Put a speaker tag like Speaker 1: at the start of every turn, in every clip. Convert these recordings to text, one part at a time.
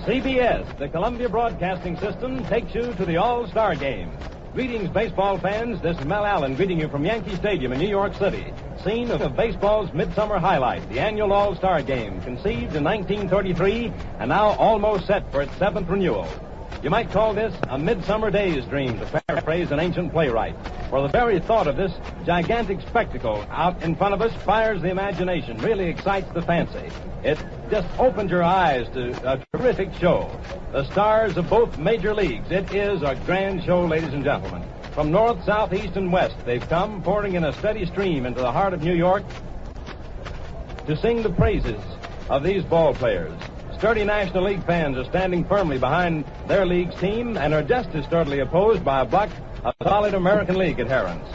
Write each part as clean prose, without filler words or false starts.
Speaker 1: CBS, the Columbia Broadcasting System, takes you to the All-Star Game. Greetings, baseball fans. This is Mel Allen greeting you from Yankee Stadium in New York City, scene of baseball's midsummer highlight, the annual All-Star Game, conceived in 1933 and now almost set for its seventh renewal. You might call this a midsummer day's dream, to paraphrase an ancient playwright. For the very thought of this gigantic spectacle out in front of us fires the imagination, really excites the fancy. It just opens your eyes to a terrific show. The stars of both major leagues. It is a grand show, ladies and gentlemen. From north, south, east, and west, they've come pouring in a steady stream into the heart of New York to sing the praises of these ball players. Sturdy National League fans are standing firmly behind their league's team and are just as sturdily opposed by a block of solid American League adherents.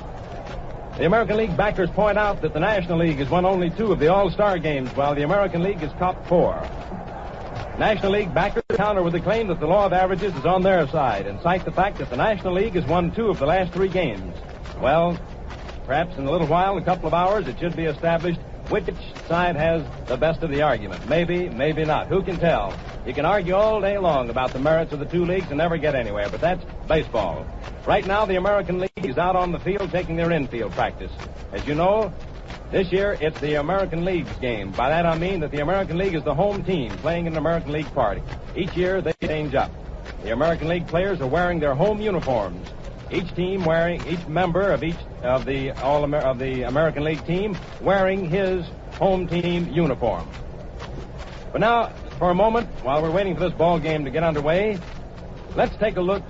Speaker 1: The American League backers point out that the National League has won only 2 of the All-Star games, while the American League has copped 4. National League backers counter with the claim that the law of averages is on their side and cite the fact that the National League has won 2 of the last 3 games. Well, perhaps in a little while, a couple of hours, it should be established which side has the best of the argument. Maybe, maybe not. Who can tell? You can argue all day long about the merits of the 2 leagues and never get anywhere, but that's baseball. Right now, the American League is out on the field taking their infield practice. As you know, this year it's the American League's game. By that I mean that the American League is the home team playing in an American League party. Each year they change up. The American League players are wearing their home uniforms. Each member of the American League team wearing his home team uniform. But now, for a moment, while we're waiting for this ball game to get underway, let's take a look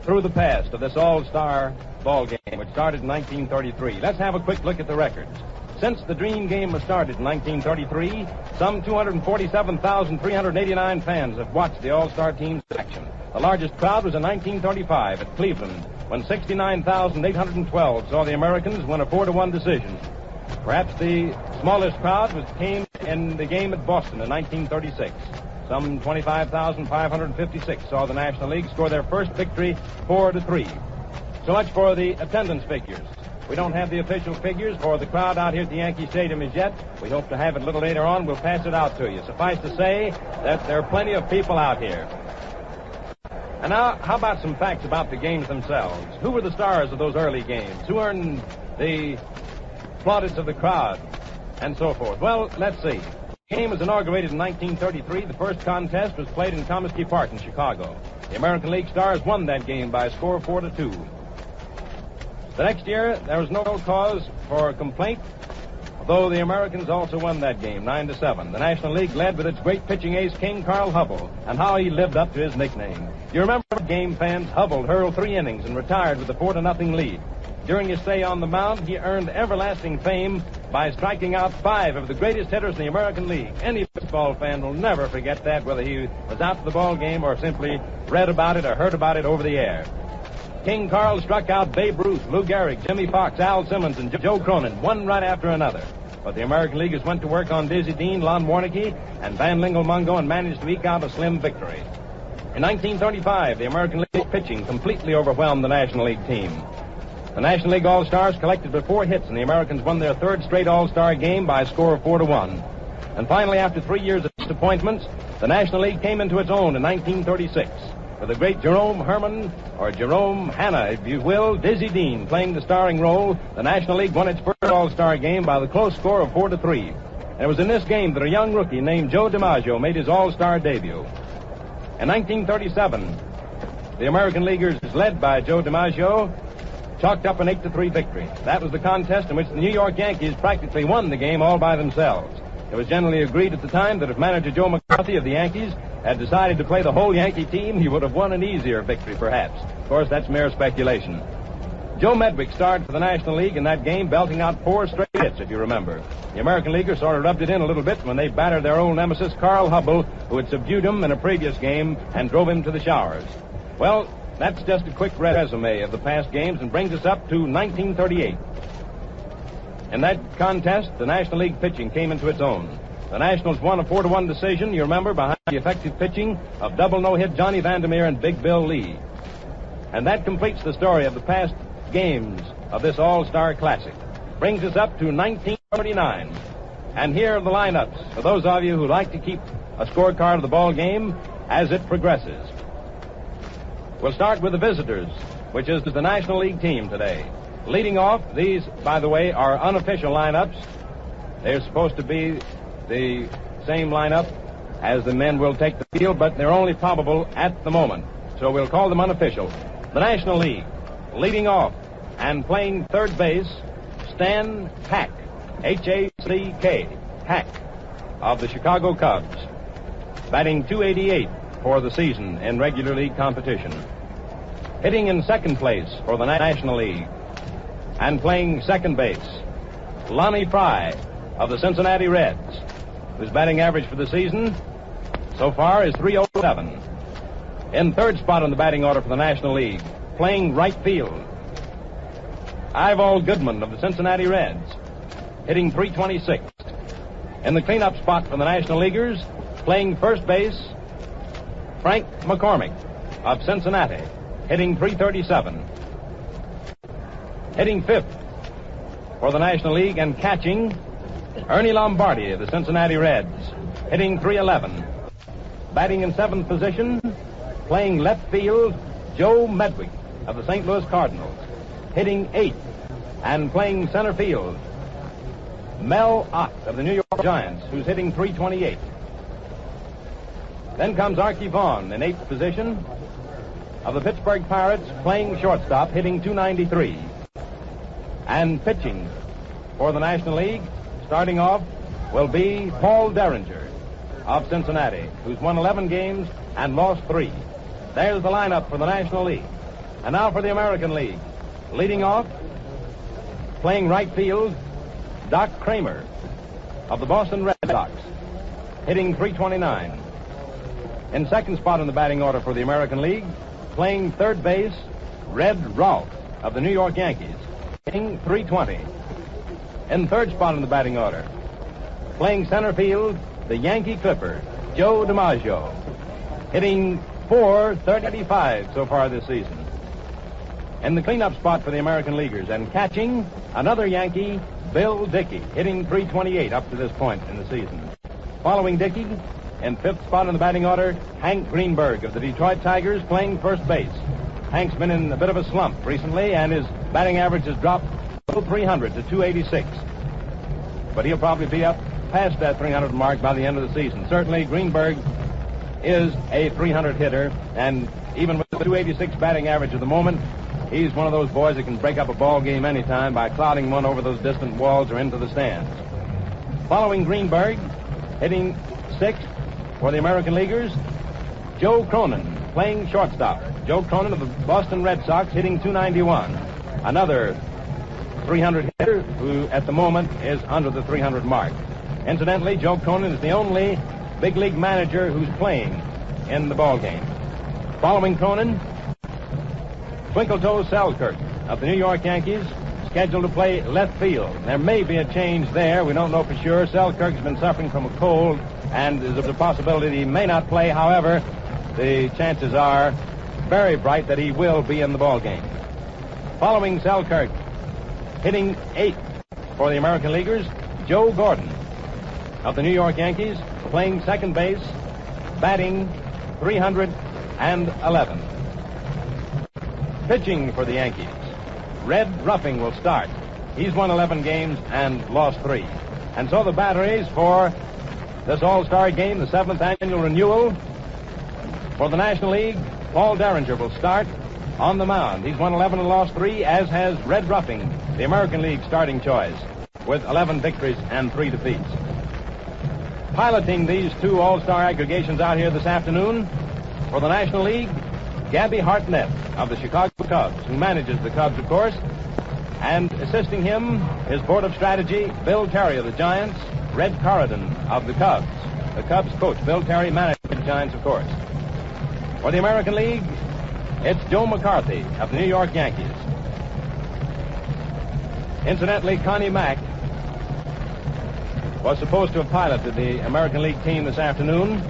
Speaker 1: through the past of this all-star ball game, which started in 1933. Let's have a quick look at the records. Since the Dream Game was started in 1933, some 247,389 fans have watched the all-star team's action. The largest crowd was in 1935 at Cleveland, when 69,812 saw the Americans win a 4-1 decision. Perhaps the smallest crowd came in the game at Boston in 1936. Some 25,556 saw the National League score their first victory 4-3. So much for the attendance figures. We don't have the official figures for the crowd out here at the Yankee Stadium as yet. We hope to have it a little later on. We'll pass it out to you. Suffice to say that there are plenty of people out here. And now, how about some facts about the games themselves? Who were the stars of those early games? Who earned the plaudits of the crowd? And so forth. Well, let's see. The game was inaugurated in 1933. The first contest was played in Comiskey Park in Chicago. The American League stars won that game by a score of 4-2. The next year, there was no cause for complaint, although the Americans also won that game, 9-7. The National League led with its great pitching ace, King Carl Hubbell, and how he lived up to his nickname. You remember, game fans, Hubbell hurled 3 innings and retired with a 4-0 lead. During his stay on the mound, he earned everlasting fame by striking out 5 of the greatest hitters in the American League. Any baseball fan will never forget that, whether he was out to the ball game or simply read about it or heard about it over the air. King Carl struck out Babe Ruth, Lou Gehrig, Jimmy Fox, Al Simmons, and Joe Cronin, one right after another. But the American Leaguers went to work on Dizzy Dean, Lon Warnke, and Van Lingle Mungo and managed to eke out a slim victory. In 1935, the American League pitching completely overwhelmed the National League team. The National League All-Stars collected but 4 hits, and the Americans won their 3rd straight All-Star game by a score of 4-1. And finally, after 3 years of disappointments, the National League came into its own in 1936. With the great Jerome Herman, or Jerome Hanna, if you will, Dizzy Dean playing the starring role, the National League won its first All-Star game by the close score of 4-3. And it was in this game that a young rookie named Joe DiMaggio made his All-Star debut. In 1937, the American Leaguers, led by Joe DiMaggio, chalked up an 8-3 victory. That was the contest in which the New York Yankees practically won the game all by themselves. It was generally agreed at the time that if manager Joe McCarthy of the Yankees had decided to play the whole Yankee team, he would have won an easier victory, perhaps. Of course, that's mere speculation. Joe Medwick starred for the National League in that game, belting out 4 straight hits, if you remember. The American Leaguers sort of rubbed it in a little bit when they battered their old nemesis, Carl Hubbell, who had subdued him in a previous game and drove him to the showers. Well, that's just a quick resume of the past games and brings us up to 1938. In that contest, the National League pitching came into its own. The Nationals won a 4-1 decision, you remember, behind the effective pitching of double no-hit Johnny Vandermeer and Big Bill Lee. And that completes the story of the past games of this All-Star Classic. Brings us up to 1939. And here are the lineups for those of you who like to keep a scorecard of the ball game as it progresses. We'll start with the visitors, which is the National League team today. Leading off, these, by the way, are unofficial lineups. They're supposed to be the same lineup as the men will take the field, but they're only probable at the moment. So we'll call them unofficial. The National League, leading off and playing third base, Stan Hack, H-A-C-K, Hack, of the Chicago Cubs, batting .288 for the season in regular league competition. Hitting in second place for the National League and playing second base, Lonnie Fry of the Cincinnati Reds, whose batting average for the season so far is .307. In third spot on the batting order for the National League, playing right field, Ivor Goodman of the Cincinnati Reds, hitting .326. In the cleanup spot for the National Leaguers, playing first base, Frank McCormick of Cincinnati, hitting .337. Hitting fifth for the National League and catching, Ernie Lombardi of the Cincinnati Reds, hitting .311. Batting in seventh position, playing left field, Joe Medwick of the St. Louis Cardinals, hitting eighth. And playing center field, Mel Ott of the New York Giants, who's hitting .328. Then comes Archie Vaughn in eighth position of the Pittsburgh Pirates, playing shortstop, hitting .293. And pitching for the National League, starting off, will be Paul Derringer of Cincinnati, who's won 11 games and lost 3. There's the lineup for the National League. And now for the American League. Leading off, playing right field, Doc Kramer of the Boston Red Sox, hitting .329. In second spot in the batting order for the American League, playing third base, Red Rolfe of the New York Yankees, hitting .320. In third spot in the batting order, playing center field, the Yankee Clipper, Joe DiMaggio, hitting .435 so far this season. In the cleanup spot for the American Leaguers and catching, another Yankee, Bill Dickey, hitting .328 up to this point in the season. Following Dickey, in fifth spot in the batting order, Hank Greenberg of the Detroit Tigers, playing first base. Hank's been in a bit of a slump recently, and his batting average has dropped below .300 to .286. But he'll probably be up past that .300 mark by the end of the season. Certainly, Greenberg is a .300 hitter, and even with the .286 batting average at the moment, he's one of those boys that can break up a ball game anytime by clouding one over those distant walls or into the stands. Following Greenberg, hitting sixth for the American Leaguers, Joe Cronin, playing shortstop. Joe Cronin of the Boston Red Sox, hitting .291. Another .300 hitter who at the moment is under the .300 mark. Incidentally, Joe Cronin is the only big league manager who's playing in the ball game. Following Cronin, Twinkletoe Selkirk of the New York Yankees, scheduled to play left field. There may be a change there. We don't know for sure. Selkirk's been suffering from a cold, and there's a possibility that he may not play. However, the chances are very bright that he will be in the ball game. Following Selkirk, hitting eighth for the American Leaguers, Joe Gordon of the New York Yankees, playing second base, batting .311. Pitching for the Yankees, Red Ruffing will start. He's won 11 games and lost 3. And so the batteries for this All-Star game, the 7th annual renewal for the National League, Paul Derringer will start on the mound. He's won 11 and lost 3, as has Red Ruffing, the American League starting choice, with 11 victories and 3 defeats. Piloting these two All-Star aggregations out here this afternoon for the National League, Gabby Hartnett of the Chicago Cubs, who manages the Cubs, of course, and assisting him is Board of Strategy, Bill Terry of the Giants, Red Corridon of the Cubs. The Cubs coach, Bill Terry, manages the Giants, of course. For the American League, it's Joe McCarthy of the New York Yankees. Incidentally, Connie Mack was supposed to have piloted the American League team this afternoon.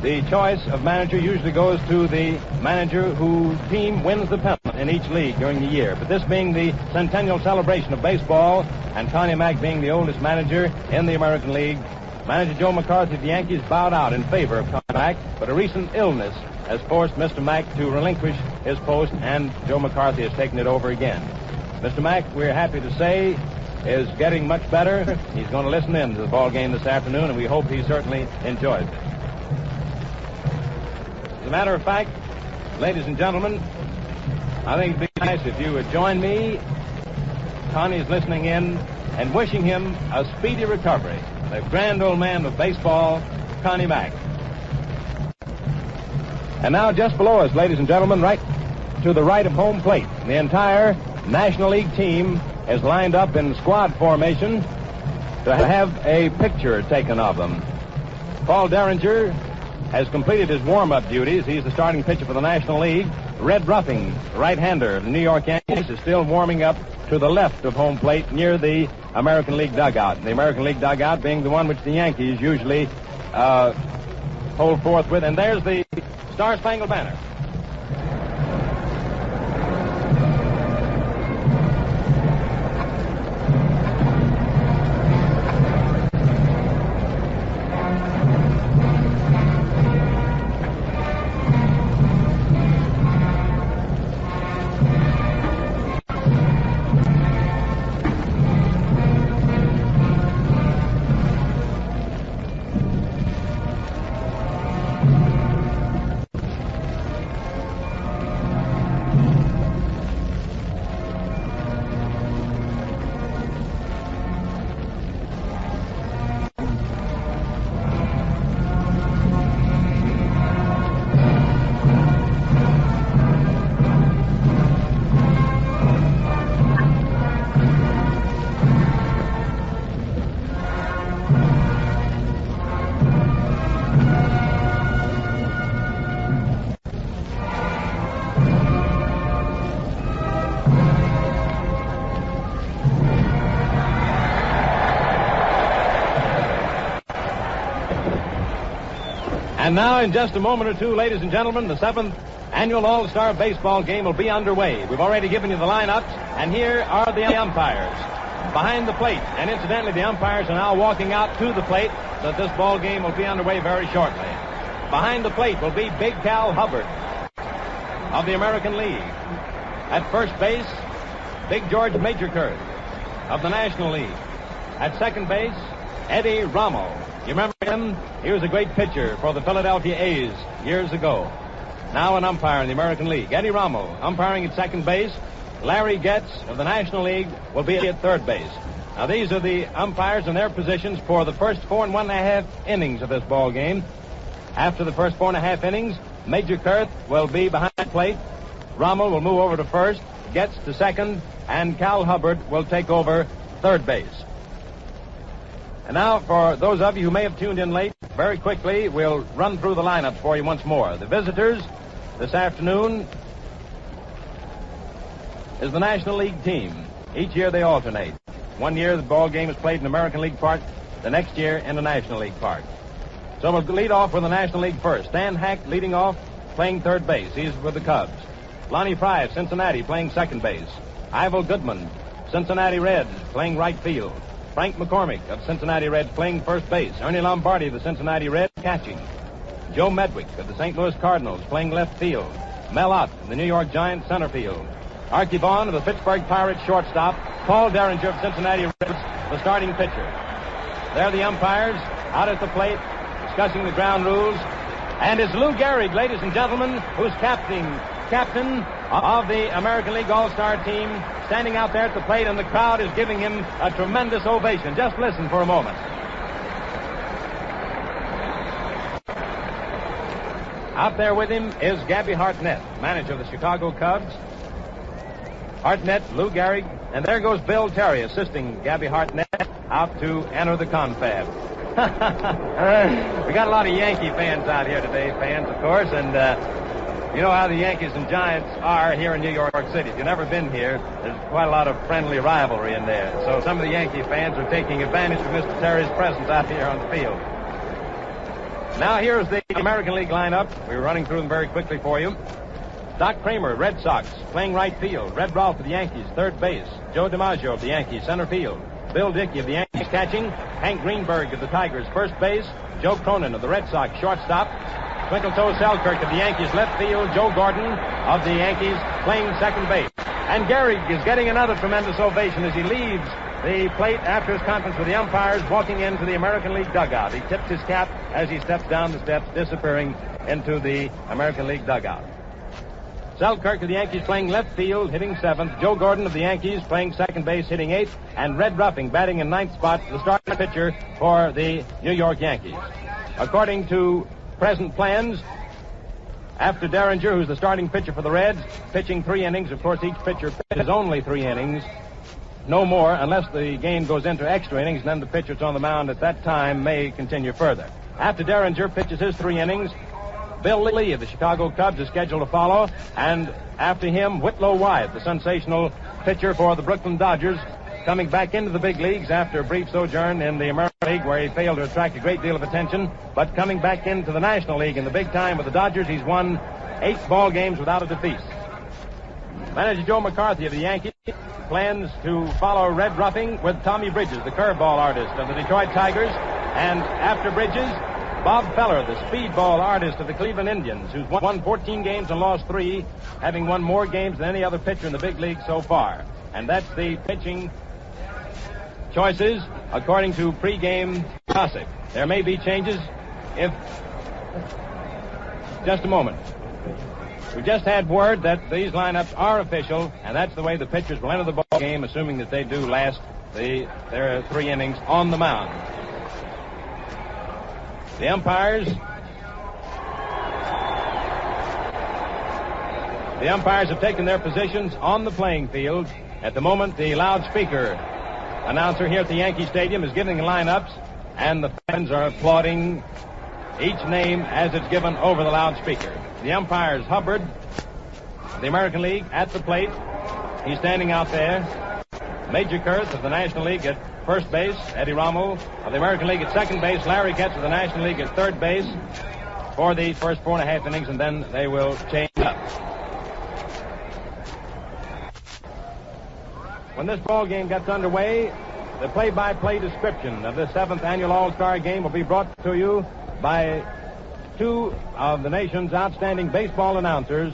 Speaker 1: The choice of manager usually goes to the manager whose team wins the pennant in each league during the year. But this being the centennial celebration of baseball, and Connie Mack being the oldest manager in the American League, Manager Joe McCarthy of the Yankees bowed out in favor of Connie Mack, but a recent illness has forced Mr. Mack to relinquish his post, and Joe McCarthy has taken it over again. Mr. Mack, we're happy to say, is getting much better. He's going to listen in to the ball game this afternoon, and we hope he certainly enjoys it. As a matter of fact, ladies and gentlemen, I think it'd be nice if you would join me. Connie's listening in and wishing him a speedy recovery. The grand old man of baseball, Connie Mack. And now just below us, ladies and gentlemen, right to the right of home plate, the entire National League team is lined up in squad formation to have a picture taken of them. Paul Derringer has completed his warm-up duties. He's the starting pitcher for the National League. Red Ruffing, right-hander of the New York Yankees, is still warming up to the left of home plate near the American League dugout. The American League dugout being the one which the Yankees usually hold forth with. And there's the Star-Spangled Banner. And now, in just a moment or two, ladies and gentlemen, the 7th annual All-Star Baseball game will be underway. We've already given you the lineups, and here are the umpires behind the plate. And incidentally, the umpires are now walking out to the plate, so that this ball game will be underway very shortly. Behind the plate will be Big Cal Hubbard of the American League. At first base, Big George Majorkirk of the National League. At second base, Eddie Rommel. You remember him? He was a great pitcher for the Philadelphia A's years ago. Now an umpire in the American League. Eddie Rommel umpiring at second base. Larry Getz of the National League will be at third base. Now these are the umpires in their positions for the first 4 1/2 innings of this ball game. After the first 4 1/2 innings, Majorkirk will be behind the plate. Rommel will move over to first, Getz to second, and Cal Hubbard will take over third base. And now, for those of you who may have tuned in late, very quickly, we'll run through the lineups for you once more. The visitors this afternoon is the National League team. Each year they alternate. One year the ball game is played in American League Park, the next year in the National League Park. So we'll lead off with the National League first. Stan Hack leading off, playing third base. He's with the Cubs. Lonnie Fry of Cincinnati playing second base. Ivo Goodman, Cincinnati Reds, playing right field. Frank McCormick of Cincinnati Reds playing first base. Ernie Lombardi of the Cincinnati Reds catching. Joe Medwick of the St. Louis Cardinals playing left field. Mel Ott of the New York Giants center field. Archie Vaughn of the Pittsburgh Pirates shortstop. Paul Derringer of Cincinnati Reds, the starting pitcher. There are the umpires out at the plate discussing the ground rules. And it's Lou Gehrig, ladies and gentlemen, who's captain of the American League All-Star team, standing out there at the plate, and the crowd is giving him a tremendous ovation. Just listen for a moment. Out there with him is Gabby Hartnett, manager of the Chicago Cubs. Hartnett, Lou Gehrig, and there goes Bill Terry assisting Gabby Hartnett out to enter the confab. We got a lot of Yankee fans out here today, fans, of course, and you know how the Yankees and Giants are here in New York City. If you've never been here, there's quite a lot of friendly rivalry in there. So some of the Yankee fans are taking advantage of Mr. Terry's presence out here on the field. Now here's the American League lineup. We're running through them very quickly for you. Doc Kramer, Red Sox, playing right field. Red Rolfe of the Yankees, third base. Joe DiMaggio of the Yankees, center field. Bill Dickey of the Yankees. He's catching. Hank Greenberg of the Tigers, first base. Joe Cronin of the Red Sox, shortstop. Twinkle-Toe Selkirk of the Yankees, left field. Joe Gordon of the Yankees playing second base. And Gehrig is getting another tremendous ovation as he leaves the plate after his conference with the umpires, walking into the American League dugout. He tips his cap as he steps down the steps, disappearing into the American League dugout. Selkirk of the Yankees playing left field, hitting seventh. Joe Gordon of the Yankees playing second base, hitting eighth. And Red Ruffing batting in ninth spot, the starting pitcher for the New York Yankees. According to present plans, after Derringer, who's the starting pitcher for the Reds, pitching 3 innings. Of course, each pitcher pitches only 3 innings. No more, unless the game goes into extra innings, and then the pitcher that's on the mound at that time may continue further. After Derringer pitches his 3 innings, Bill Lee of the Chicago Cubs is scheduled to follow, and after him, Whitlow Wyatt, the sensational pitcher for the Brooklyn Dodgers, coming back into the big leagues after a brief sojourn in the American League where he failed to attract a great deal of attention, but coming back into the National League in the big time with the Dodgers. He's won 8 ball games without a defeat. Manager Joe McCarthy of the Yankees plans to follow Red Ruffing with Tommy Bridges, the curveball artist of the Detroit Tigers. And after Bridges, Bob Feller, the speedball artist of the Cleveland Indians, who's won 14 games and lost 3, having won more games than any other pitcher in the big league so far. And that's the pitching choices according to pregame gossip. There may be changes if... Just a moment. We just had word that these lineups are official, and that's the way the pitchers will enter the ball game, assuming that they do last their 3 innings on the mound. The umpires have taken their positions on the playing field. At the moment, the loudspeaker announcer here at the Yankee Stadium is giving the lineups, and the fans are applauding each name as it's given over the loudspeaker. The umpires, Hubbard, the American League, at the plate. He's standing out there. Major Kurth of the National League at first base. Eddie Rommel of the American League at second base. Larry Getz of the National League at third base for the first 4.5 innings, and then they will change up. When this ball game gets underway, the play-by-play description of the 7th annual All-Star Game will be brought to you by 2 of the nation's outstanding baseball announcers,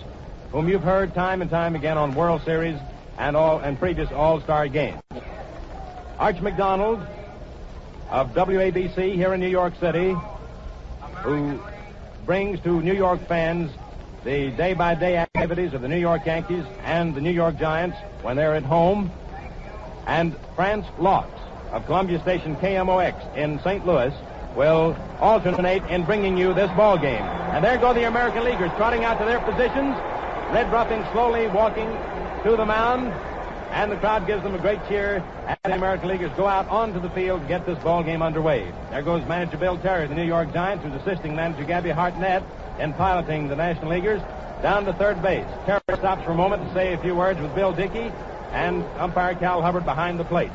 Speaker 1: whom you've heard time and time again on World Series and previous All-Star games. Arch McDonald of WABC here in New York City, who brings to New York fans the day-by-day activities of the New York Yankees and the New York Giants when they're at home, and France Laux of Columbia Station KMOX in St. Louis will alternate in bringing you this ball game. And there go the American Leaguers trotting out to their positions. Red Ruffing slowly walking to the mound, and the crowd gives them a great cheer as the American Leaguers go out onto the field to get this ball game underway. There goes manager Bill Terry of the New York Giants, who's assisting manager Gabby Hartnett in piloting the National Leaguers down to third base. Terry stops for a moment to say a few words with Bill Dickey and umpire Cal Hubbard behind the plate.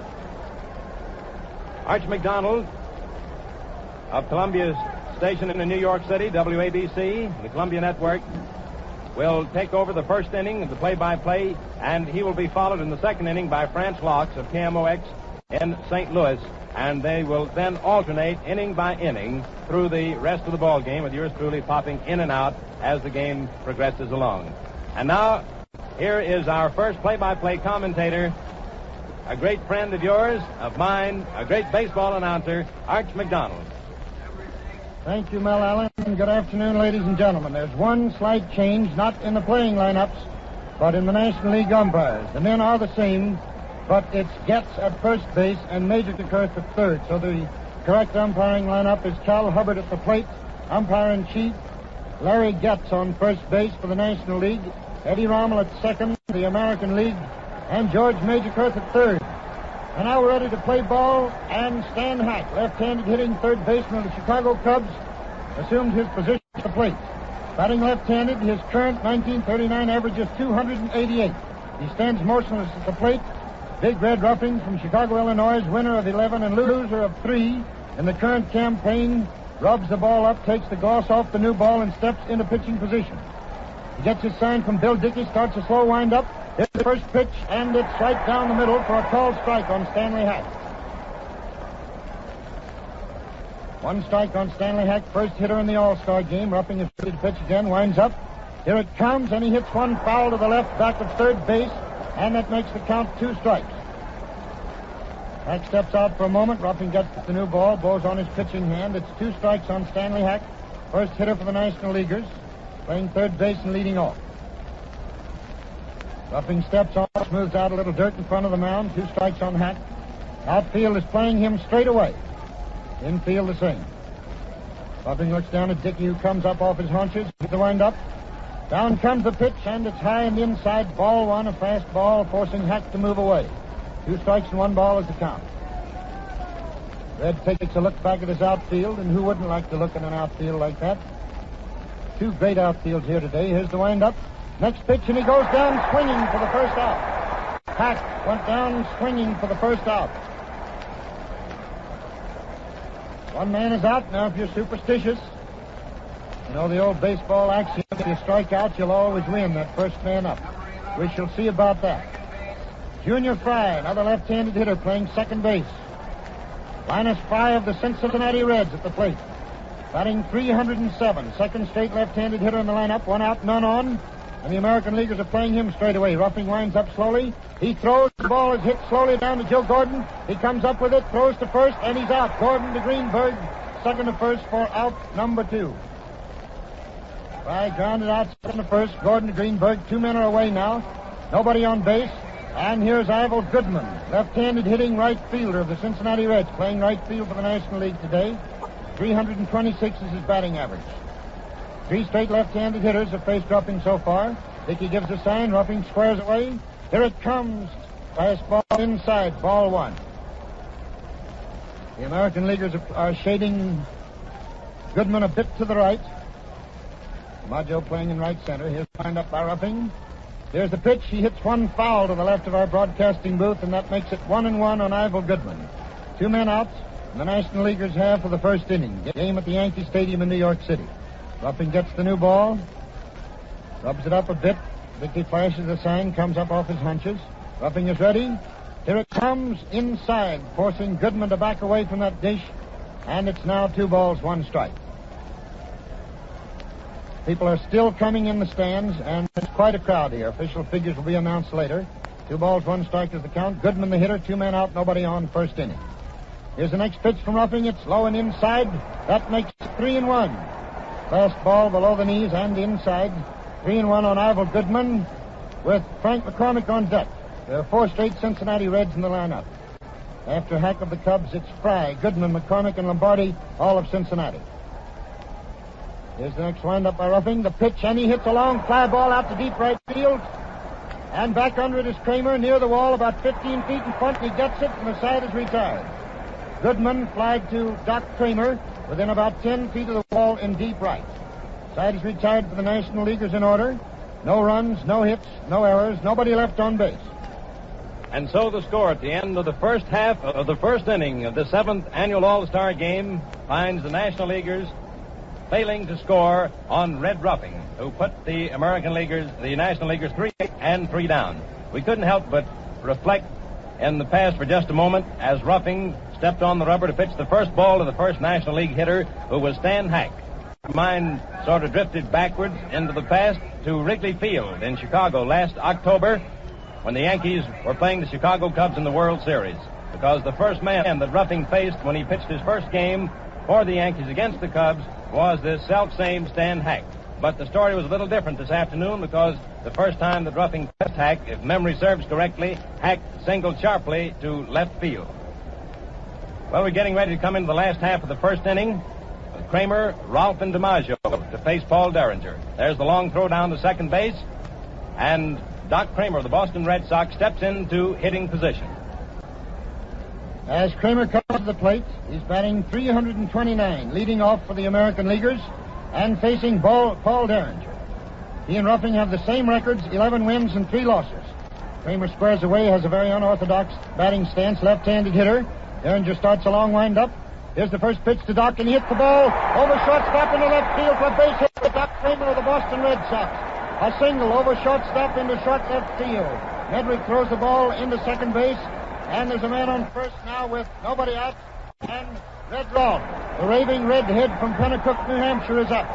Speaker 1: Arch McDonald of Columbia Station in New York City, WABC, the Columbia Network, will take over the first inning of the play-by-play, and he will be followed in the second inning by France Laux of KMOX in St. Louis, and they will then alternate inning by inning through the rest of the ball game, with yours truly popping in and out as the game progresses along. And now, here is our first play-by-play commentator, a great friend of yours, of mine, a great baseball announcer, Arch McDonald.
Speaker 2: Thank you, Mel Allen. Good afternoon, ladies and gentlemen. There's one slight change, not in the playing lineups, but in the National League umpires. The men are the same, but it's Getz at first base and Major Kurth at third. So the correct umpiring lineup is Cal Hubbard at the plate, umpire-in-chief, Larry Getz on first base for the National League, Eddie Rommel at second, the American League, and George Major Kurth at third. And now we're ready to play ball, and Stan Hack, left-handed hitting third baseman of the Chicago Cubs, assumed his position at the plate. Batting left-handed, his current 1939 average is 288. He stands motionless at the plate. Big Red Ruffing from Chicago, Illinois, winner of 11 and loser of 3 in the current campaign, rubs the ball up, takes the gloss off the new ball, and steps into pitching position. He gets his sign from Bill Dickey, starts a slow wind-up. It's the first pitch, and it's right down the middle for a called strike on Stanley Hack. One strike on Stanley Hack, first hitter in the All-Star game. Ruffing is ready to pitch again, winds up. Here it comes, and he hits one foul to the left back of third base, and that makes the count 2 strikes. Hack steps out for a moment. Ruffing gets the new ball, blows on his pitching hand. It's 2 strikes on Stanley Hack, first hitter for the National Leaguers, playing third base and leading off. Ruffing steps on, smooths out a little dirt in front of the mound. 2 strikes on Hack. Outfield is playing him straight away. Infield the same. Ruffing looks down at Dickey, who comes up off his haunches. With the wind up. Down comes the pitch, and it's high and inside. Ball 1, a fast ball, forcing Hack to move away. 2 strikes and 1 ball is the count. Red takes a look back at his outfield, and who wouldn't like to look at an outfield like that? 2 great outfields here today. Here's the wind up. Next pitch, and he goes down swinging for the first out. Hack went down swinging for the first out. 1 man is out. Now, if you're superstitious, you know the old baseball axiom, if you strike out, you'll always win that first man up. We shall see about that. Junior Fry, another left-handed hitter, playing second base. Linus Fry of the Cincinnati Reds at the plate. Batting .307. Second straight left-handed hitter in the lineup. 1 out, none on. And the American Leaguers are playing him straight away. Ruffing winds up slowly. He throws. The ball is hit slowly down to Joe Gordon. He comes up with it, throws to first, and he's out. Gordon to Greenberg, second to first for out number 2. Fry grounded out second to first. Gordon to Greenberg. 2 men are away now. Nobody on base. And here's Ivel Goodman, left-handed hitting right fielder of the Cincinnati Reds, playing right field for the National League today. 326 is his batting average. 3 straight left-handed hitters have faced Ruffing so far. Dickey gives a sign. Ruffing squares away. Here it comes. Fastball inside. Ball 1. The American Leaguers are shading Goodman a bit to the right. Maggio playing in right center. Here's the wind up by Ruffing. Here's the pitch. He hits 1 foul to the left of our broadcasting booth, and that makes it 1-1 on Ivel Goodman. 2 men out, and the National Leaguers have for the first inning. Game at the Yankee Stadium in New York City. Ruffing gets the new ball, rubs it up a bit. Dickey flashes a sign, comes up off his hunches. Ruffing is ready. Here it comes inside, forcing Goodman to back away from that dish, and it's now 2 balls, 1 strike. People are still coming in the stands, and it's quite a crowd here. Official figures will be announced later. 2 balls, 1 strike is the count. Goodman the hitter, 2 men out, nobody on, first inning. Here's the next pitch from Ruffing. It's low and inside. That makes it 3-1. Fastball below the knees and inside. 3-1 on Ivel Goodman with Frank McCormick on deck. There are 4 straight Cincinnati Reds in the lineup. After Hack of the Cubs, it's Fry, Goodman, McCormick, and Lombardi, all of Cincinnati. Here's the next windup by Ruffing. The pitch, and he hits a long fly ball out to deep right field. And back under it is Kramer near the wall, about 15 feet in front, and he gets it, and the side is retired. Goodman flied to Doc Kramer within about 10 feet of the wall in deep right. Side is retired for the National Leaguers in order. No runs, no hits, no errors, nobody left on base.
Speaker 1: And so the score at the end of the first half of the first inning of the 7th annual All-Star game finds the National Leaguers failing to score on Red Ruffing, who put the National Leaguers 3 and 3 down. We couldn't help but reflect in the past for just a moment as Ruffing stepped on the rubber to pitch the first ball to the first National League hitter, who was Stan Hack. Mine sort of drifted backwards into the past to Wrigley Field in Chicago last October when the Yankees were playing the Chicago Cubs in the World Series, because the first man that Ruffing faced when he pitched his first game for the Yankees against the Cubs was this self-same Stan Hack. But the story was a little different this afternoon, because the first time that Ruffing faced Hack, if memory serves correctly, Hack singled sharply to left field. Well, we're getting ready to come into the last half of the first inning. Kramer, Rolfe, and DiMaggio to face Paul Derringer. There's the long throw down to second base, and Doc Kramer of the Boston Red Sox steps into hitting position.
Speaker 2: As Kramer comes to the plate, he's batting .329, leading off for the American Leaguers, and facing Paul Derringer. He and Ruffing have the same records, 11 wins and 3 losses. Kramer squares away, has a very unorthodox batting stance, left-handed hitter. Derringer starts a long wind-up. Here's the first pitch to Doc, and he hits the ball over shortstop into left field for a base hit with Doc Kramer of the Boston Red Sox. A single over shortstop into short left field. Nedrick throws the ball into second base, and there's a man on first now with nobody out, and Red Rolfe The raving redhead from Pennacook, New Hampshire is up.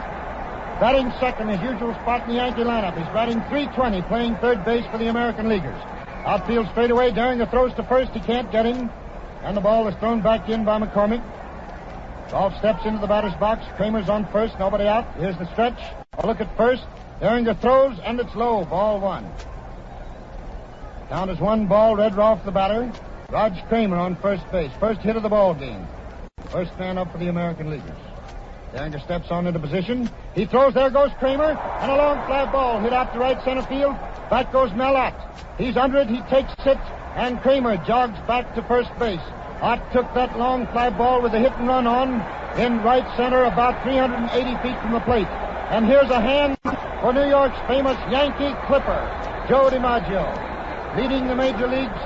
Speaker 2: Batting second, his usual spot in the Yankee lineup. He's batting .320, playing third base for the American Leaguers. Outfield straightaway. Derringer throws to first. He can't get him. And the ball is thrown back in by McCormick. Golf steps into the batter's box. Kramer's on first. Nobody out. Here's the stretch. A look at first. Derringer throws, and it's low. Ball one. Count is 1 ball. Red off the batter. Rog Kramer on first base. First hit of the ball game. First man up for the American Leaguers. Derringer steps on into position. He throws. There goes Kramer. And a long fly ball hit out to right center field. Back goes Mallott. He's under it. He takes it. And Kramer jogs back to first base. Ott took that long fly ball with a hit and run on in right center about 380 feet from the plate. And here's a hand for New York's famous Yankee Clipper, Joe DiMaggio, leading the major leagues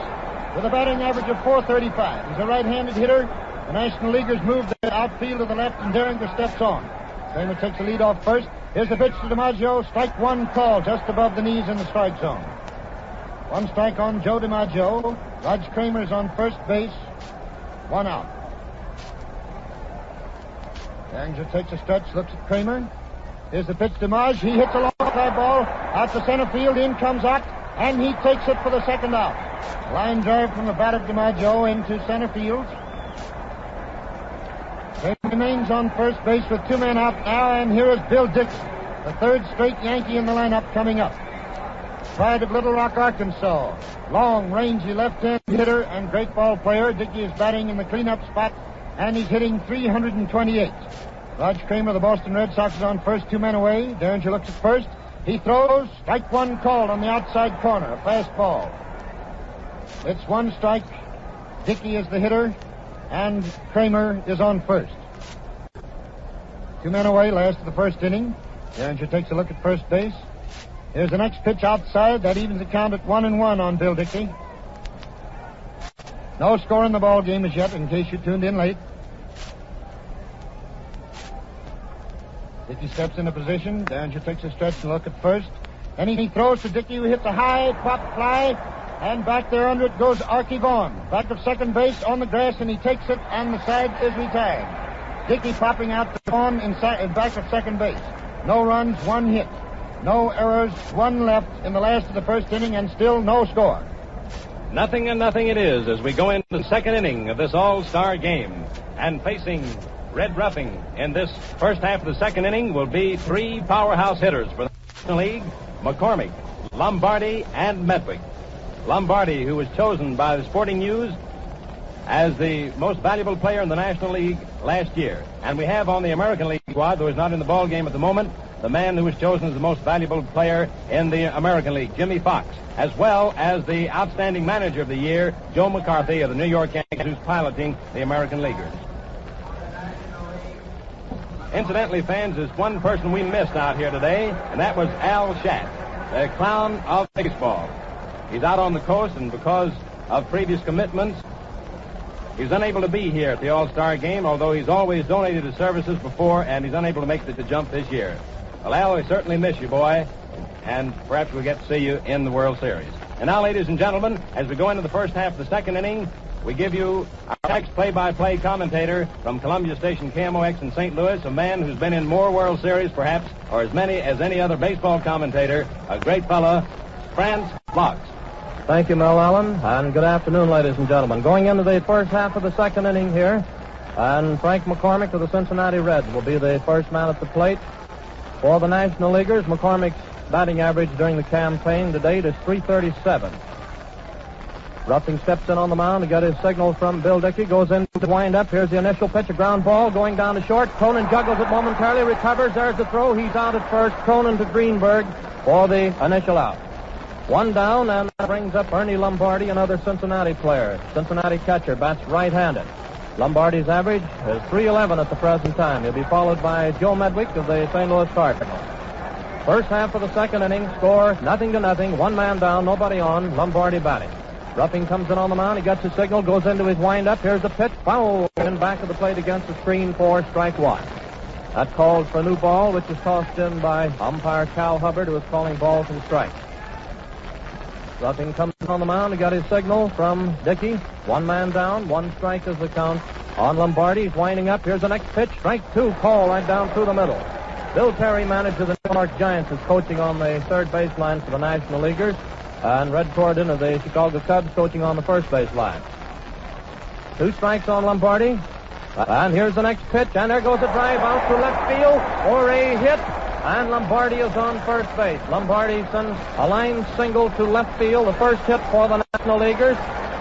Speaker 2: with a batting average of .435. He's a right-handed hitter. The National Leaguers move the outfield to the left, and Derringer steps on. Kramer takes the lead off first. Here's the pitch to DiMaggio. Strike one call just above the knees in the strike zone. 1 strike on Joe DiMaggio. Rog Kramer's on first base. 1 out. Derringer takes a stretch, looks at Kramer. Here's the pitch to Maj. He hits a long fly ball out to center field. In comes Ott, and he takes it for the second out. Line drive from the bat of DiMaggio into center field. Kramer remains on first base with 2 men out now, and here is Bill Dickey, the third straight Yankee in the lineup coming up. Pride of Little Rock, Arkansas. Long, rangy left-hand hitter and great ball player. Dickey is batting in the cleanup spot, and he's hitting .328. Rog Kramer, the Boston Red Sox, is on first, 2 men away. Derringer looks at first. He throws. Strike one called on the outside corner. A fast ball. It's 1 strike. Dickey is the hitter, and Kramer is on first. 2 men away, last of the first inning. Derringer takes a look at first base. Here's the next pitch outside. That evens the count at 1-1 on Bill Dickey. No score in the ball game as yet, in case you tuned in late. Dickey steps into position. Derringer takes a stretch and look at first. Then he throws to Dickey, who hits a high pop fly. And back there under it goes Archie Vaughn. Back of second base on the grass, and he takes it, and the side is retired. Dickey popping out to Vaughn in back of second base. No runs, 1 hit. No errors, 1 left in the last of the first inning, and still no score.
Speaker 1: 0-0 it is as we go into the second inning of this all-star game. And facing Red Ruffing in this first half of the second inning will be 3 powerhouse hitters for the National League: McCormick, Lombardi, and Medwick. Lombardi, who was chosen by the Sporting News as the most valuable player in the National League last year. And we have on the American League squad, though he's not in the ball game at the moment, the man who was chosen as the most valuable player in the American League, Jimmy Fox, as well as the outstanding manager of the year, Joe McCarthy of the New York Yankees, who's piloting the American Leaguers. Incidentally, fans, there's one person we missed out here today, and that was Al Schatt, the clown of baseball. He's out on the coast, and because of previous commitments, he's unable to be here at the All-Star Game, although he's always donated his services before, and he's unable to make the jump this year. Well, Al, we certainly miss you, boy, and perhaps we'll get to see you in the World Series. And now, ladies and gentlemen, as we go into the first half of the second inning, we give you our next play-by-play commentator from Columbia Station KMOX in St. Louis, a man who's been in more World Series, perhaps, or as many as any other baseball commentator, a great fella, Franz Blocks.
Speaker 3: Thank you, Mel Allen, and good afternoon, ladies and gentlemen. Going into the first half of the second inning here, and Frank McCormick of the Cincinnati Reds will be the first man at the plate. For the National Leaguers, McCormick's batting average during the campaign to date is .337. Ruffing steps in on the mound to get his signal from Bill Dickey, goes in to wind up. Here's the initial pitch, a ground ball going down to short. Cronin juggles it momentarily, recovers. There's the throw. He's out at first. Cronin to Greenberg for the initial out. 1 down, and that brings up Ernie Lombardi, another Cincinnati player. Cincinnati catcher, bats right-handed. Lombardi's average is .311 at the present time. He'll be followed by Joe Medwick of the St. Louis Cardinals. First half of the second inning, score 0-0, 1 man down, nobody on, Lombardi batting. Ruffing comes in on the mound, he gets his signal, goes into his windup. Here's the pitch, foul in back of the plate against the screen for strike 1. That calls for a new ball, which is tossed in by umpire Cal Hubbard, who is calling balls and strikes. Ruffing comes on the mound. He got his signal from Dickey. 1 man down. 1 strike is the count on Lombardi. He's winding up. Here's the next pitch. Strike 2 call right down through the middle. Bill Terry, manager of the New York Giants, is coaching on the third baseline for the National Leaguers. And Red Corridon of the Chicago Cubs coaching on the first baseline. 2 strikes on Lombardi. And here's the next pitch. And there goes a drive out to left field for a hit. And Lombardi is on first base. Lombardi sends a line single to left field, the first hit for the National Leaguers.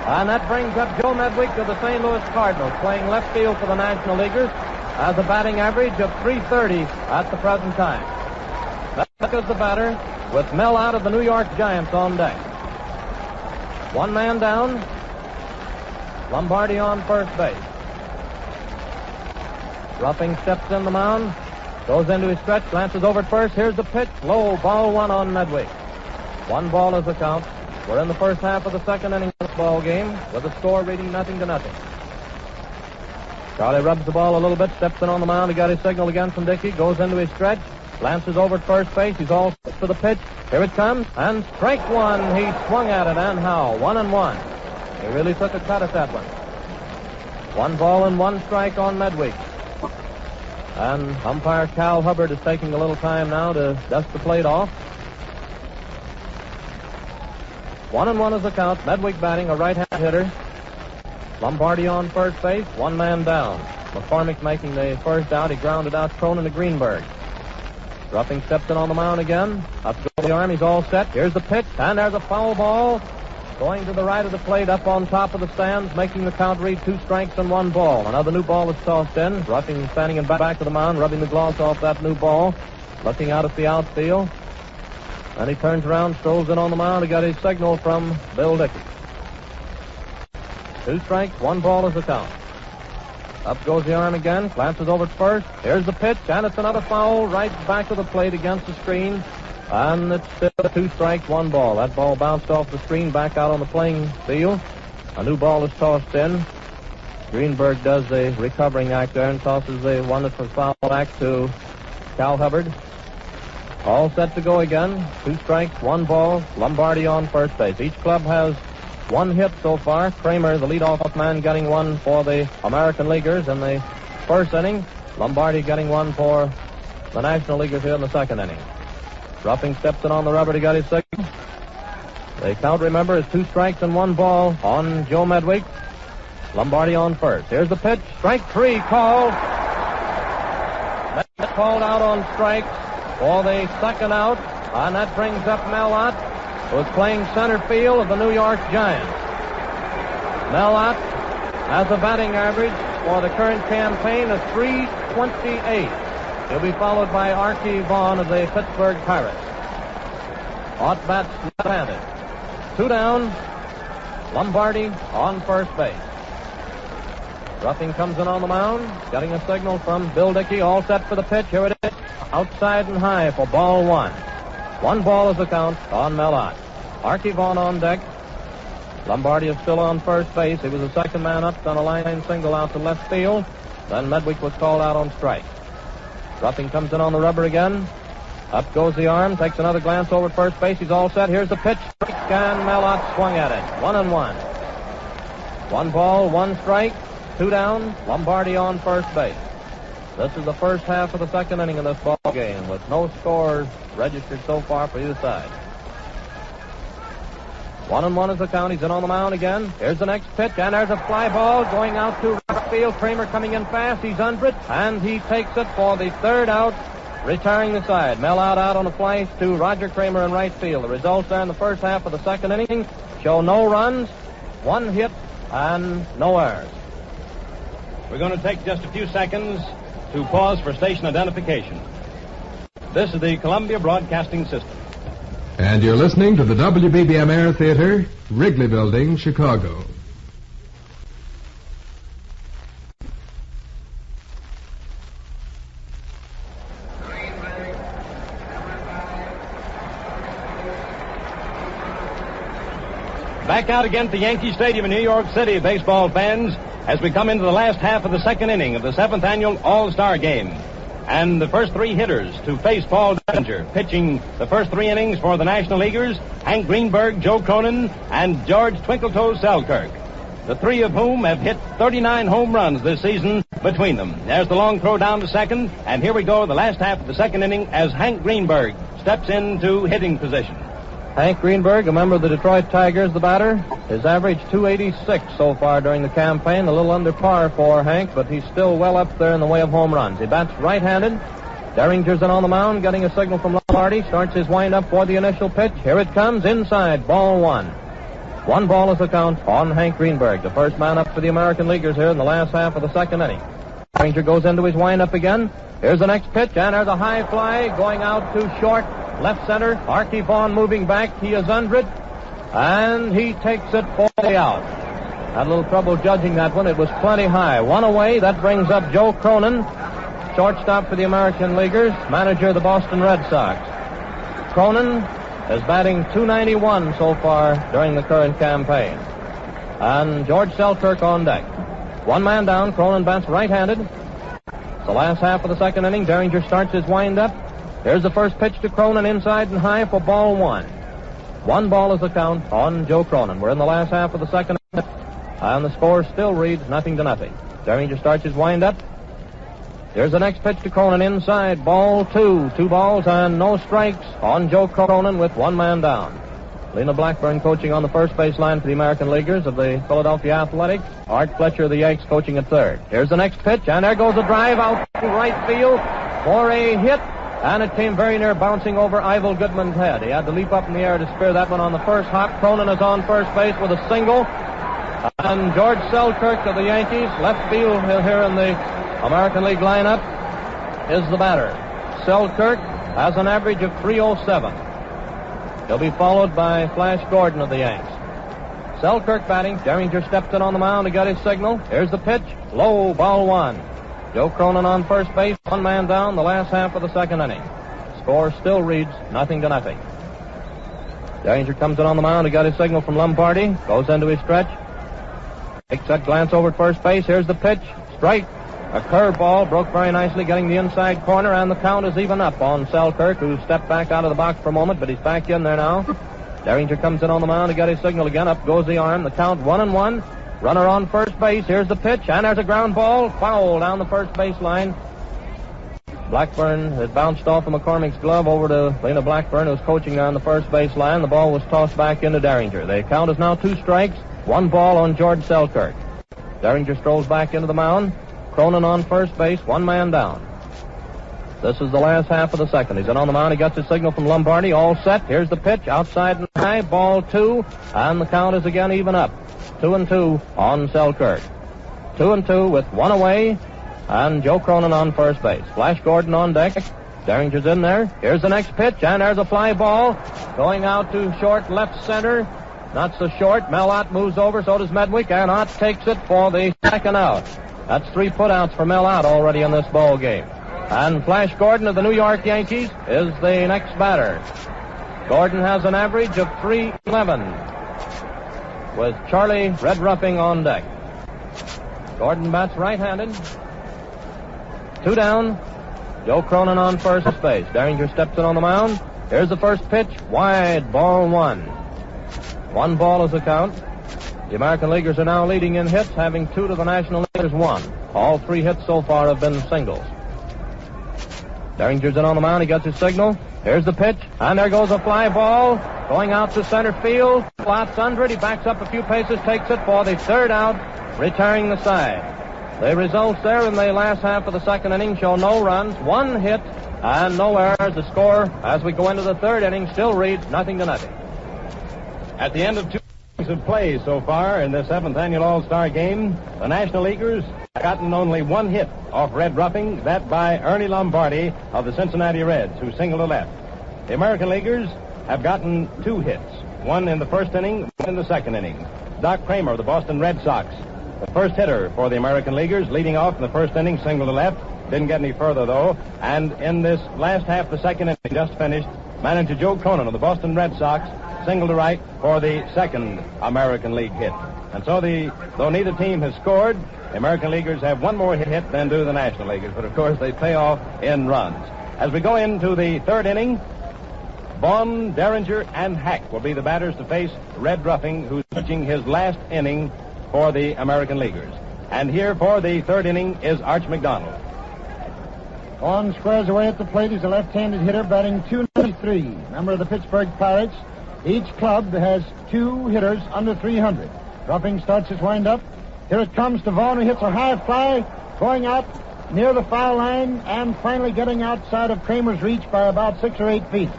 Speaker 3: And that brings up Joe Medwick of the St. Louis Cardinals, playing left field for the National Leaguers, has a batting average of .330 at the present time. Medwick is the batter, with Mel out of the New York Giants on deck. 1 man down. Lombardi on first base. Ruffing steps in the mound, goes into his stretch, glances over at first. Here's the pitch. Low, ball 1 on Medwick. 1 ball is the count. We're in the first half of the second inning of this ball game, with the score reading 0-0. Charlie rubs the ball a little bit, steps in on the mound. He got his signal again from Dickey, goes into his stretch, glances over at first base. He's all set for the pitch. Here it comes, and strike 1. He swung at it, and how? 1-1. He really took a cut at that one. 1 ball and 1 strike on Medwick. And umpire Cal Hubbard is taking a little time now to dust the plate off. 1-1 is the count. Medwick batting, a right-hand hitter. Lombardi on first base, 1 man down. McCormick making the first out. He grounded out Cronin to Greenberg. Ruffing steps in on the mound again. Up to the arm. He's all set. Here's the pitch, and there's a foul ball. Going to the right of the plate, up on top of the stands, making the count read 2 strikes and 1 ball. Another new ball is tossed in. Ruffing standing in back of the mound, rubbing the gloss off that new ball, looking out at the outfield. And he turns around, strolls in on the mound. He got his signal from Bill Dickey. 2 strikes, 1 ball is the count. Up goes the arm again, glances over at first. Here's the pitch, and it's another foul right back of the plate against the screen. And it's still 2 strikes, 1 ball. That ball bounced off the screen back out on the playing field. A new ball is tossed in. Greenberg does the recovering act there and tosses the one that was foul back to Cal Hubbard. All set to go again. 2 strikes, 1 ball. Lombardi on first base. Each club has 1 hit so far. Kramer, the leadoff man, getting 1 for the American Leaguers in the first inning. Lombardi getting 1 for the National Leaguers here in the second inning. Ruffing steps in on the rubber to get his signal. The count, remember, is 2 strikes and 1 ball on Joe Medwick. Lombardi on first. Here's the pitch. Strike 3 called. Medwick called out on strikes for the second out, and that brings up Mel Ott, who's playing center field of the New York Giants. Mel Ott has a batting average for the current campaign of .328. He'll be followed by Archie Vaughn of the Pittsburgh Pirates. Ott bats left-handed. 2 down. Lombardi on first base. Ruffing comes in on the mound, getting a signal from Bill Dickey. All set for the pitch. Here it is. Outside and high for ball 1. 1 ball is the count on Mel Ott. Archie Vaughn on deck. Lombardi is still on first base. He was the second man up on a line single out to left field. Then Medwick was called out on strike. Ruffing comes in on the rubber again. Up goes the arm. Takes another glance over at first base. He's all set. Here's the pitch. And Mel Ott swung at it. 1-1. 1 ball, 1 strike. 2 down. Lombardi on first base. This is the first half of the second inning of this ball game, with no scores registered so far for either side. 1-1 is the count. He's in on the mound again. Here's the next pitch, and there's a fly ball going out to right field. Kramer coming in fast. He's under it, and he takes it for the 3rd out, retiring the side. Mel Ott out on a fly to Roger Kramer in right field. The results there in the first half of the second inning show no runs, 1 hit, and no errors.
Speaker 1: We're going to take just a few seconds to pause for station identification. This is the Columbia Broadcasting System.
Speaker 4: And you're listening to the WBBM Air Theater, Wrigley Building, Chicago.
Speaker 1: Back out again at the Yankee Stadium in New York City, baseball fans, as we come into the last half of the second inning of the 7th annual All-Star Game. And the first 3 hitters to face Paul Derringer, pitching the first 3 innings for the National Leaguers, Hank Greenberg, Joe Cronin, and George Twinkletoes Selkirk. the three of whom have hit 39 home runs this season between them. There's the long throw down to second, and here we go, the last half of the second inning, as Hank Greenberg steps into hitting position.
Speaker 3: Hank Greenberg, a member of the Detroit Tigers, the batter. His average 286 so far during the campaign. A little under par for Hank, but he's still well up there in the way of home runs. He bats right-handed. Derringer's in on the mound, getting a signal from Lombardi. Starts his windup for the initial pitch. Here it comes, inside, ball one. 1 ball is the count on Hank Greenberg, the first man up for the American Leaguers here in the last half of the second inning. Derringer goes into his windup again. Here's the next pitch, and there's a high fly going out to short. Left center, Archie Vaughn moving back. He is under it, and he takes it for the out. Had a little trouble judging that one. It was plenty high. 1 away. That brings up Joe Cronin, shortstop for the American Leaguers, manager of the Boston Red Sox. Cronin is batting .291 so far during the current campaign. And George Selkirk on deck. 1 man down. Cronin bats right-handed. It's the last half of the second inning. Derringer starts his windup. Here's the first pitch to Cronin, inside and high for ball 1. 1 ball is the count on Joe Cronin. We're in the last half of the second inning, and the score still reads 0-0. Derringer starts his windup. Here's the next pitch to Cronin, inside, ball 2. 2 balls and no strikes on Joe Cronin with 1 man down. Lena Blackburn coaching on the first base line for the American Leaguers of the Philadelphia Athletics. Art Fletcher of the Yanks coaching at third. Here's the next pitch, and there goes a drive out to right field for a hit. And it came very near bouncing over Ivel Goodman's head. He had to leap up in the air to spear that one on the first hop. Cronin is on first base with a single. And George Selkirk of the Yankees, left field here in the American League lineup, is the batter. Selkirk has an average of .307. He'll be followed by Flash Gordon of the Yanks. Selkirk batting. Derringer steps in on the mound to get his signal. Here's the pitch. Low, ball 1. Joe Cronin on first base, 1 man down, the last half of the second inning. Score still reads 0-0. Derringer comes in on the mound to get his signal from Lombardi. Goes into his stretch. Takes that glance over at first base. Here's the pitch. Strike. A curveball broke very nicely, getting the inside corner, and the count is even up on Selkirk, who stepped back out of the box for a moment, but he's back in there now. Derringer comes in on the mound to get his signal again. Up goes the arm. The count 1-1. Runner on first base. Here's the pitch, and there's a ground ball. Foul down the first base line. Blackburn had bounced off of McCormick's glove over to Lena Blackburn, who's coaching on the first base line. The ball was tossed back into Derringer. The count is now 2 strikes, 1 ball on George Selkirk. Derringer strolls back into the mound. Cronin on first base, 1 man down. This is the last half of the second. He's in on the mound. He gets his signal from Lombardi. All set. Here's the pitch. Outside and high. Ball 2. And the count is again even up. 2-2 on Selkirk. 2-2 with 1 away. And Joe Cronin on first base. Flash Gordon on deck. Derringer's in there. Here's the next pitch. And there's a fly ball. Going out to short left center. Not so short. Mel Ott moves over. So does Medwick. And Ott takes it for the second out. That's 3 putouts for Mel Ott already in this ball game. And Flash Gordon of the New York Yankees is the next batter. Gordon has an average of .311 with Charlie Red Ruffing on deck. Gordon bats right-handed. 2 down. Joe Cronin on first base. Derringer steps in on the mound. Here's the first pitch. Wide, ball 1. 1 ball is the count. The American Leaguers are now leading in hits, having 2 to the National Leaguers 1. All 3 hits so far have been singles. Derringer's in on the mound. He gets his signal. Here's the pitch. And there goes a fly ball. Going out to center field. Lots under it. He backs up a few paces, takes it for the third out, retiring the side. The results there in the last half of the second inning show no runs, 1 hit, and no errors. The score, as we go into the third inning, still reads 0-0.
Speaker 1: At the end of 2 innings of play so far in the 7th annual All-Star Game, the National Leaguers have gotten only 1 hit off Red Ruffing, that by Ernie Lombardi of the Cincinnati Reds, who singled to left. The American Leaguers have gotten 2 hits, 1 in the first inning, 1 in the second inning. Doc Kramer of the Boston Red Sox, the first hitter for the American Leaguers, leading off in the first inning, single to left. Didn't get any further, though. And in this last half of the second inning, just finished, manager Joe Cronin of the Boston Red Sox, single to right for the second American League hit. And so though neither team has scored, the American Leaguers have 1 more hit than do the National Leaguers. But, of course, they pay off in runs. As we go into the third inning, Vaughn, Derringer, and Hack will be the batters to face Red Ruffing, who's pitching his last inning for the American Leaguers. And here for the third inning is Arch McDonald.
Speaker 2: Vaughn squares away at the plate. He's a left-handed hitter batting .293. Member of the Pittsburgh Pirates. Each club has 2 hitters under .300. Ruffing starts his windup. Here it comes to Vaughn, who hits a high fly, going out near the foul line and finally getting outside of Kramer's reach by about 6 or 8 feet.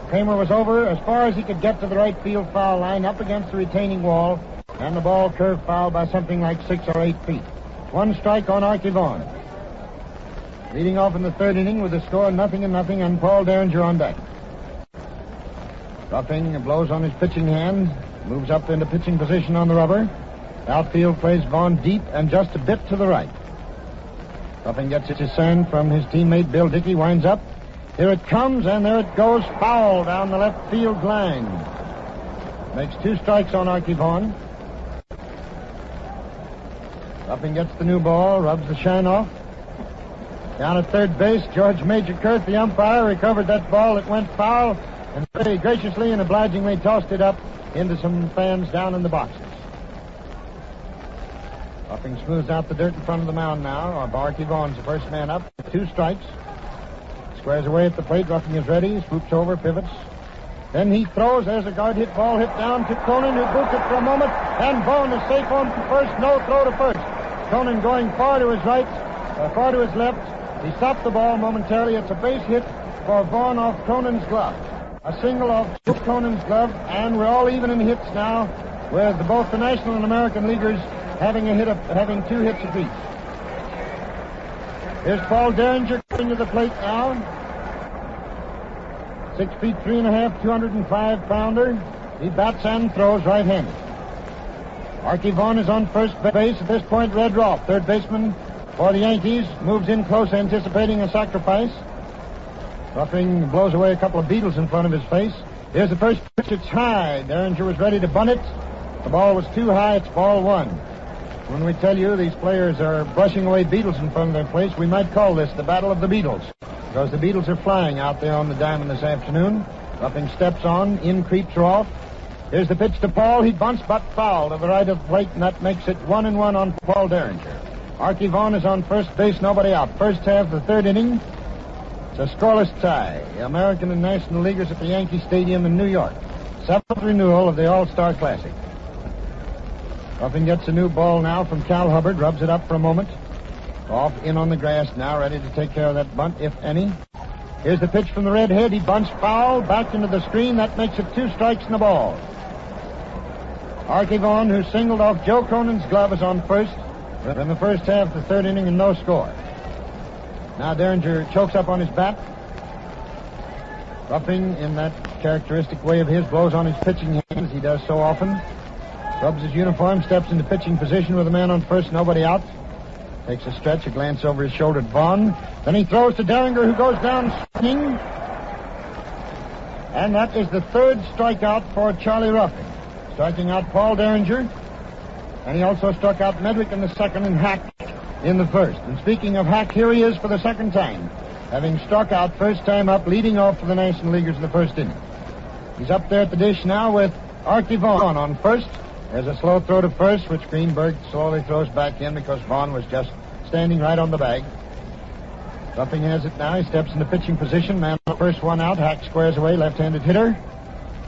Speaker 2: Kramer was over as far as he could get to the right field foul line, up against the retaining wall, and the ball curved foul by something like 6 or 8 feet. 1 strike on Archie Vaughn. Leading off in the third inning with the score 0-0 and Paul Derringer on deck. Ruffing blows on his pitching hand, moves up into pitching position on the rubber. Outfield plays Vaughn deep and just a bit to the right. Ruffing gets his send from his teammate Bill Dickey, winds up. Here it comes, and there it goes, foul down the left field line. Makes 2 strikes on Archie Vaughn. Ruffing gets the new ball, rubs the shine off. Down at third base, George Major Kurt, the umpire, recovered that ball that went foul and very graciously and obligingly tossed it up into some fans down in the boxes. Ruffing smooths out the dirt in front of the mound now. Archie Vaughn's the first man up. 2 strikes. Squares away at the plate. Ruffing is ready. Swoops over, pivots. Then he throws. There's a guard hit ball hit down to Cronin, who boots it for a moment. And Vaughn is safe on first. No throw to first. Cronin going far to his right, far to his left. He stopped the ball momentarily. It's a base hit for Vaughn off Cronin's glove. A single off Cronin's glove, and we're all even in hits now, with both the National and American Leaguers having 2 hits apiece. Here's Paul Derringer coming to the plate now. 6 feet 3.5, 205-pounder. He bats and throws right-handed. Archie Vaughn is on first base. At this point, Red Rolfe, third baseman for the Yankees, moves in close, anticipating a sacrifice. Ruffing blows away a couple of beetles in front of his face. Here's the first pitch. It's high. Derringer was ready to bunt it. The ball was too high. It's ball 1. When we tell you these players are brushing away beetles in front of their place, we might call this the Battle of the Beetles, because the beetles are flying out there on the diamond this afternoon. Ruffing steps on. In creeps Rolfe. Here's the pitch to Paul. He bunts, but foul to the right of the plate, and that makes it 1-1 on Paul Derringer. Archie Vaughn is on first base, nobody out. First half of the third inning. It's a scoreless tie. The American and National Leaguers at the Yankee Stadium in New York. 7th renewal of the All-Star Classic. Ruffing gets a new ball now from Cal Hubbard, rubs it up for a moment. Off in on the grass now, ready to take care of that bunt, if any. Here's the pitch from the redhead. He bunts foul, back into the screen. That makes it 2 strikes in the ball. Archie Vaughn, who singled off Joe Cronin's glove, is on first in the first half of the third inning and no score. Now Derringer chokes up on his bat. Ruffing, in that characteristic way of his, blows on his pitching hand, as he does so often. Rubs his uniform, steps into pitching position with a man on first, nobody out. Takes a stretch, a glance over his shoulder at Vaughn. Then he throws to Derringer, who goes down swinging. And that is the 3rd strikeout for Charlie Ruffing. Striking out Paul Derringer. And he also struck out Medwick in the second and Hack in the first. And speaking of Hack, here he is for the second time, having struck out first time up, leading off for the National Leaguers in the first inning. He's up there at the dish now with Archie Vaughn on first. There's a slow throw to first, which Greenberg slowly throws back in because Vaughn was just standing right on the bag. Ruffing has it now. He steps into pitching position. Man on first, 1 out. Hack squares away, left-handed hitter.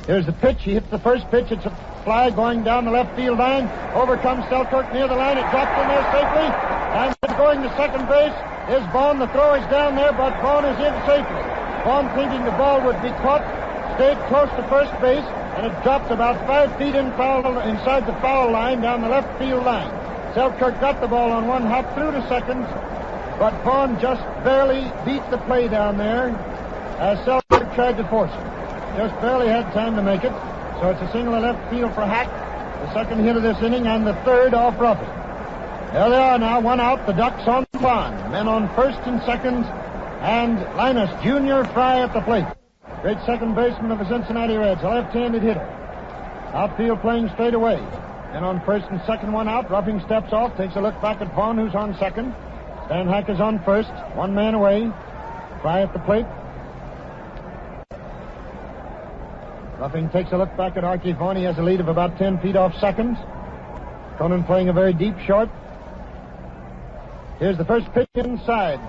Speaker 2: Here's the pitch. He hits the first pitch. It's a fly going down the left field line. Over comes Selkirk near the line. It drops in there safely. And going to second base is Vaughn. The throw is down there, but Vaughn is in safely. Vaughn, thinking the ball would be caught, stayed close to first base, and it dropped about 5 feet inside the foul line down the left field line. Selkirk got the ball on 1 hop through to second, but Vaughn just barely beat the play down there as Selkirk tried to force him. Just barely had time to make it. So it's a single to left field for Hack, the second hit of this inning, and the 3rd off Ruffing. There they are now, 1 out, the Ducks on the pond. Men on first and second, and Linus Jr. Fry at the plate. Great second baseman of the Cincinnati Reds, a left-handed hitter. Outfield playing straight away. Men on first and second, 1 out. Ruffing steps off, takes a look back at Vaughn, who's on second. Stan Hack is on first, 1 man away. Fry at the plate. Ruffing takes a look back at Archie Vaughn. He has a lead of about 10 feet off second. Cronin playing a very deep short. Here's the first pitch inside,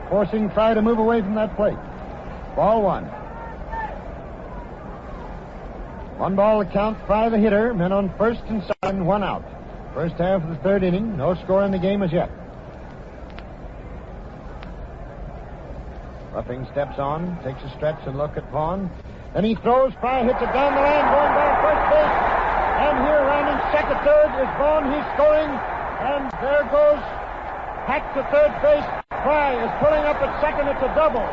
Speaker 2: forcing Fry to move away from that plate. Ball one. 1 ball to count. Fry the hitter. Men on first and second, 1 out. First half of the third inning. No score in the game as yet. Ruffing steps on, takes a stretch and look at Vaughn. Then he throws. Fry hits it down the line, going down first base. And here, rounding second, third is Vaughn. He's scoring. And there goes Hack to third base. Fry is pulling up at second. It's a double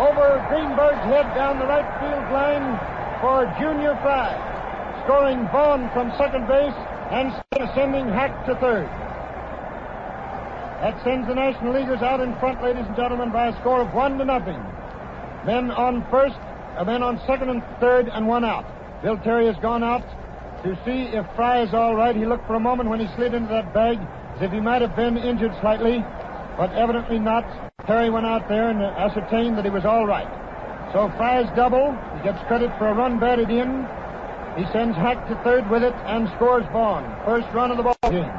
Speaker 2: over Greenberg's head down the right field line for Junior Fry. Scoring Vaughn from second base and sending Hack to third. That sends the National Leaguers out in front, ladies and gentlemen, by a score of 1-0. Men on second and third, and 1 out. Bill Terry has gone out to see if Fry is all right. He looked for a moment when he slid into that bag as if he might have been injured slightly, but evidently not. Terry went out there and ascertained that he was all right. So Fry's double. He gets credit for a run batted in. He sends Hack to third with it and scores Vaughn. First run of the ball game.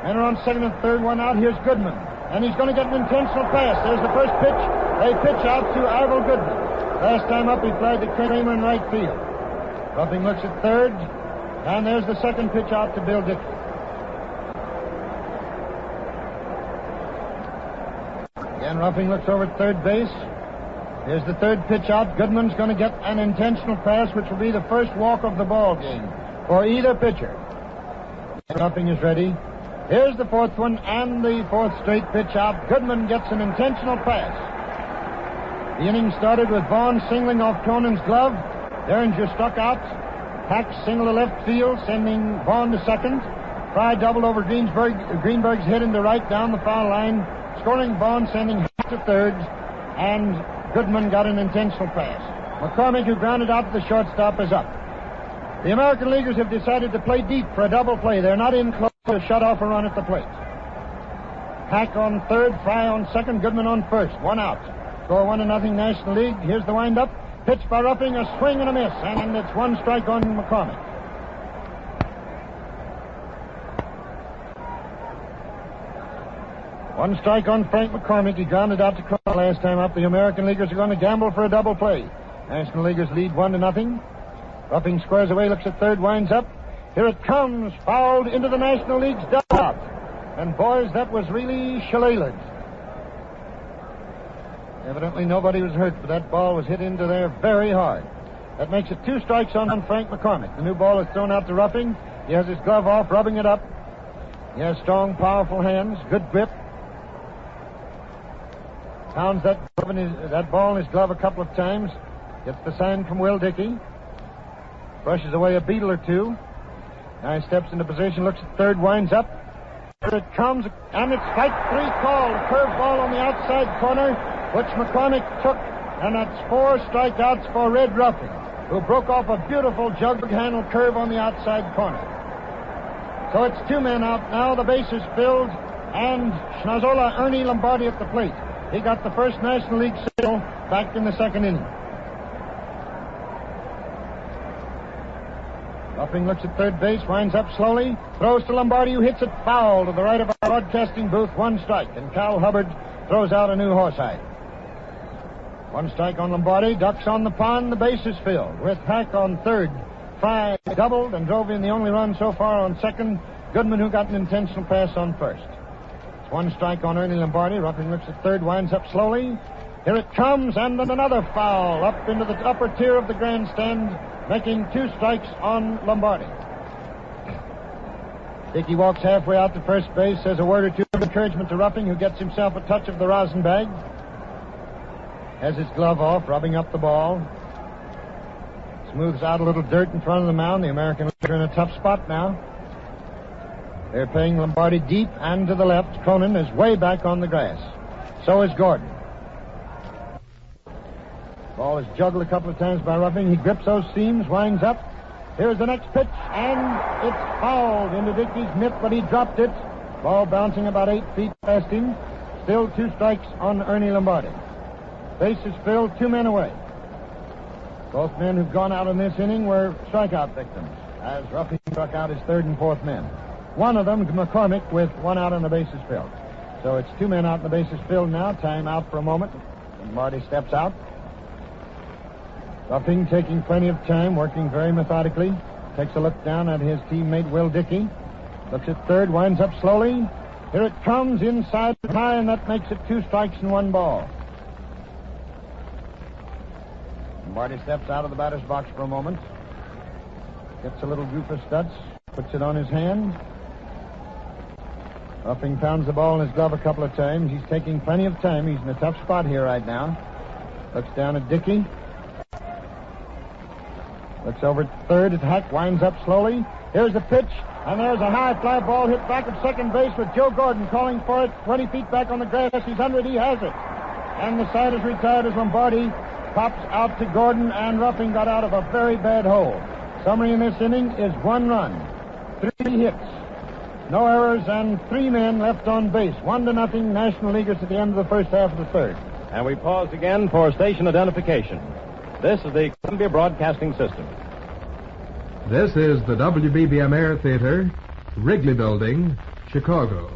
Speaker 2: Men are on second and third, 1 out. Here's Goodman. And he's going to get an intentional pass. There's the first pitch. They pitch out to Ivel Goodman. Last time up, he flied to Kramer in right field. Ruffing looks at third. And there's the second pitch out to Bill Dickey. Again, Ruffing looks over at third base. Here's the third pitch out. Goodman's going to get an intentional pass, which will be the first walk of the ball game for either pitcher. Ruffing is ready. Here's the fourth one and the fourth straight pitch out. Goodman gets an intentional pass. The inning started with Vaughn singling off Cronin's glove. Derringer struck out. Hack single to left field, sending Vaughn to second. Fry doubled over Greenberg's head into right down the foul line, scoring Vaughn, sending Hack to third, and Goodman got an intentional pass. McCormick, who grounded out to the shortstop, is up. The American Leaguers have decided to play deep for a double play. They're not in close to shut off a run at the plate. Hack on third, Fry on second, Goodman on first. 1 out. Score 1-0 National League. Here's the windup. Pitch by Ruffing, a swing and a miss, and it's 1 strike on McCormick. One strike on Frank McCormick. He grounded out to Cronin last time up. The American Leaguers are going to gamble for a double play. National Leaguers lead 1-0. Ruffing squares away, looks at third, winds up. Here it comes, fouled into the National League's dugout. And boys, that was really shillelagh. Evidently nobody was hurt, but that ball was hit into there very hard. That makes it 2 strikes on Frank McCormick. The new ball is thrown out to Ruffing. He has his glove off, rubbing it up. He has strong, powerful hands, good grip. Pounds that ball in his glove a couple of times. Gets the sign from Will Dickey. Brushes away a beetle or two. Now he steps into position, looks at third, winds up. Here it comes, and it's strike 3 call. A curved ball on the outside corner, which McCormick took, and that's 4 strikeouts for Red Ruffing, who broke off a beautiful jug-handle curve on the outside corner. So it's 2 men out now. The base is filled, and Schnazzola Ernie Lombardi at the plate. He got the first National League single back in the second inning. Ruffing looks at third base, winds up slowly, throws to Lombardi, who hits it foul to the right of our broadcasting booth. 1 strike, and Cal Hubbard throws out a new horsehide. 1 strike on Lombardi, ducks on the pond. The base is filled with Hack on third. Fry doubled and drove in the only run so far on second. Goodman, who got an intentional pass on first. It's 1 strike on Ernie Lombardi. Ruffing looks at third, winds up slowly. Here it comes, and then another foul up into the upper tier of the grandstand, making 2 strikes on Lombardi. Dickey walks halfway out to first base, says a word or two of encouragement to Ruffing, who gets himself a touch of the rosin bag. Has his glove off, rubbing up the ball. Smooths out a little dirt in front of the mound. The American Leaguers are in a tough spot now. They're playing Lombardi deep and to the left. Cronin is way back on the grass. So is Gordon. Ball is juggled a couple of times by Ruffing. He grips those seams, winds up. Here's the next pitch, and it's fouled into Dickey's mitt, but he dropped it. Ball bouncing about 8 feet past him. Still 2 strikes on Ernie Lombardi. Base is filled, 2 men away. Both men who've gone out in this inning were strikeout victims, as Ruffing struck out his third and fourth men. One of them, McCormick, with one out on the bases filled. So it's two men out on the bases filled now. Time out for a moment. And Marty steps out. Ruffing taking plenty of time, working very methodically. Takes a look down at his teammate, Will Dickey. Looks at third, winds up slowly. Here it comes inside the high, and that makes it 2 strikes and 1 ball. And Marty steps out of the batter's box for a moment. Gets a little group of studs, puts it on his hand. Ruffing pounds the ball in his glove a couple of times. He's taking plenty of time. He's in a tough spot here right now. Looks down at Dickey. Looks over at third. At Hack, winds up slowly. Here's the pitch, and there's a high fly ball hit back at second base with Joe Gordon calling for it. 20 feet back on the grass. He's under it. He has it. And the side is retired as Lombardi pops out to Gordon, and Ruffing got out of a very bad hole. Summary in this inning is 1 run, 3 hits, no errors, and 3 men left on base. 1-0 National Leaguers at the end of the first half of the third.
Speaker 1: And we pause again for station identification. This is the Columbia Broadcasting System.
Speaker 4: This is the WBBM Air Theater, Wrigley Building, Chicago.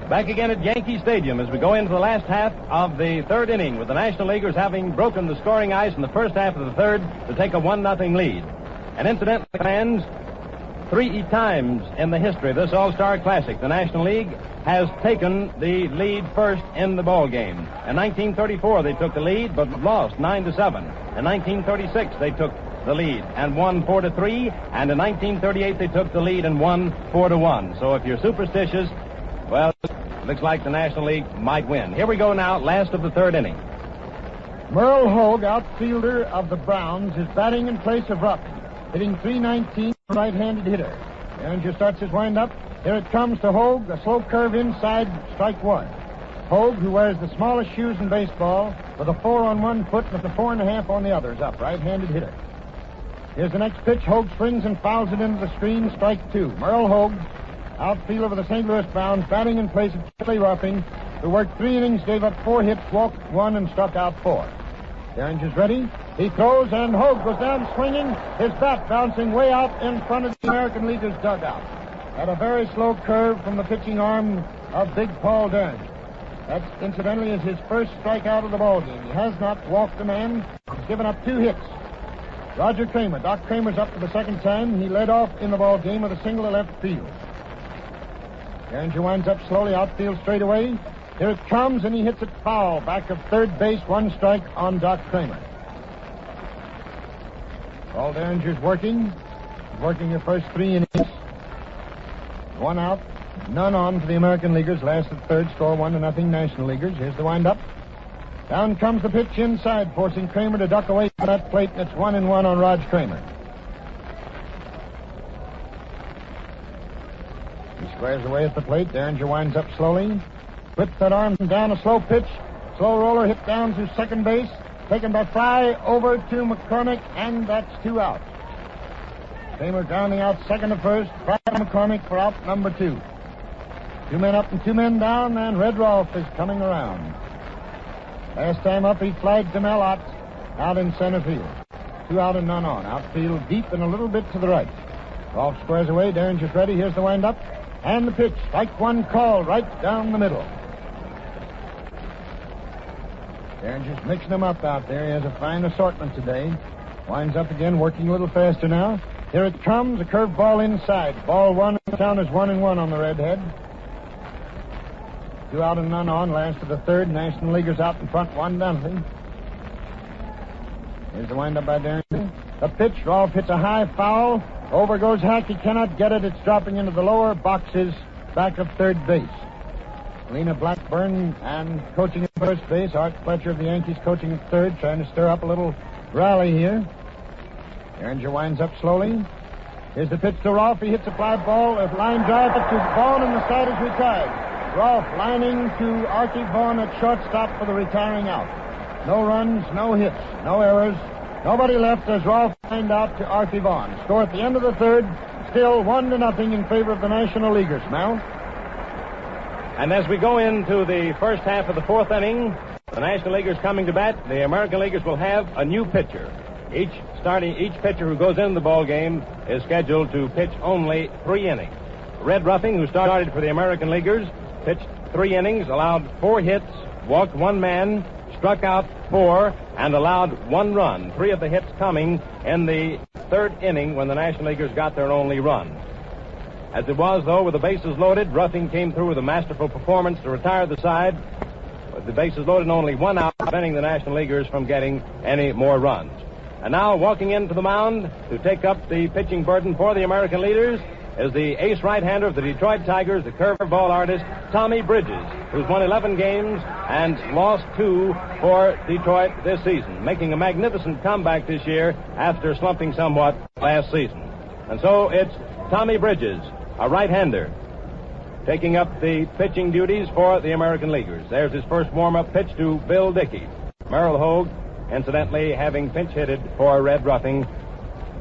Speaker 1: Back again at Yankee Stadium as we go into the last half of the third inning, with the National Leaguers having broken the scoring ice in the first half of the third to take a 1-0 lead. And incidentally, fans, 3 times in the history of this All-Star Classic, the National League has taken the lead first in the ball game. In 1934, they took the lead but lost 9-7. In 1936, they took the lead and won 4-3. And in 1938, they took the lead and won 4-1. So if you're superstitious, well, looks like the National League might win. Here we go now, last of the third inning.
Speaker 2: Merle Hogue, outfielder of the Browns, is batting in place of Ruffing, hitting .319, right-handed hitter. Derringer starts his windup. Here it comes to Hogue, a slow curve inside, strike 1. Hogue, who wears the smallest shoes in baseball, with a 4 on one foot and with a 4.5 on the other, is up, right-handed hitter. Here's the next pitch. Hogue swings and fouls it into the screen, strike 2. Merle Hogue, outfielder for the St. Louis Browns, batting in place of Charlie Ruffing, who worked 3 innings, gave up 4 hits, walked 1, and struck out 4. Derringer's ready. He throws, and Hogue goes down swinging, his bat bouncing way out in front of the American Leaguers' dugout. At a very slow curve from the pitching arm of Big Paul Derringer. That, incidentally, is his first strikeout of the ballgame. He has not walked a man. He's given up 2 hits. Roger Kramer, Doc Kramer's up for the second time. He led off in the ballgame with a single to left field. Derringer winds up slowly, outfield straight away. Here it comes, and he hits it foul. Back of third base, 1 strike on Doc Kramer. Paul Derringer's working. He's working the first 3 innings. 1 out, none on for the American Leaguers. Last at third, score 1-0 National Leaguers. Here's the windup. Down comes the pitch inside, forcing Kramer to duck away from that plate, and it's 1-1 on Rog Kramer. He squares away at the plate. Derringer winds up slowly. Whips that arm down, a slow pitch. Slow roller hit down to second base. Taken by Fry over to McCormick, and that's 2 outs. Kramer grounding out second to first. Fry to McCormick for out number 2. 2 men up and 2 men down, and Red Rolfe is coming around. Last time up, he flied to Mel Ott out in center field. 2 out and none on. Outfield deep and a little bit to the right. Rolfe squares away. Derringer's ready. Here's the windup. And the pitch. Strike 1 called right down the middle. Derringer's mixing them up out there. He has a fine assortment today. Winds up again, working a little faster now. Here it comes. A curved ball inside. Ball 1. The count is 1-1 on the redhead. 2 out and none on. Last of the third. National Leaguers out in front, 1-0. Here's the windup by Derringer. The pitch. Rolfe hits a high foul. Over goes Hack. He cannot get it. It's dropping into the lower boxes back of third base. Lena Blackburn and coaching at first base. Art Fletcher of the Yankees coaching at third, trying to stir up a little rally here. Derringer winds up slowly. Here's the pitch to Rolfe. He hits a fly ball. A line drive to Vaughn, and the side is retired. Rolfe lining to Archie Vaughn at shortstop for the retiring out. No runs, no hits, no errors. Nobody left as Rolfe lined out to Archie Vaughn. Score at the end of the third still 1-0 in favor of the National Leaguers, Mel.
Speaker 1: And as we go into the first half of the fourth inning, the National Leaguers coming to bat, the American Leaguers will have a new pitcher. Each pitcher who goes into the ball game is scheduled to pitch only 3 innings. Red Ruffing, who started for the American Leaguers, pitched 3 innings, allowed 4 hits, walked 1 man, struck out 4, and allowed 1 run. 3 of the hits coming in the 3rd inning when the National Leaguers got their only run. As it was, though, with the bases loaded, Ruffing came through with a masterful performance to retire the side. With the bases loaded and only 1 out, preventing the National Leaguers from getting any more runs. And now, walking into the mound to take up the pitching burden for the American Leaders is the ace right-hander of the Detroit Tigers, the curveball artist, Tommy Bridges, who's won 11 games and lost 2 for Detroit this season, making a magnificent comeback this year after slumping somewhat last season. And so it's Tommy Bridges, a right-hander, taking up the pitching duties for the American Leaguers. There's his first warm-up pitch to Bill Dickey. Merrill Hogue, incidentally, having pinch-hitted for Red Ruffing,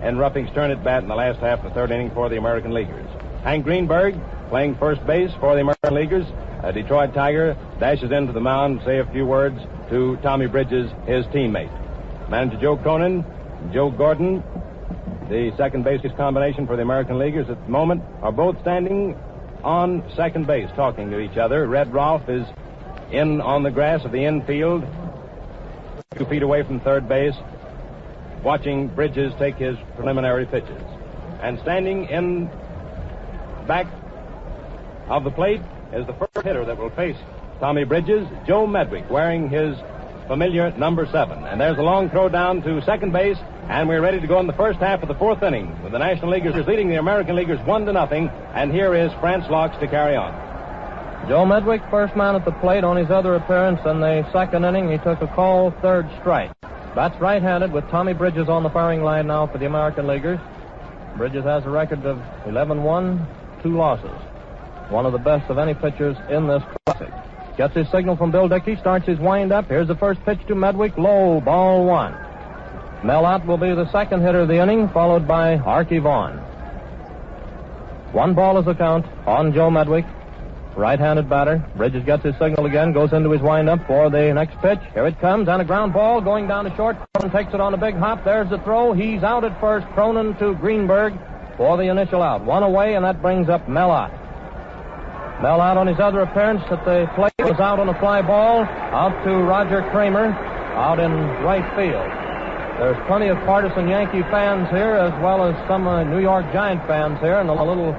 Speaker 1: and Ruffing's turn at bat in the last half of the 3rd inning for the American Leaguers. Hank Greenberg, playing first base for the American Leaguers, a Detroit Tiger, dashes into the mound to say a few words to Tommy Bridges, his teammate. Manager Joe Cronin, Joe Gordon, the second base combination for the American Leaguers at the moment, are both standing on second base talking to each other. Red Ralph is in on the grass of the infield, 2 feet away from third base, watching Bridges take his preliminary pitches. And standing in back of the plate is the first hitter that will face Tommy Bridges, Joe Medwick, wearing his familiar number 7. And there's a long throw down to second base, and we're ready to go in the first half of the 4th inning, with the National Leaguers leading the American Leaguers 1-0, and here is Franz Locks to carry on.
Speaker 3: Joe Medwick, first man at the plate. On his other appearance in the 2nd inning, he took a called 3rd strike. Bats right-handed with Tommy Bridges on the firing line now for the American Leaguers. Bridges has a record of 11-1, 2 losses. One of the best of any pitchers in this classic. Gets his signal from Bill Dickey, starts his wind-up. Here's the first pitch to Medwick, low, ball 1. Mel Ott will be the second hitter of the inning, followed by Archie Vaughn. 1 ball is the count on Joe Medwick. Right-handed batter. Bridges gets his signal again, goes into his windup for the next pitch. Here it comes, and a ground ball going down to short. Cronin takes it on a big hop. There's the throw. He's out at first. Cronin to Greenberg for the initial out. 1 away, and that brings up Mel Ott. Mel Ott on his other appearance at the plate was out on a fly ball, out to Roger Kramer, out in right field. There's plenty of partisan Yankee fans here, as well as some New York Giant fans here, and a little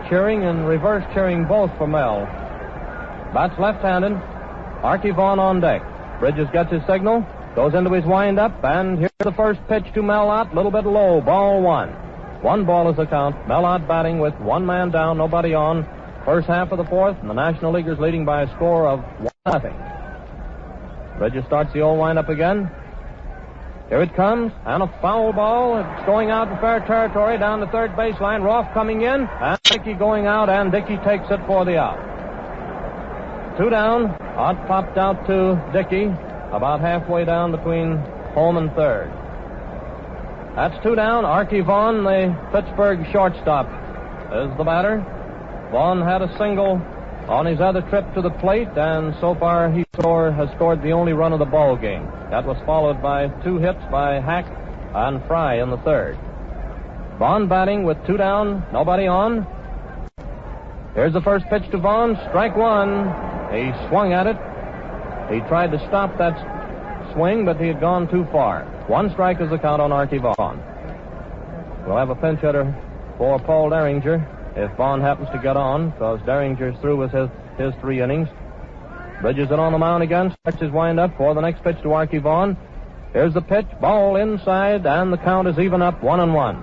Speaker 3: cheering and reverse cheering both for Mel. Bats left-handed. Archie Vaughn on deck. Bridges gets his signal, goes into his wind-up, and here's the first pitch to Mel Ott, a little bit low, ball 1. 1 ball is the count. Mel Ott batting with 1 man down, nobody on. First half of the 4th, and the National Leaguers leading by a score of 1-0. Bridges starts the old wind-up again. Here it comes, and a foul ball. It's going out in fair territory down the third baseline. Roth coming in, and Dickey going out, and Dickey takes it for the out. 2 down. Ott popped out to Dickey, about halfway down between home and third. That's 2 down. Archie Vaughn, the Pittsburgh shortstop, is the batter. Vaughn had a single on his other trip to the plate, and so far he has scored the only run of the ball game. That was followed by 2 hits by Hack and Fry in the 3rd. Vaughn batting with 2 down, nobody on. Here's the first pitch to Vaughn, strike 1. He swung at it. He tried to stop that swing, but he had gone too far. 1 strike is the count on Archie Vaughn. We'll have a pinch hitter for Paul Derringer if Vaughn happens to get on, because Derringer's through with his 3 innings. Bridges it on the mound again, starts his wind-up for the next pitch to Archie Vaughn. Here's the pitch, ball inside, and the count is even up, 1-1.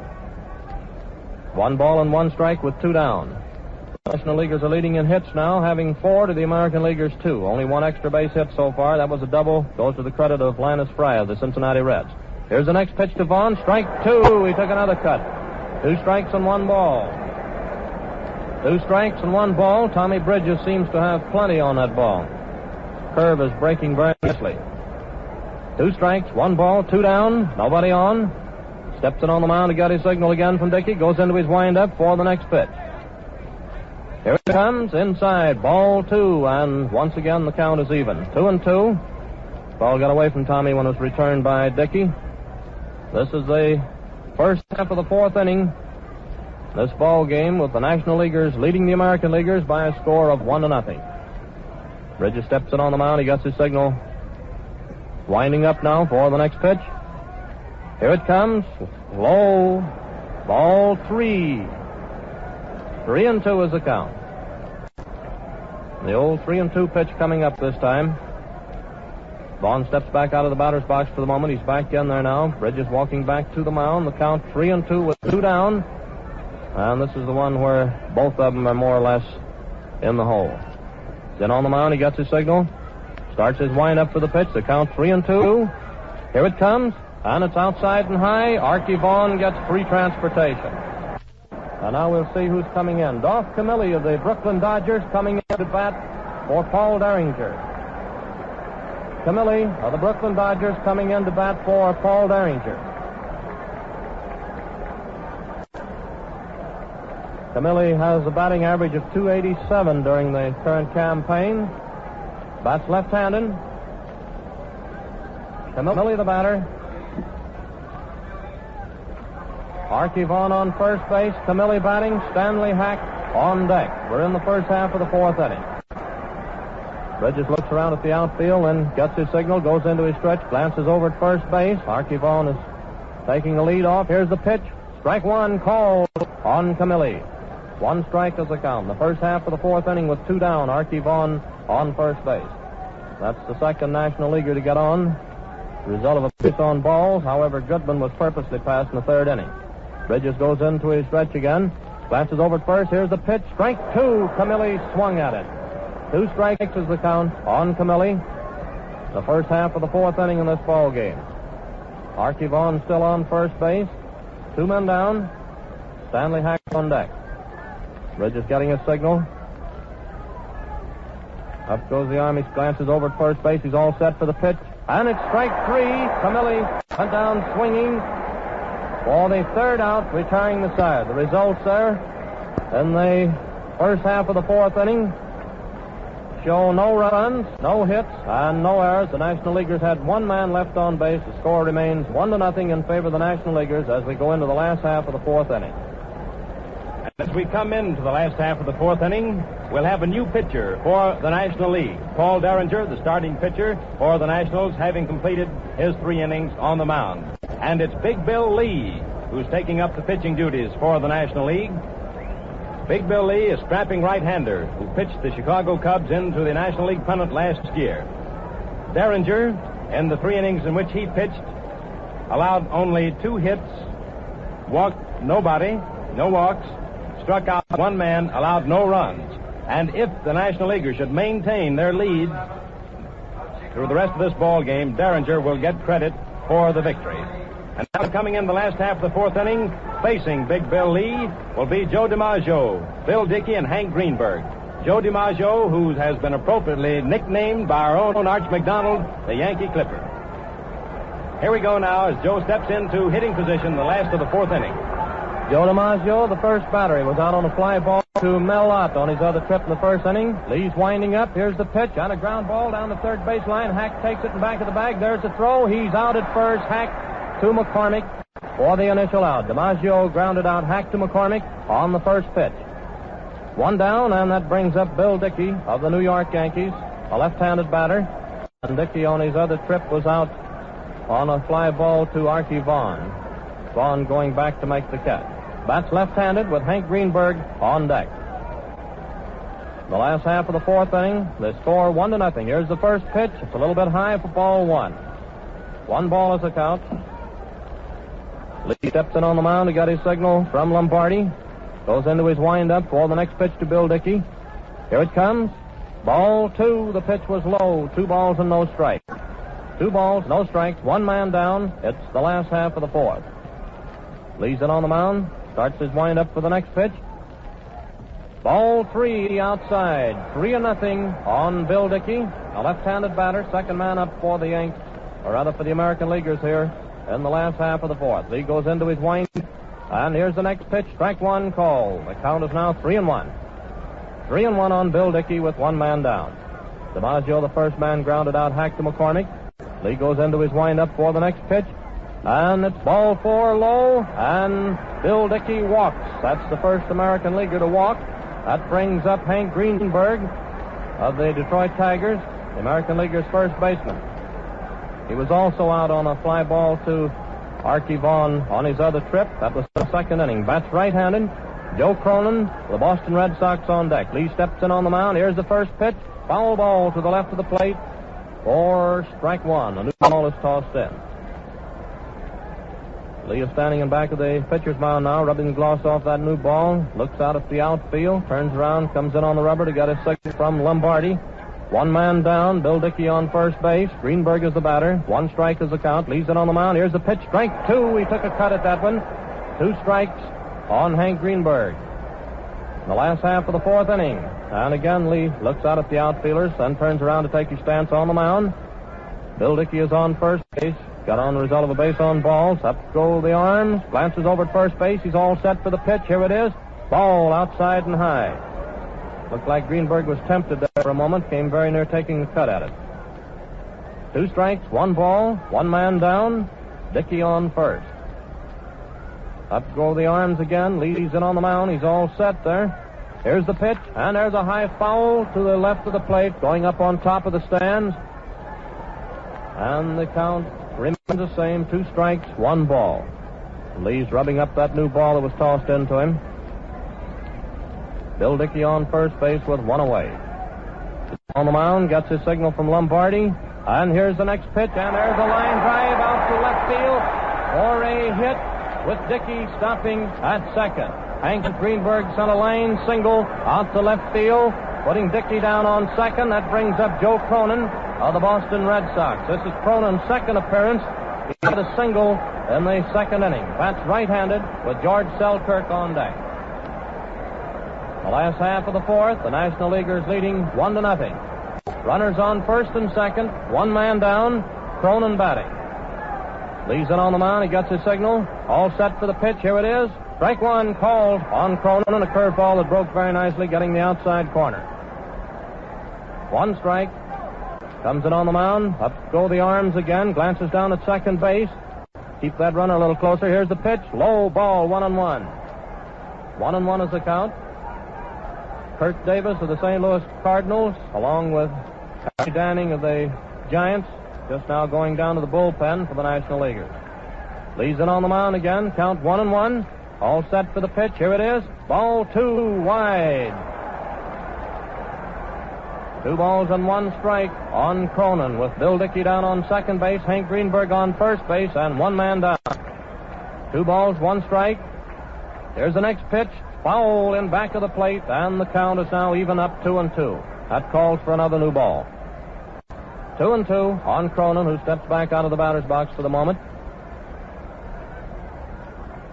Speaker 3: 1 ball and 1 strike with 2 down. The National Leaguers are leading in hits now, having 4 to the American Leaguers 2. Only 1 extra base hit so far. That was a double. Goes to the credit of Linus Fry of the Cincinnati Reds. Here's the next pitch to Vaughn, strike 2. He took another cut. 2 strikes and 1 ball. 2 strikes and 1 ball. Tommy Bridges seems to have plenty on that ball. Curve is breaking very nicely. 2 strikes, 1 ball, 2 down, nobody on. Steps in on the mound. He got his signal again from Dickey. Goes into his windup for the next pitch. Here it comes. Inside. Ball 2. And once again, the count is even. 2-2. Ball got away from Tommy when it was returned by Dickey. This is the first half of the fourth inning. This ball game with the National Leaguers leading the American Leaguers by a score of 1-0. Bridges steps in on the mound. He gets his signal. Winding up now for the next pitch. Here it comes. Low. Ball 3. 3-2 is the count. The old 3-2 pitch coming up this time. Vaughn steps back out of the batter's box for the moment. He's back in there now. Bridges walking back to the mound. The count 3-2 with 2 down. And this is the one where both of them are more or less in the hole. Then on the mound, he gets his signal. Starts his wind-up for the pitch. The count 3-2. Here it comes. And it's outside and high. Archie Vaughn gets free transportation. And now we'll see who's coming in. Dolph Camilli of the Brooklyn Dodgers coming in to bat for Paul Derringer. Camilli of the Brooklyn Dodgers coming in to bat for Paul Derringer. Camilli has a batting average of .287 during the current campaign. Bats left-handed. Camilli the batter. Archie Vaughn on first base. Camilli batting. Stanley Hack on deck. We're in the first half of the fourth inning. Bridges looks around at the outfield and gets his signal. Goes into his stretch. Glances over at first base. Archie Vaughn is taking the lead off. Here's the pitch. Strike 1 called on Camilli. 1 strike is the count. The first half of the fourth inning with 2 down. Archie Vaughn on first base. That's the second National Leaguer to get on. Result of a pitch on balls. However, Goodman was purposely passed in the third inning. Bridges goes into his stretch again. Glances over at first. Here's the pitch. Strike 2. Camilli swung at it. 2 strikes is the count on Camilli. The first half of the fourth inning in this ball game. Archie Vaughn still on first base. 2 men down. Stanley Hack on deck. Bridges getting his signal. Up goes the arm. He glances over at first base. He's all set for the pitch. And it's strike 3. Camilli went down swinging for the third out, retiring the side. The results there in the first half of the fourth inning show no runs, no hits, and no errors. The National Leaguers had 1 man left on base. The score remains 1-0 in favor of the National Leaguers as we go into the last half of the fourth inning.
Speaker 1: As we come into the last half of the fourth inning, we'll have a new pitcher for the National League. Paul Derringer, the starting pitcher for the Nationals, having completed his 3 innings on the mound. And it's Big Bill Lee who's taking up the pitching duties for the National League. Big Bill Lee, a strapping right-hander who pitched the Chicago Cubs into the National League pennant last year. Derringer, in the 3 innings in which he pitched, allowed only 2 hits, walked nobody, no walks, struck out 1 man, allowed no runs. And if the National Leaguers should maintain their lead through the rest of this ball game, Derringer will get credit for the victory. And now coming in the last half of the fourth inning, facing Big Bill Lee, will be Joe DiMaggio, Bill Dickey, and Hank Greenberg. Joe DiMaggio, who has been appropriately nicknamed by our own Arch McDonald, the Yankee Clipper. Here we go now as Joe steps into hitting position the last of the fourth inning.
Speaker 3: Joe DiMaggio, the first batter. He was out on a fly ball to Mel Ott on his other trip in the first inning. Lee's winding up. Here's the pitch on a ground ball down the third baseline. Hack takes it in back of the bag. There's the throw. He's out at first. Hack to McCormick for the initial out. DiMaggio grounded out Hack to McCormick on the first pitch. 1 down, and that brings up Bill Dickey of the New York Yankees, a left-handed batter. And Dickey on his other trip was out on a fly ball to Archie Vaughn. Vaughn going back to make the catch. Bats left-handed with Hank Greenberg on deck. The last half of the fourth inning, the score 1-0. Here's the first pitch. It's a little bit high for ball 1. 1 ball is the count. Lee steps in on the mound. He got his signal from Lombardi. Goes into his wind-up for the next pitch to Bill Dickey. Here it comes. Ball 2. The pitch was low. 2 balls and no strikes. 2 balls, no strikes. 1 man down. It's the last half of the fourth. Lee's in on the mound. Starts his wind-up for the next pitch. Ball 3 outside. 3-0 on Bill Dickey, a left-handed batter. Second man up for the Yanks, or rather for the American Leaguers here in the last half of the fourth. Lee goes into his wind, and here's the next pitch. Strike one call. The count is now 3-1. 3-1 on Bill Dickey with one man down. DiMaggio, the first man, grounded out, hacked to McCormick. Lee goes into his windup for the next pitch, and it's ball 4 low, and Bill Dickey walks. That's the first American leaguer to walk. That brings up Hank Greenberg of the Detroit Tigers, the American leaguer's first baseman. He was also out on a fly ball to Archie Vaughan on his other trip. That was the second inning. Bats right-handed. Joe Cronin, the Boston Red Sox on deck. Lee steps in on the mound. Here's the first pitch. Foul ball to the left of the plate for strike one. A new ball is tossed in. Lee is standing in back of the pitcher's mound now, rubbing the gloss off that new ball. Looks out at the outfield, turns around, comes in on the rubber to get a signal from Lombardi. One man down, Bill Dickey on first base. Greenberg is the batter. One strike is the count. Lee's in on the mound. Here's the pitch. Strike two. He took a cut at that one. 2 strikes on Hank Greenberg. In the last half of the fourth inning. And again, Lee looks out at the outfielders, then turns around to take his stance on the mound. Bill Dickey is on first base. Got on the result of a base on balls. Up go the arms. Glances over at first base. He's all set for the pitch. Here it is. Ball outside and high. Looked like Greenberg was tempted there for a moment. Came very near taking a cut at it. 2 strikes, 1 ball, 1 man down. Dickey on first. Up go the arms again. Lee's in on the mound. He's all set there. Here's the pitch, and there's a high foul to the left of the plate, going up on top of the stands. And the count remains the same. 2 strikes, 1 ball. Lee's rubbing up that new ball that was tossed into him. Bill Dickey on first base with 1 away. On the mound, gets his signal from Lombardi. And here's the next pitch, and there's a line drive out to left field for a hit with Dickey stopping at second. Hank Greenberg sent a line single out to left field, putting Dickey down on second. That brings up Joe Cronin of the Boston Red Sox. This is Cronin's second appearance. He got a single in the second inning. Bats right-handed with George Selkirk on deck. The last half of the fourth, the National Leaguers leading 1-0. Runners on first and second, 1 man down, Cronin batting. Lee's in on the mound, he gets his signal, all set for the pitch, here it is. Strike one called on Cronin, and a curveball that broke very nicely, getting the outside corner. 1 strike, comes in on the mound, up go the arms again, glances down at second base. Keep that runner a little closer, here's the pitch, low ball, 1-1. 1-1 is the count. Kurt Davis of the St. Louis Cardinals, along with Harry Danning of the Giants, just now going down to the bullpen for the National Leaguers. Lee's in on the mound again. Count 1-1. All set for the pitch. Here it is. Ball 2 wide. 2 balls and 1 strike on Cronin, with Bill Dickey down on second base, Hank Greenberg on first base, and 1 man down. 2 balls, 1 strike. Here's the next pitch. Foul in back of the plate, and the count is now even up 2-2. That calls for another new ball. 2-2 on Cronin, who steps back out of the batter's box for the moment.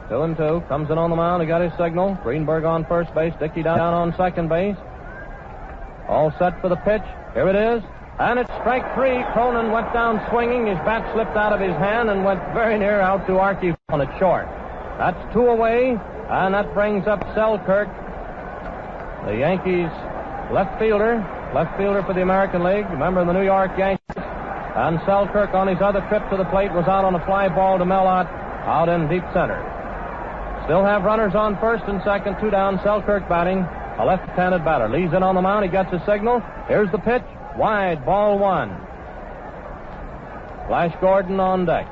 Speaker 3: 2-2, comes in on the mound, he got his signal. Greenberg on first base, Dickey down on second base. All set for the pitch. Here it is, and it's strike 3. Cronin went down swinging. His bat slipped out of his hand and went very near out to Archie on it short. That's 2 away. And that brings up Selkirk, the Yankees left fielder for the American League, member of the New York Yankees. And Selkirk, on his other trip to the plate, was out on a fly ball to Mellott out in deep center. Still have runners on first and second, 2 down. Selkirk batting, a left-handed batter. Lee's in on the mound, he gets his signal. Here's the pitch, wide, ball 1. Flash Gordon on deck.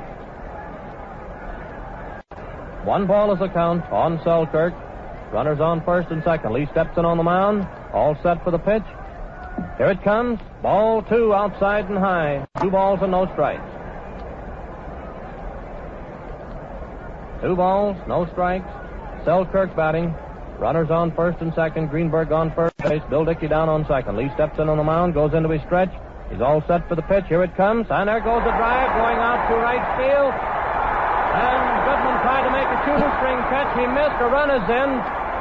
Speaker 3: 1 ball is the count on Selkirk. Runners on first and second. Lee steps in on the mound. All set for the pitch. Here it comes. Ball 2 outside and high. 2 balls and no strikes. 2 balls, no strikes. Selkirk batting. Runners on first and second. Greenberg on first base. Bill Dickey down on second. Lee steps in on the mound. Goes into his stretch. He's all set for the pitch. Here it comes. And there goes the drive going out to right field. And Goodman tried to make a shoestring catch. He missed. A run is in.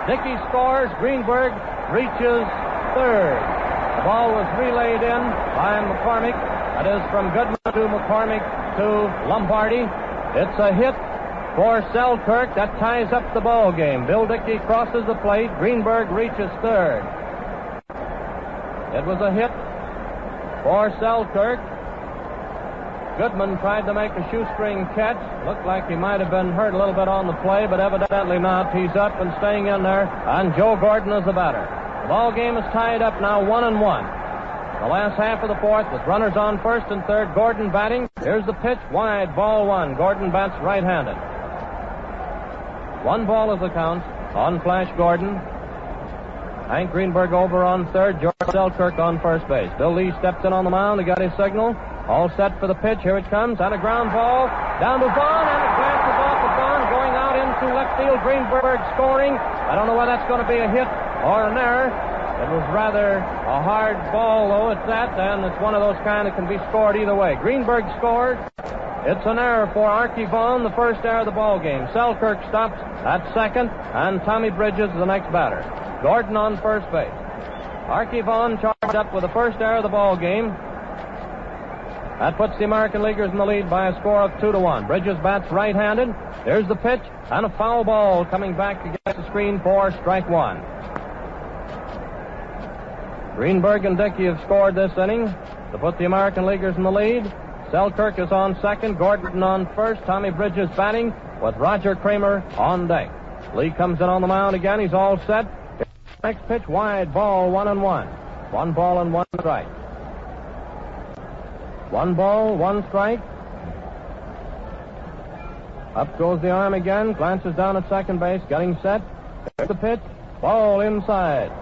Speaker 3: Dickey scores. Greenberg reaches third. The ball was relayed in by McCormick. That is from Goodman to McCormick to Lombardi. It's a hit for Selkirk. That ties up the ball game. Bill Dickey crosses the plate. Greenberg reaches third. It was a hit for Selkirk. Goodman tried to make a shoestring catch. Looked like he might have been hurt a little bit on the play, but evidently not. He's up and staying in there, and Joe Gordon is the batter. The ball game is tied up now 1-1. The last half of the fourth with runners on first and third. Gordon batting. Here's the pitch. Wide. Ball one. Gordon bats right-handed. 1 ball is the count on Flash Gordon. Hank Greenberg over on third. George Selkirk on first base. Bill Lee steps in on the mound. He got his signal. All set for the pitch. Here it comes. And a ground ball down to Vaughn. And it glances off of Vaughn. Going out into left field. Greenberg scoring. I don't know whether that's going to be a hit or an error. It was rather a hard ball, though, at that. And it's one of those kind that can be scored either way. Greenberg scored. It's an error for Archie Vaughn, the first error of the ball game. Selkirk stops at second. And Tommy Bridges is the next batter. Gordon on first base. Archie Vaughn charged up with the first error of the ball game. That puts the American Leaguers in the lead by a score of 2-1. Bridges bats right-handed. There's the pitch, and a foul ball coming back against the screen for strike one. Greenberg and Dickey have scored this inning to put the American Leaguers in the lead. Selkirk is on second, Gordon on first, Tommy Bridges batting with Roger Kramer on deck. Lee comes in on the mound again. He's all set. Next pitch, wide, ball, 1-1. 1 ball and 1 strike. 1 ball, 1 strike. Up goes the arm again. Glances down at second base. Getting set. There's the pitch. Ball inside.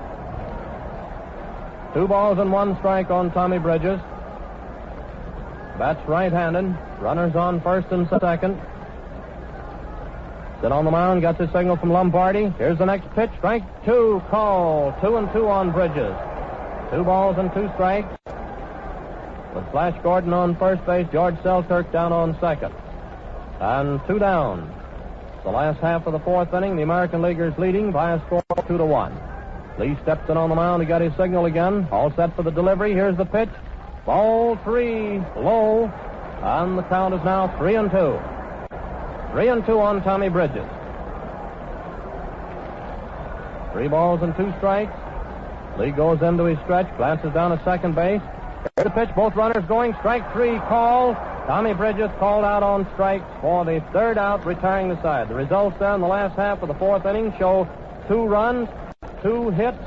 Speaker 3: 2 balls and 1 strike on Tommy Bridges. Bats right-handed. Runners on first and second. Sit on the mound. Gets his signal from Lombardi. Here's the next pitch. Strike 2. Call. 2-2 on Bridges. 2 balls and 2 strikes. With Flash Gordon on first base, George Selkirk down on second. And 2 down. The last half of the fourth inning, the American Leaguers leading by a score of 2-1. Lee steps in on the mound. He got his signal again. All set for the delivery. Here's the pitch. Ball 3, low. And the count is now 3-2. 3-2 on Tommy Bridges. 3 balls and 2 strikes. Lee goes into his stretch, glances down at second base. Here's the pitch, both runners going. Strike 3, call. Tommy Bridges called out on strikes for the third out, retiring the side. The results there in the last half of the fourth inning show 2 runs, 2 hits,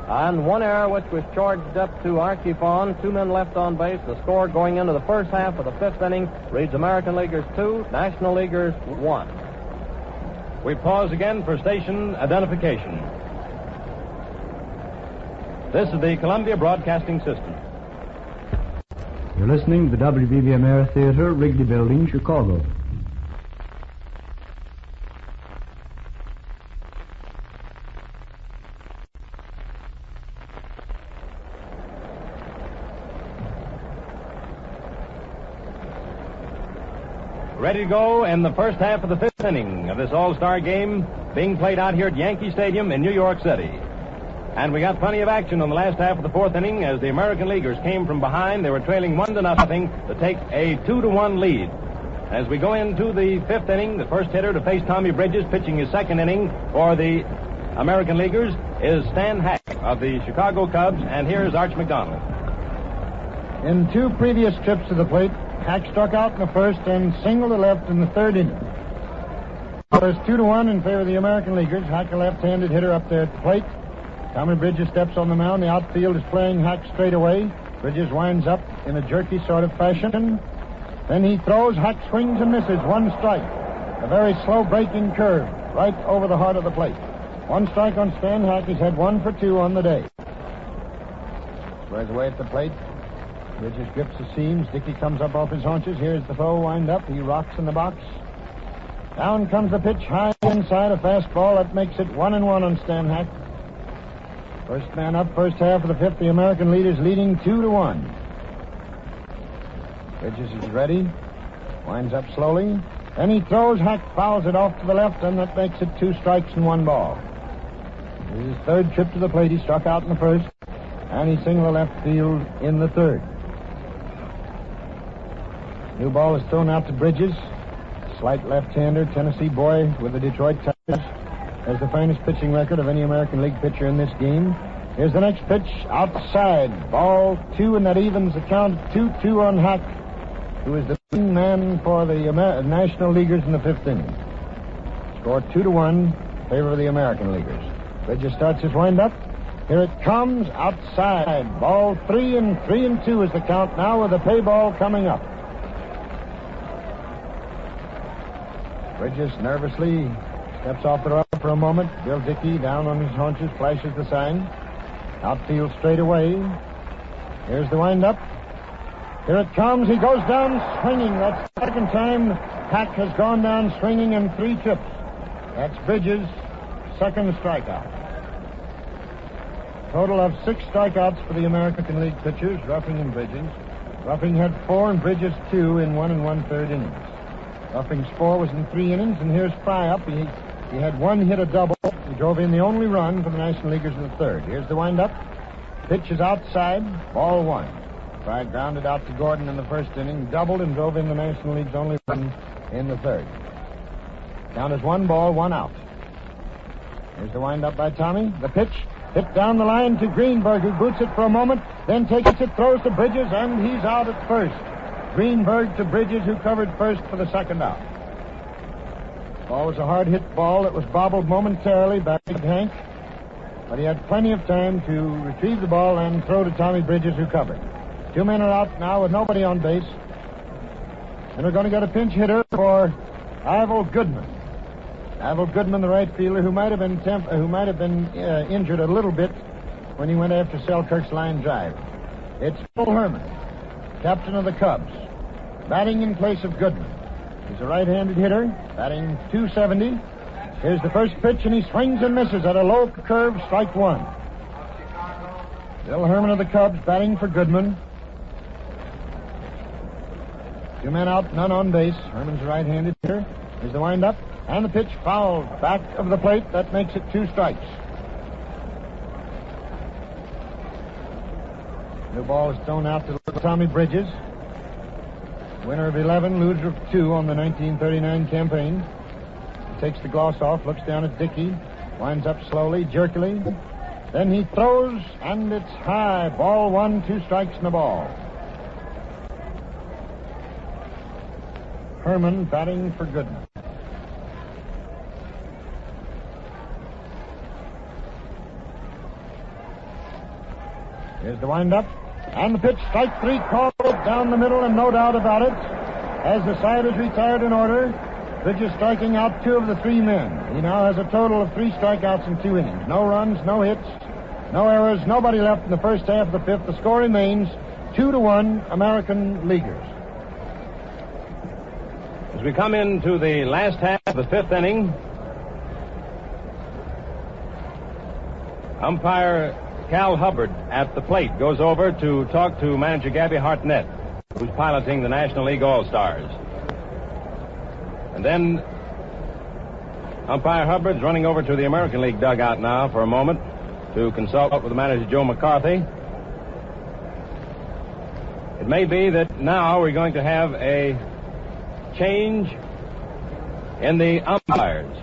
Speaker 3: and 1 error, which was charged up to Archie Vaughn. 2 men left on base. The score going into the first half of the fifth inning reads American Leaguers 2, National Leaguers 1.
Speaker 1: We pause again for station identification. This is the Columbia Broadcasting System.
Speaker 5: You're listening to the WBBM Air Theater, Wrigley Building, Chicago.
Speaker 1: Ready to go in the first half of the fifth inning of this all-star game being played out here at Yankee Stadium in New York City. And we got plenty of action in the last half of the fourth inning as the American Leaguers came from behind. They were trailing 1-0 to take a 2-1 lead. As we go into the fifth inning, the first hitter to face Tommy Bridges, pitching his second inning for the American Leaguers, is Stan Hack of the Chicago Cubs, and here's Arch McDonald.
Speaker 2: In 2 previous trips to the plate, Hack struck out in the first and singled to left in the third inning. It's 2-1 in favor of the American Leaguers. Hack, a left-handed hitter up there at the plate. Tommy Bridges steps on the mound. The outfield is playing Hack straight away. Bridges winds up in a jerky sort of fashion. Then he throws. Hack swings and misses. 1 strike. A very slow breaking curve right over the heart of the plate. 1 strike on Stan Hack. He's had 1 for 2 on the day. Squares away at the plate. Bridges grips the seams. Dickey comes up off his haunches. Here's the throw. Wind up. He rocks in the box. Down comes the pitch. High inside. A fastball. That makes it 1-1 on Stan Hack. First man up, first half of the fifth. The American leaders leading 2-1. Bridges is ready. Winds up slowly. Then he throws. Hack fouls it off to the left, and that makes it 2 strikes and 1 ball. This is his third trip to the plate. He struck out in the first, and he singled left field in the third. New ball is thrown out to Bridges. slight left-hander, Tennessee boy with the Detroit Tigers, has the finest pitching record of any American League pitcher in this game. Here's the next pitch, outside, ball 2, and that evens the count 2-2 on Hack, who is the leading man for the National Leaguers in the 5th inning. Score 2-1 in favor of the American Leaguers. Bridges starts his windup. Here it comes, outside, ball 3, and 3-2 is the count now with the pay ball coming up. Bridges nervously steps off the rubber for a moment. Bill Dickey down on his haunches, flashes the sign. Outfield straight away. Here's the windup. Here it comes. He goes down swinging. That's the second time Hack has gone down swinging in 3 trips. That's Bridges' second strikeout. Total of 6 strikeouts for the American League pitchers, Ruffing and Bridges. Ruffing had 4 and Bridges 2 in 1 1/3 innings. Ruffing's 4 was in 3 innings, and here's Fry up. He had 1 hit, a double. He drove in the only run for the National Leaguers in the 3rd. Here's the windup. Pitch is outside, ball 1. Fry grounded out to Gordon in the 1st inning, doubled, and drove in the National League's only run in the 3rd. Count is 1 ball, 1 out. Here's the windup by Tommy. The pitch hit down the line to Greenberg, who boots it for a moment, then takes it, throws to Bridges, and he's out at first. Greenberg to Bridges, who covered first for the 2nd out. Ball was a hard-hit ball that was bobbled momentarily by Hank, but he had plenty of time to retrieve the ball and throw to Tommy Bridges, who covered. 2 men are out now with nobody on base, and we're going to get a pinch hitter for Ivel Goodman. Ivel Goodman, the right fielder, who might have been injured a little bit when he went after Selkirk's line drive. It's Phil Herman, captain of the Cubs, batting in place of Goodman. He's a right-handed hitter, batting .270. Here's the first pitch, and he swings and misses at a low curve, strike 1. Bill Herman of the Cubs batting for Goodman. 2 men out, none on base. Herman's a right-handed hitter. Here's the windup, and the pitch fouled back of the plate. That makes it 2 strikes. The ball is thrown out to Tommy Bridges, winner of 11, loser of 2 on the 1939 campaign. He takes the gloss off, looks down at Dickey, winds up slowly, jerkily. Then he throws, and it's high. Ball 1, 2 strikes and a ball. Herman batting for Goodman. Here's the windup. And the pitch, strike 3, called down the middle, and no doubt about it. As the side is retired in order, Bridges striking out 2 of the 3 men. He now has a total of 3 strikeouts in 2 innings. No runs, no hits, no errors, nobody left in the first half of the 5th. The score remains 2-1 American Leaguers.
Speaker 1: As we come into the last half of the 5th inning, umpire Cal Hubbard at the plate goes over to talk to manager Gabby Hartnett, who's piloting the National League All-Stars. And then umpire Hubbard's running over to the American League dugout now for a moment to consult with the manager Joe McCarthy. It may be that now we're going to have a change in the umpires.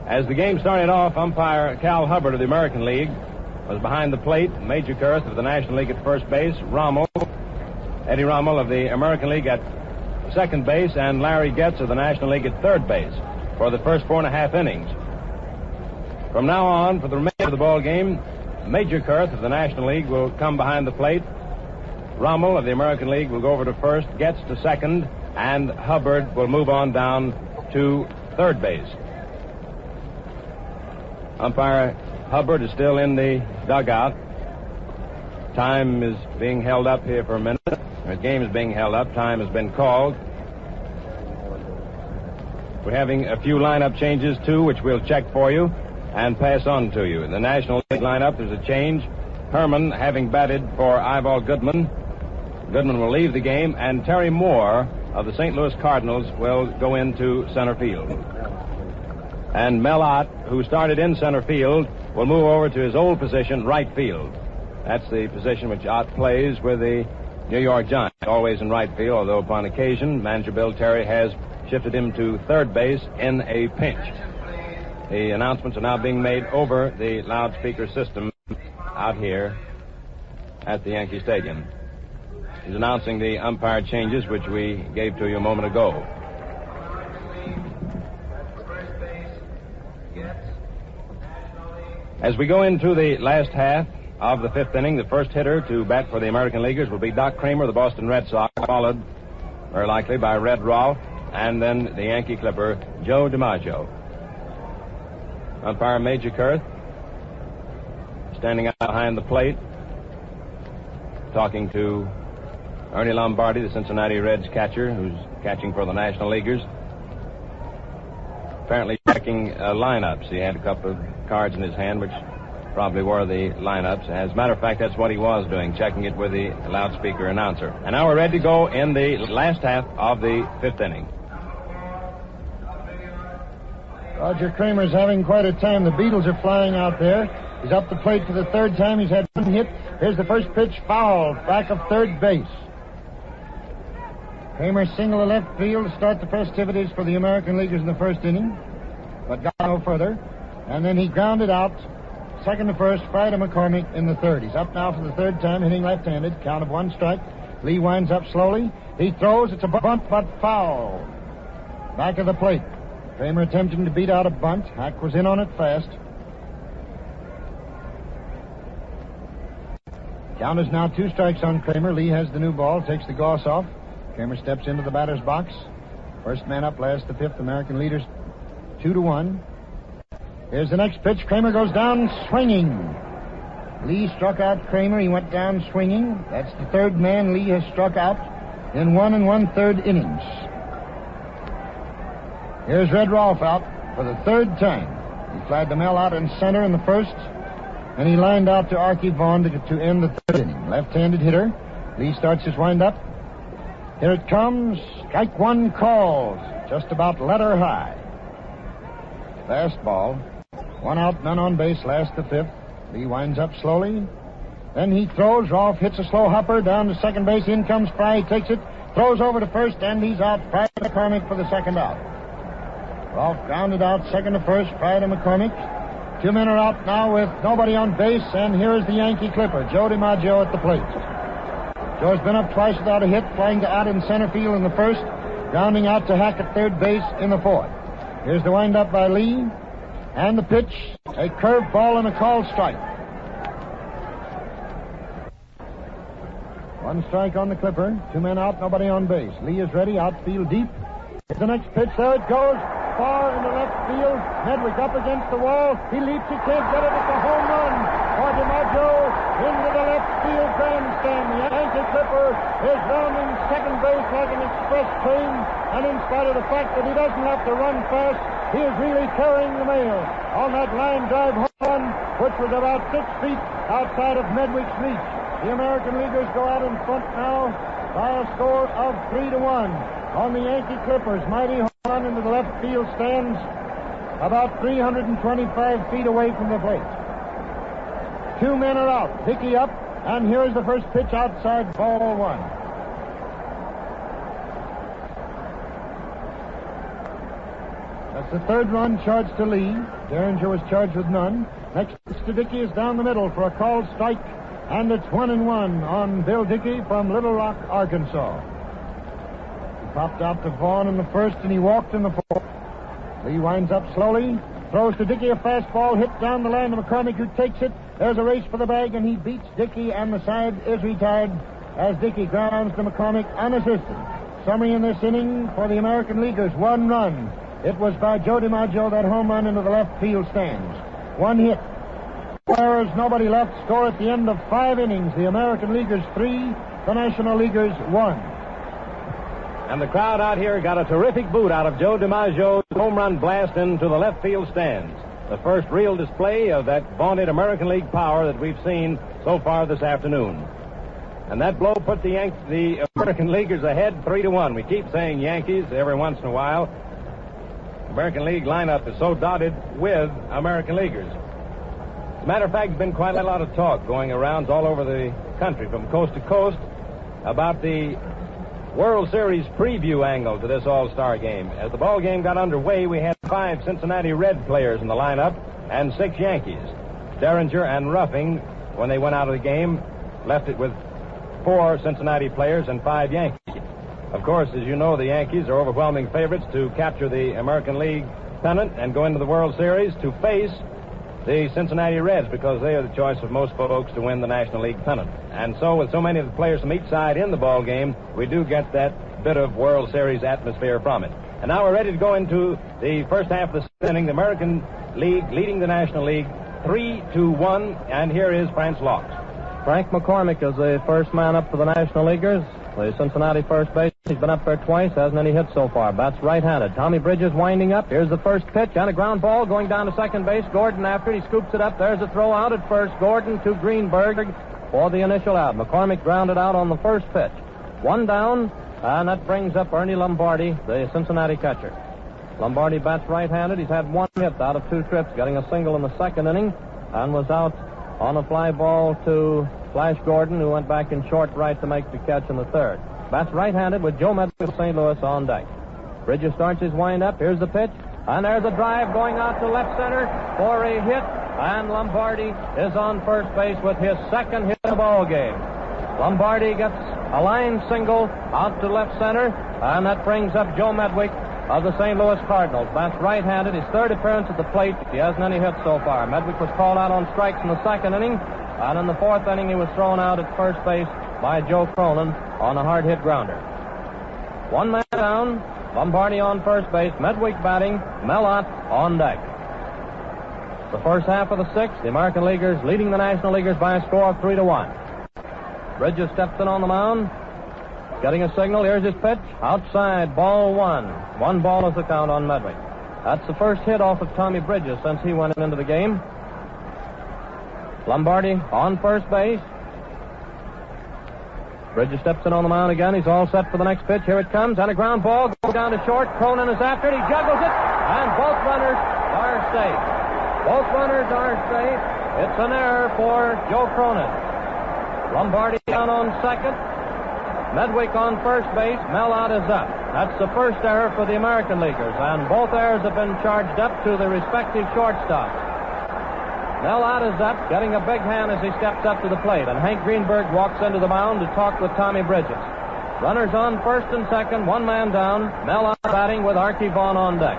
Speaker 1: As the game started off, umpire Cal Hubbard of the American League was behind the plate. Major Kurth of the National League at first base. Eddie Rommel of the American League at second base, and Larry Getz of the National League at third base for the first 4.5 innings. From now on, for the remainder of the ball game, Major Kurth of the National League will come behind the plate. Rommel of the American League will go over to first, Getz to second, and Hubbard will move on down to third base. Umpire Hubbard is still in the dugout. Time is being held up here for a minute. The game is being held up. Time has been called. We're having a few lineup changes, too, which we'll check for you and pass on to you. In the National League lineup, there's a change. Herman having batted for Ivel Goodman. Goodman will leave the game, and Terry Moore of the St. Louis Cardinals will go into center field. And Mel Ott, who started in center field, will move over to his old position, right field. That's the position which Ott plays with the New York Giants, always in right field, although upon occasion, manager Bill Terry has shifted him to third base in a pinch. The announcements are now being made over the loudspeaker system out here at the Yankee Stadium. He's announcing the umpire changes, which we gave to you a moment ago. As we go into the last half of the fifth inning, the first hitter to bat for the American Leaguers will be Doc Kramer of the Boston Red Sox, followed very likely by Red Rolfe, and then the Yankee Clipper, Joe DiMaggio. Umpire Major Kurth standing out behind the plate, talking to Ernie Lombardi, the Cincinnati Reds catcher, who's catching for the National Leaguers. Apparently checking lineups. He had a couple of cards in his hand, which probably were the lineups. As a matter of fact, that's what he was doing, checking it with the loudspeaker announcer. And now we're ready to go in the last half of the fifth inning.
Speaker 2: Roger Kramer's having quite a time. The Beatles are flying out there. He's up the plate for the third time. He's had one hit. Here's the first pitch, foul, back of third base. Kramer single to left field to start the festivities for the American Leaguers in the first inning, but got no further. And then he grounded out, second to first, Friday McCormick in the third. He's up now for the third time, hitting left-handed, count of one strike. Lee winds up slowly. He throws. It's a bunt, but foul. Back of the plate. Kramer attempting to beat out a bunt. Hack was in on it fast. Count is now 2 strikes on Kramer. Lee has the new ball, takes the gauze off. Kramer steps into the batter's box. First man up, last the fifth. American leaders 2-1. Here's the next pitch. Kramer goes down swinging. Lee struck out Kramer. He went down swinging. That's the third man Lee has struck out in 1 1/3 innings. Here's Red Rolfe out for the third time. He flied the Mel out in center in the first, and he lined out to Archie Vaughn to end the third inning. Left-handed hitter. Lee starts his windup. Here it comes. Strike one calls. Just about letter high. Fastball. One out, none on base, last the fifth. Lee winds up slowly. Then he throws. Rolfe hits a slow hopper down to second base. In comes Fry. He takes it, throws over to first, and he's out. Fry to McCormick for the second out. Rolfe grounded out second to first. Fry to McCormick. 2 men are out now with nobody on base, and here is the Yankee Clipper, Joe DiMaggio at the plate. Joe's been up twice without a hit, flying to out in center field in the first, grounding out to Hack at third base in the fourth. Here's the windup by Lee, and the pitch, a curved ball and a called strike. 1 strike on the Clipper, 2 men out, nobody on base. Lee is ready, outfield deep. Here's the next pitch, there it goes, far into left field. Medwick up against the wall. He leaps, he can't get it. It's a home run for DiMaggio into the left field grandstand. The Yankee Clipper is rounding second base like an express train, and in spite of the fact that he doesn't have to run fast, he is really carrying the mail on that line drive home run, which was about 6 feet outside of Medwick's reach. The American Leaguers go out in front now by a score of 3-1 on the Yankee Clippers. Mighty home run into the left field stands about 325 feet away from the plate. 2 men are out. Hickey up, and here's the first pitch outside, ball 1. That's the third run charged to Lee. Derringer was charged with none. Next pitch to Dickey is down the middle for a called strike, and it's 1-1 on Bill Dickey from Little Rock, Arkansas. He popped out to Vaughn in the first, and he walked in the fourth. Lee winds up slowly, throws to Dickey a fastball, hit down the line to McCormick, who takes it. There's a race for the bag, and he beats Dickey, and the side is retired as Dickey grounds to McCormick unassisted. Summary in this inning for the American Leaguers, 1 run. It was by Joe DiMaggio, that home run into the left field stands. 1 hit. 4 errors, nobody left. Score at the end of 5 innings. The American Leaguers 3, the National Leaguers 1.
Speaker 1: And the crowd out here got a terrific boot out of Joe DiMaggio's home run blast into the left field stands. The first real display of that vaunted American League power that we've seen so far this afternoon. And that blow put the American Leaguers ahead 3-1. We keep saying Yankees every once in a while. American League lineup is so dotted with American Leaguers. As a matter of fact, there's been quite a lot of talk going around all over the country from coast to coast about the World Series preview angle to this All-Star game. As the ball game got underway, we had 5 Cincinnati Red players in the lineup and 6 Yankees. Derringer and Ruffing, when they went out of the game, left it with 4 Cincinnati players and 5 Yankees. Of course, as you know, the Yankees are overwhelming favorites to capture the American League pennant and go into the World Series to face the Cincinnati Reds, because they are the choice of most folks to win the National League pennant. And so, with so many of the players from each side in the ball game, we do get that bit of World Series atmosphere from it. And now we're ready to go into the first half of the inning. The American League leading the National League 3-1, and here is Franz Laux.
Speaker 3: Frank McCormick is the first man up for the National Leaguers. The Cincinnati first base. He's been up there twice, hasn't any hits so far. Bats right-handed. Tommy Bridges winding up. Here's the first pitch and a ground ball going down to second base. Gordon after it. He scoops it up. There's a throw out at first. Gordon to Greenberg for the initial out. McCormick grounded out on the first pitch. 1 down, and that brings up Ernie Lombardi, the Cincinnati catcher. Lombardi bats right-handed. He's had 1 hit out of 2 trips, getting a single in the second inning, and was out on a fly ball to Flash Gordon, who went back in short right to make the catch in the third. Bats right-handed with Joe Medwick of St. Louis on deck. Bridges starts his wind-up. Here's the pitch, and there's a drive going out to left center for a hit, and Lombardi is on first base with his second hit of the ball game. Lombardi gets a line single out to left center, and that brings up Joe Medwick of the St. Louis Cardinals. Bats right-handed. His third appearance at the plate. He hasn't any hits so far. Medwick was called out on strikes in the second inning, and in the fourth inning he was thrown out at first base by Joe Cronin on a hard hit grounder. 1 man down. Lombardi on first base. Medwick batting. Mellott on deck. The first half of the 6th, the American Leaguers leading the National Leaguers by a score of 3-1. Bridges steps in on the mound, getting a signal. Here's his pitch. Outside, ball 1. 1 ball is the count on Medwick. That's the first hit off of Tommy Bridges since he went into the game. Lombardi on first base. Bridges steps in on the mound again. He's all set for the next pitch. Here it comes, and a ground ball goes down to short. Cronin is after it. He juggles it, and both runners are safe. Both runners are safe. It's an error for Joe Cronin. Lombardi down on second. Medwick on first base. Mellott is up. That's the first error for the American Leaguers, and both errors have been charged up to the respective shortstops. Mellott is up, getting a big hand as he steps up to the plate, and Hank Greenberg walks into the mound to talk with Tommy Bridges. Runners on first and second, 1 man down. Mellott batting with Archie Vaughan on deck.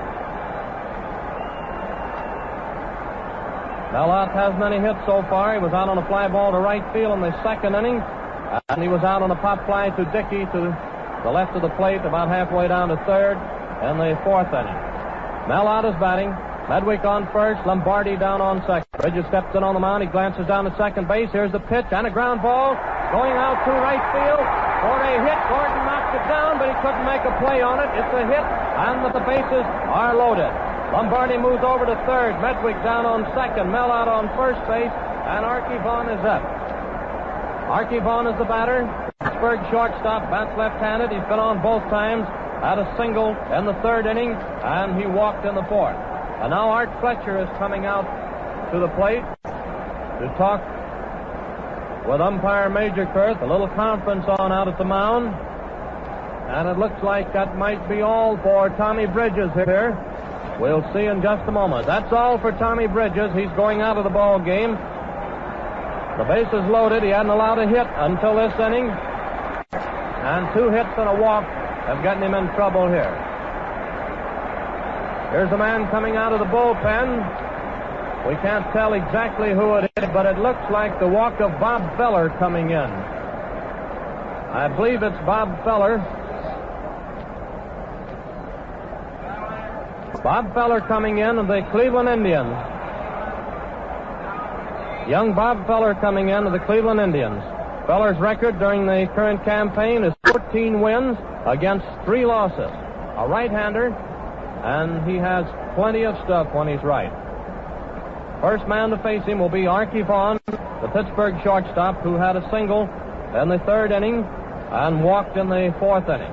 Speaker 3: Mellott hasn't any hits so far. He was out on a fly ball to right field in the second inning, and he was out on a pop fly to Dickey to the left of the plate about halfway down to third in the fourth inning. Mellott is batting. Medwick on first, Lombardi down on second. Bridges steps in on the mound. He glances down to second base. Here's the pitch and a ground ball going out to right field for a hit. Gordon knocks it down, but he couldn't make a play on it. It's a hit, and the bases are loaded. Lombardi moves over to third. Medwick down on second. Mellott on first base, and Archie Vaughan is up. Archie Vaughan is the batter. Pittsburgh shortstop, bats left-handed. He's been on both times. Had a single in the third inning, and he walked in the fourth. And now Art Fletcher is coming out to the plate to talk with umpire Major Kurth. A little conference on out at the mound. And it looks like that might be all for Tommy Bridges here. We'll see in just a moment. That's all for Tommy Bridges. He's going out of the ball game. The base is loaded. He hadn't allowed a hit until this inning. And 2 hits and a walk have gotten him in trouble here. Here's a man coming out of the bullpen. We can't tell exactly who it is, but it looks like the walk of Bob Feller coming in. I believe it's Bob Feller. Bob Feller coming in of the Cleveland Indians. Young Bob Feller coming in of the Cleveland Indians. Feller's record during the current campaign is 14 wins against 3 losses. A right-hander, and he has plenty of stuff when he's right. First man to face him will be Archie Vaughan, the Pittsburgh shortstop, who had a single in the third inning and walked in the fourth inning.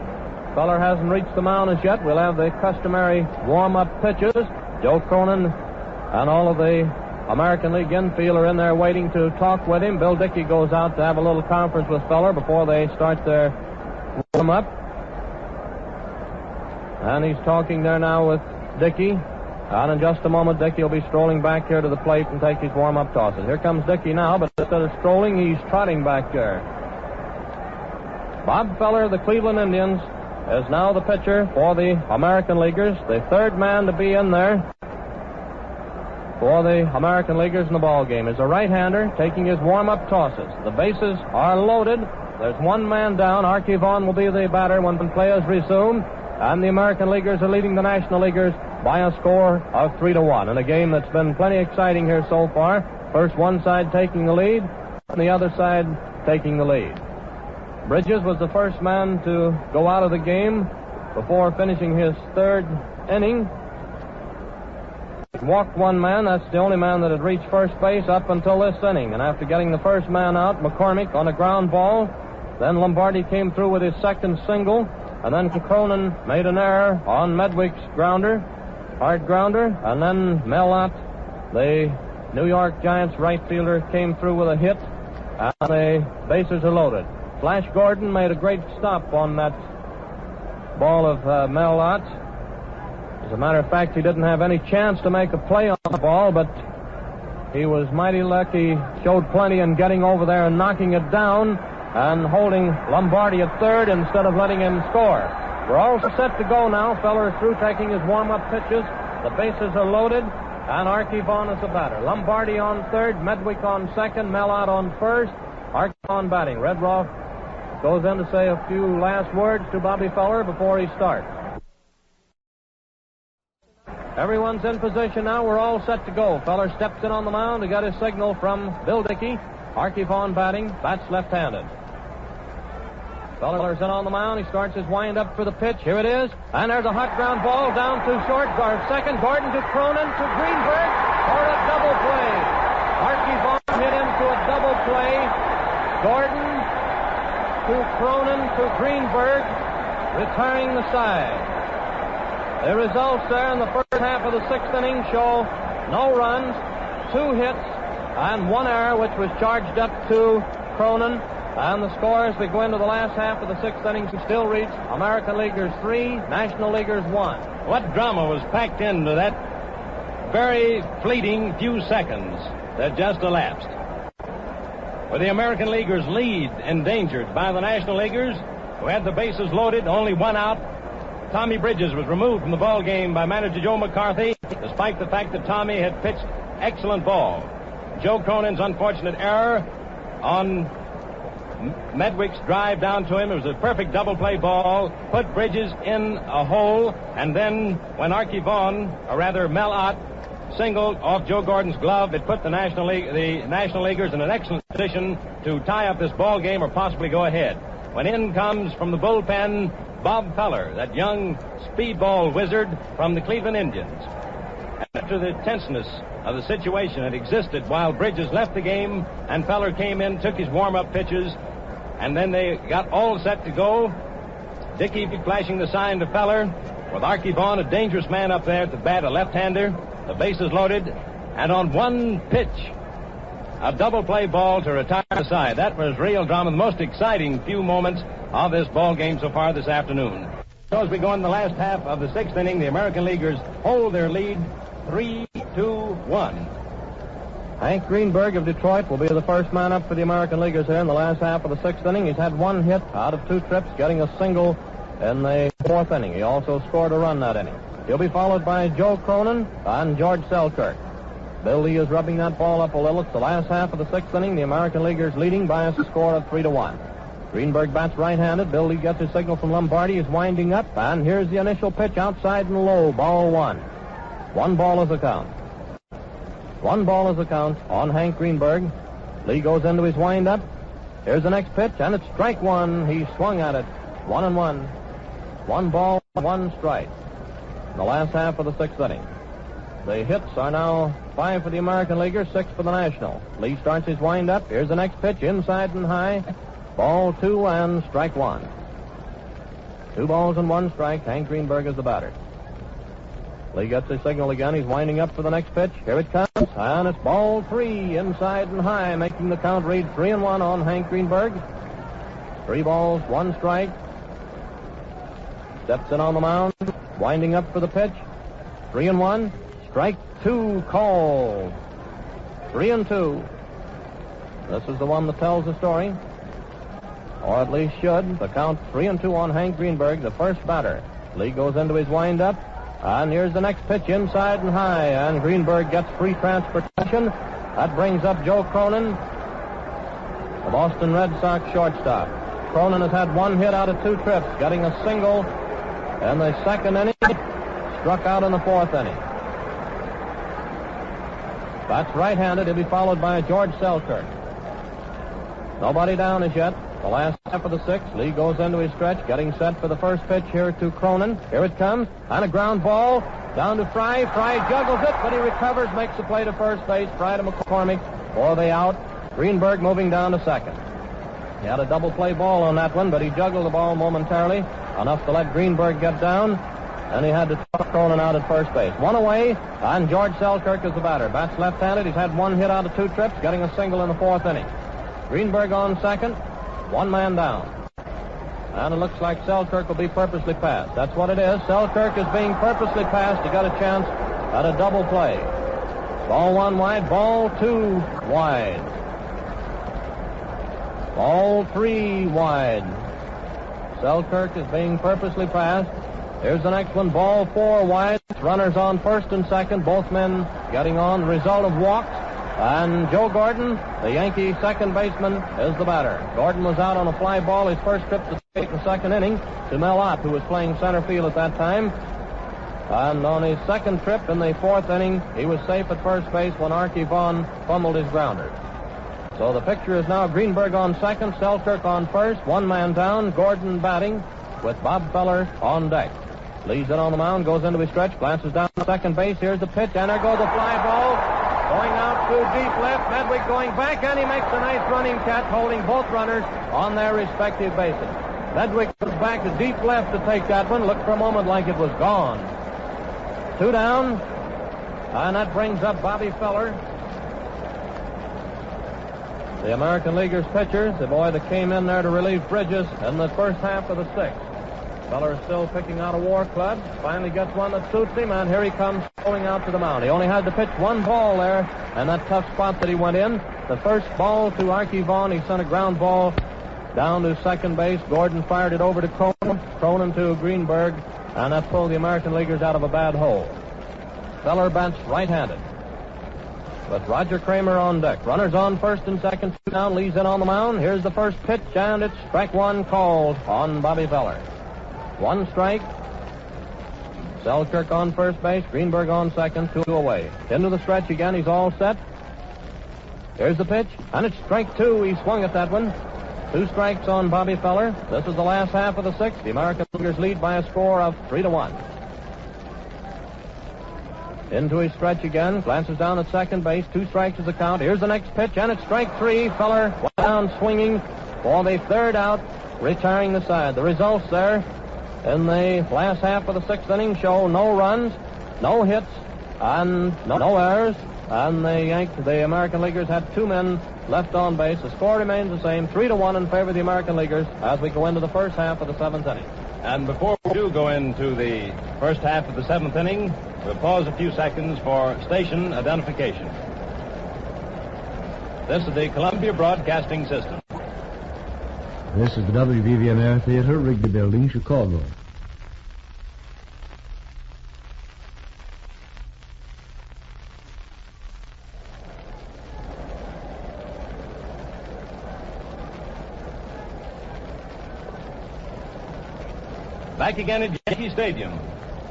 Speaker 3: Feller hasn't reached the mound as yet. We'll have the customary warm-up pitches. Joe Cronin and all of the American League infielder in there waiting to talk with him. Bill Dickey goes out to have a little conference with Feller before they start their warm-up. And he's talking there now with Dickey. And in just a moment, Dickey will be strolling back here to the plate and take his warm-up tosses. Here comes Dickey now, but instead of strolling, he's trotting back there. Bob Feller of the Cleveland Indians is now the pitcher for the American Leaguers, the third man to be in there for the American Leaguers in the ball game. Is a right-hander taking his warm-up tosses. The bases are loaded. There's one man down. Archie Vaughan will be the batter when players resume. And the American Leaguers are leading the National Leaguers by a score of 3-1 in a game that's been plenty exciting here so far. First one side taking the lead, and the other side taking the lead. Bridges was the first man to go out of the game before finishing his third inning. Walked one man. That's the only man that had reached first base up until this inning. And after getting the first man out, McCormick on a ground ball, then Lombardi came through with his second single, and then Cronin made an error on Medwick's grounder, hard grounder, and then Mel Ott, the New York Giants right fielder, came through with a hit, and the bases are loaded. Flash Gordon made a great stop on that ball of Mel Ott. As a matter of fact, he didn't have any chance to make a play on the ball, but he was mighty lucky, showed plenty in getting over there and knocking it down and holding Lombardi at third instead of letting him score. We're all set to go now. Feller is through taking his warm-up pitches. The bases are loaded, and Archie Vaughan is the batter. Lombardi on third, Medwick on second, Mel Ott on first, Archie Vaughan batting. Redroff goes in to say a few last words to Bobby Feller before he starts. Everyone's in position now. We're all set to go. Feller steps in on the mound to get his signal from Bill Dickey. Archie Vaughan batting, bats left-handed. Feller's in on the mound. He starts his wind-up for the pitch. Here it is. And there's a hot ground ball down to short. Second, Gordon to Cronin to Greenberg for a double play. Archie Vaughan hit into a double play. Gordon to Cronin to Greenberg, retiring the side. The results there in the first half of the sixth inning show no runs, 2 hits, and 1 error, which was charged up to Cronin. And the score as we go into the last half of the sixth innings still reads American Leaguers 3, National Leaguers 1.
Speaker 1: What drama was packed into that very fleeting few seconds that just elapsed. With the American Leaguers' lead endangered by the National Leaguers, who had the bases loaded, only 1 out, Tommy Bridges was removed from the ball game by manager Joe McCarthy, despite the fact that Tommy had pitched excellent ball. Joe Cronin's unfortunate error on Medwick's drive down to him. It was a perfect double play ball, put Bridges in a hole, and then when Archie Vaughan, or rather Mel Ott, singled off Joe Gordon's glove, it put the National Leaguers in an excellent position to tie up this ball game or possibly go ahead. When in comes from the bullpen Bob Feller, that young speedball wizard from the Cleveland Indians. After the tenseness of the situation that existed while Bridges left the game and Feller came in, took his warm-up pitches, and then they got all set to go, Dickey flashing the sign to Feller, with Archie Vaughan, a dangerous man up there at the bat, a left-hander, the bases loaded, and on one pitch, a double play ball to retire the side. That was real drama, the most exciting few moments of this ball game so far this afternoon. So as we go in the last half of the sixth inning, the American Leaguers hold their lead 3-2-1.
Speaker 3: Hank Greenberg of Detroit will be the first man up for the American Leaguers here in the last half of the sixth inning. He's had 1 hit out of 2 trips, getting a single in the fourth inning. He also scored a run that inning. He'll be followed by Joe Cronin and George Selkirk. Bill Lee is rubbing that ball up a little. It's the last half of the sixth inning. The American Leaguers leading by a score of 3-1. Greenberg bats right-handed. Bill Lee gets his signal from Lombardi. He's winding up, and here's the initial pitch outside and low. Ball 1. 1 ball is the count. 1 ball is the count on Hank Greenberg. Lee goes into his wind-up. Here's the next pitch, and it's strike 1. He swung at it. 1-1. 1 ball, 1 strike. In the last half of the sixth inning. The hits are now 5 for the American Leaguers, 6 for the National. Lee starts his wind-up. Here's the next pitch, inside and high. Ball 2 and strike 1. 2 balls and 1 strike. Hank Greenberg is the batter. Lee gets his signal again. He's winding up for the next pitch. Here it comes, and it's ball 3, inside and high, making the count read 3-1 on Hank Greenberg. 3 balls, 1 strike. Steps in on the mound, winding up for the pitch. 3-1. Strike 2 called. 3-2. This is the one that tells the story, or at least should. The count 3-2 on Hank Greenberg, the first batter. Lee goes into his windup, and here's the next pitch, inside and high, and Greenberg gets free transportation. That brings up Joe Cronin, the Boston Red Sox shortstop. Cronin has had 1 hit out of 2 trips, getting a single in the second inning, struck out in the 4th inning. That's right-handed. He'll be followed by George Selkirk. Nobody down as yet. The last half of the 6th. Lee goes into his stretch, getting set for the first pitch here to Cronin. Here it comes, and a ground ball down to Fry. Fry juggles it, but he recovers, makes the play to first base. Fry to McCormick for the out. Greenberg moving down to second. He had a double play ball on that one, but he juggled the ball momentarily, enough to let Greenberg get down, and he had to toss Cronin out at first base. 1 away, and George Selkirk is the batter. Bats left-handed. He's had 1 hit out of 2 trips, getting a single in the 4th inning. Greenberg on second, 1 man down. And it looks like Selkirk will be purposely passed. That's what it is. Selkirk is being purposely passed. He got a chance at a double play. Ball 1 wide, ball 2 wide. Ball 3 wide. Selkirk is being purposely passed. Here's the next one, ball 4 wide. Runners on first and second, both men getting on. The result of walks. And Joe Gordon, the Yankee second baseman, is the batter. Gordon was out on a fly ball his first trip to the plate in the second inning to Mel Ott, who was playing center field at that time. And on his second trip in the 4th inning, he was safe at first base when Archie Vaughn fumbled his grounder. So the picture is now Greenberg on second, Selkirk on first, 1 man down, Gordon batting with Bob Feller on deck. Leads in on the mound, goes into his stretch, glances down to second base. Here's the pitch, and there goes the fly ball. Going out to deep left, Medwick going back, and he makes a nice running catch, holding both runners on their respective bases. Medwick goes back to deep left to take that one. Looked for a moment like it was gone. 2 down, and that brings up Bobby Feller. The American Leaguers pitchers, the boy that came in there to relieve Bridges in the first half of the 6th. Feller is still picking out a war club. Finally gets one that suits him, and here he comes going out to the mound. He only had to pitch 1 ball there, and that tough spot that he went in. The first ball to Archie Vaughn, he sent a ground ball down to second base. Gordon fired it over to Cronin to Greenberg, and that pulled the American Leaguers out of a bad hole. Feller bats right-handed, with Roger Kramer on deck. Runners on first and second, 2 down. Lee's in on the mound. Here's the first pitch, and it's strike 1 called on Bobby Feller. 1 strike. Selkirk on first base, Greenberg on second, 2 away. Into the stretch again, he's all set. Here's the pitch, and it's strike 2. He swung at that one. 2 strikes on Bobby Feller. This is the last half of the 6th. The American Leaguers lead by a score of 3-1. Into his stretch again, glances down at second base, 2 strikes is the count. Here's the next pitch, and it's strike 3. Feller went down swinging for the 3rd out, retiring the side. The results there in the last half of the 6th inning show no runs, no hits, and no errors. And the American Leaguers had 2 men left on base. The score remains the same, 3-1 in favor of the American Leaguers as we go into the first half of the 7th inning.
Speaker 1: And before we do go into the first half of the 7th inning, we'll pause a few seconds for station identification. This is the Columbia Broadcasting System.
Speaker 5: This is the WBBM Air Theater, Wrigley Building, Chicago.
Speaker 1: Back again at Yankee Stadium.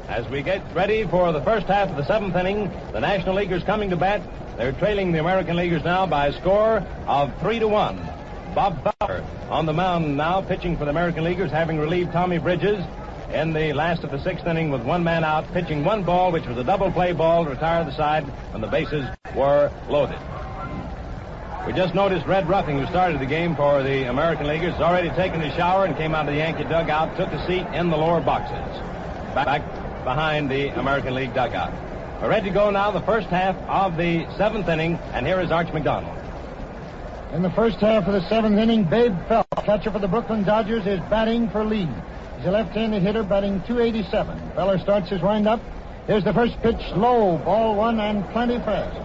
Speaker 1: As we get ready for the first half of the 7th inning, the National Leaguers coming to bat. They're trailing the American Leaguers now by a score of 3-1. Bob Feller on the mound now, pitching for the American Leaguers, having relieved Tommy Bridges in the last of the 6th inning with 1 man out, pitching 1 ball, which was a double play ball to retire the side when the bases were loaded. We just noticed Red Ruffing, who started the game for the American Leaguers, has already taken a shower and came out of the Yankee dugout, took a seat in the lower boxes. Back behind the American League dugout. We're ready to go now, the first half of the seventh inning, and here is Arch McDonald.
Speaker 2: In the first half of the seventh inning, Babe Phelps, catcher for the Brooklyn Dodgers, is batting for lead. He's a left-handed hitter batting .287. Feller starts his windup. Here's the first pitch, low, ball one and plenty fast.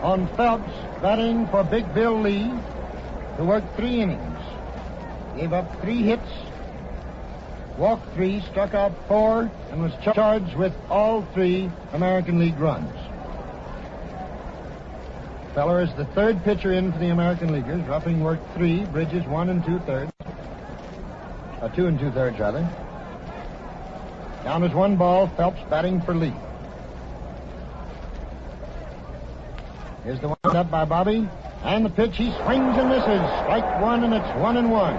Speaker 2: On Phelps, batting for Big Bill Lee, who worked 3 innings. Gave up 3 hits, walked 3, struck out 4, and was charged with all 3 American League runs. Feller is the third pitcher in for the American Leaguers. Ruffing worked 3, Bridges 1 2/3. 2 2/3 rather. Down is 1 ball, Phelps batting for Lee. Here's the wind up by Bobby, and the pitch, he swings and misses. Strike 1, and it's 1-1.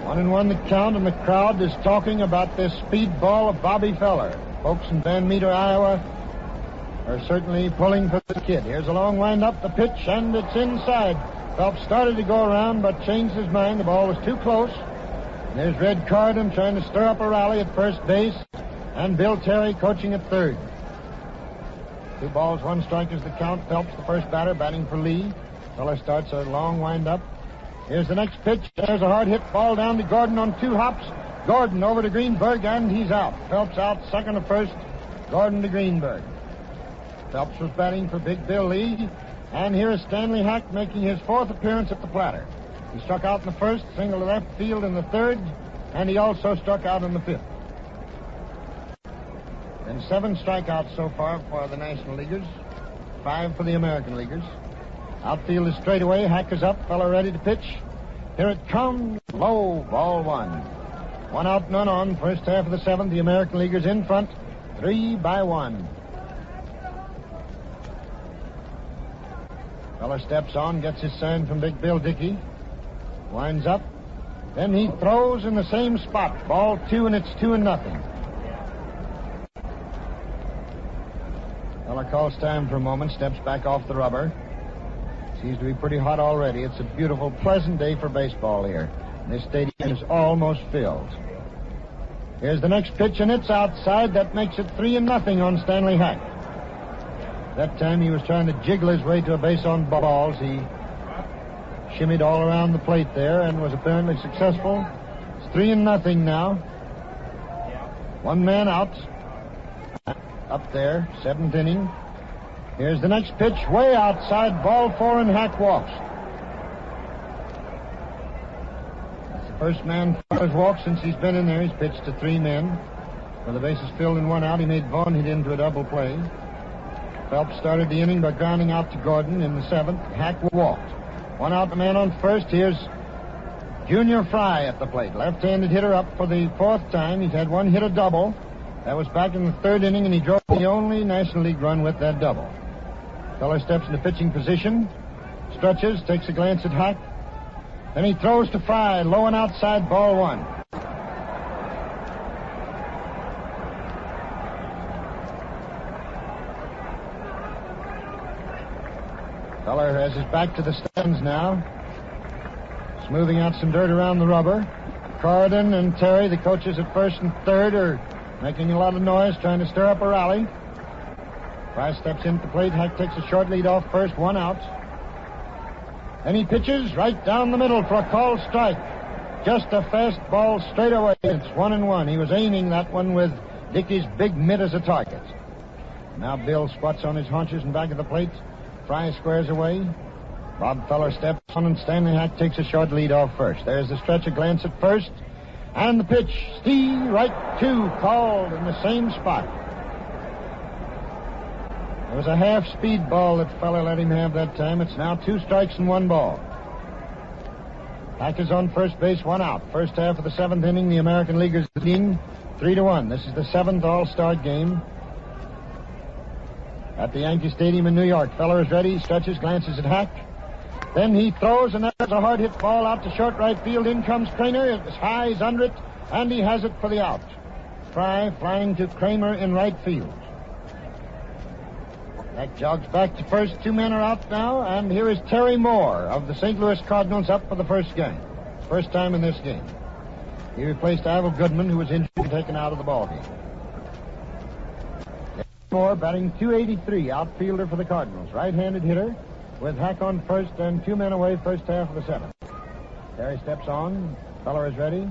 Speaker 2: One and 1 the count, and the crowd is talking about this speed ball of Bobby Feller. Folks in Van Meter, Iowa, are certainly pulling for the kid. Here's a long wind up, the pitch, and it's inside. Phelps started to go around, but changed his mind. The ball was too close. And there's Red Carden trying to stir up a rally at first base, and Bill Terry coaching at third. 2 balls, 1 strike is the count. Phelps, the first batter, batting for Lee. Feller starts a long wind up. Here's the next pitch. There's a hard hit ball down to Gordon on 2 hops. Gordon over to Greenberg, and he's out. Phelps out, second to first. Gordon to Greenberg. Phelps was batting for Big Bill Lee. And here is Stanley Hack making his 4th appearance at the Platter. He struck out in the first, single to left field in the third, and he also struck out in the 5th. And 7 strikeouts so far for the National Leaguers, 5 for the American Leaguers. Outfield is straight away. Hack is up. Feller ready to pitch. Here it comes. Low, ball 1. 1 out, none on. First half of the 7th. The American Leaguers in front, 3-1. Feller steps on, gets his sign from Big Bill Dickey. Winds up. Then he throws in the same spot. Ball 2, and it's 2-0. Feller calls time for a moment, steps back off the rubber. Seems to be pretty hot already. It's a beautiful, pleasant day for baseball here. This stadium is almost filled. Here's the next pitch, and it's outside. That makes it 3-0 on Stanley Hack. That time he was trying to jiggle his way to a base on balls. He shimmied all around the plate there and was apparently successful. It's 3-0 now. 1 man out. Up there, 7th inning. Here's the next pitch, way outside, ball 4, and Hack walks. That's the first man Feller's walked since he's been in there. He's pitched to 3 men. When the bases filled and 1 out, he made Vaughn hit into a double play. Phelps started the inning by grounding out to Gordon in the 7th. Hack walked. 1 out, the man on first. Here's Junior Fry at the plate. Left-handed hitter up for the 4th time. He's had 1 hit, a double. That was back in the 3rd inning, and he drove the only National League run with that double. Feller steps into pitching position, stretches, takes a glance at Hack. Then he throws to Fry, low and outside, ball 1. Feller has his back to the stands now, smoothing out some dirt around the rubber. Carden and Terry, the coaches at first and third, are making a lot of noise, trying to stir up a rally. Fry steps into the plate. Hack takes a short lead off first, 1 out. Then he pitches right down the middle for a called strike. Just a fast ball straight away. It's 1-1. He was aiming that one with Dickey's big mitt as a target. Now Bill squats on his haunches and back of the plate. Fry squares away. Bob Feller steps on, and Stanley Hack takes a short lead off first. There's the stretch, a glance at first. And the pitch, Steve, right 2, called in the same spot. It was a half-speed ball that Feller let him have that time. It's now 2 strikes and 1 ball. Hack is on first base, 1 out. First half of the 7th inning, the American Leaguers leading 3-1. This is the 7th All-Star game at the Yankee Stadium in New York. Feller is ready, stretches, glances at Hack. Then he throws, and there's a hard hit ball out to short right field. In comes Kramer. It's high, he's under it, and he has it for the out. Fry flying to Kramer in right field. That jogs back to first. 2 men are out now, and here is Terry Moore of the St. Louis Cardinals up for the first game. First time in this game. He replaced Ivel Goodman, who was injured and taken out of the ballgame. Moore batting .283, outfielder for the Cardinals. Right-handed hitter with Hack on first and 2 men away first half of the 7th. Terry steps on. Feller is ready.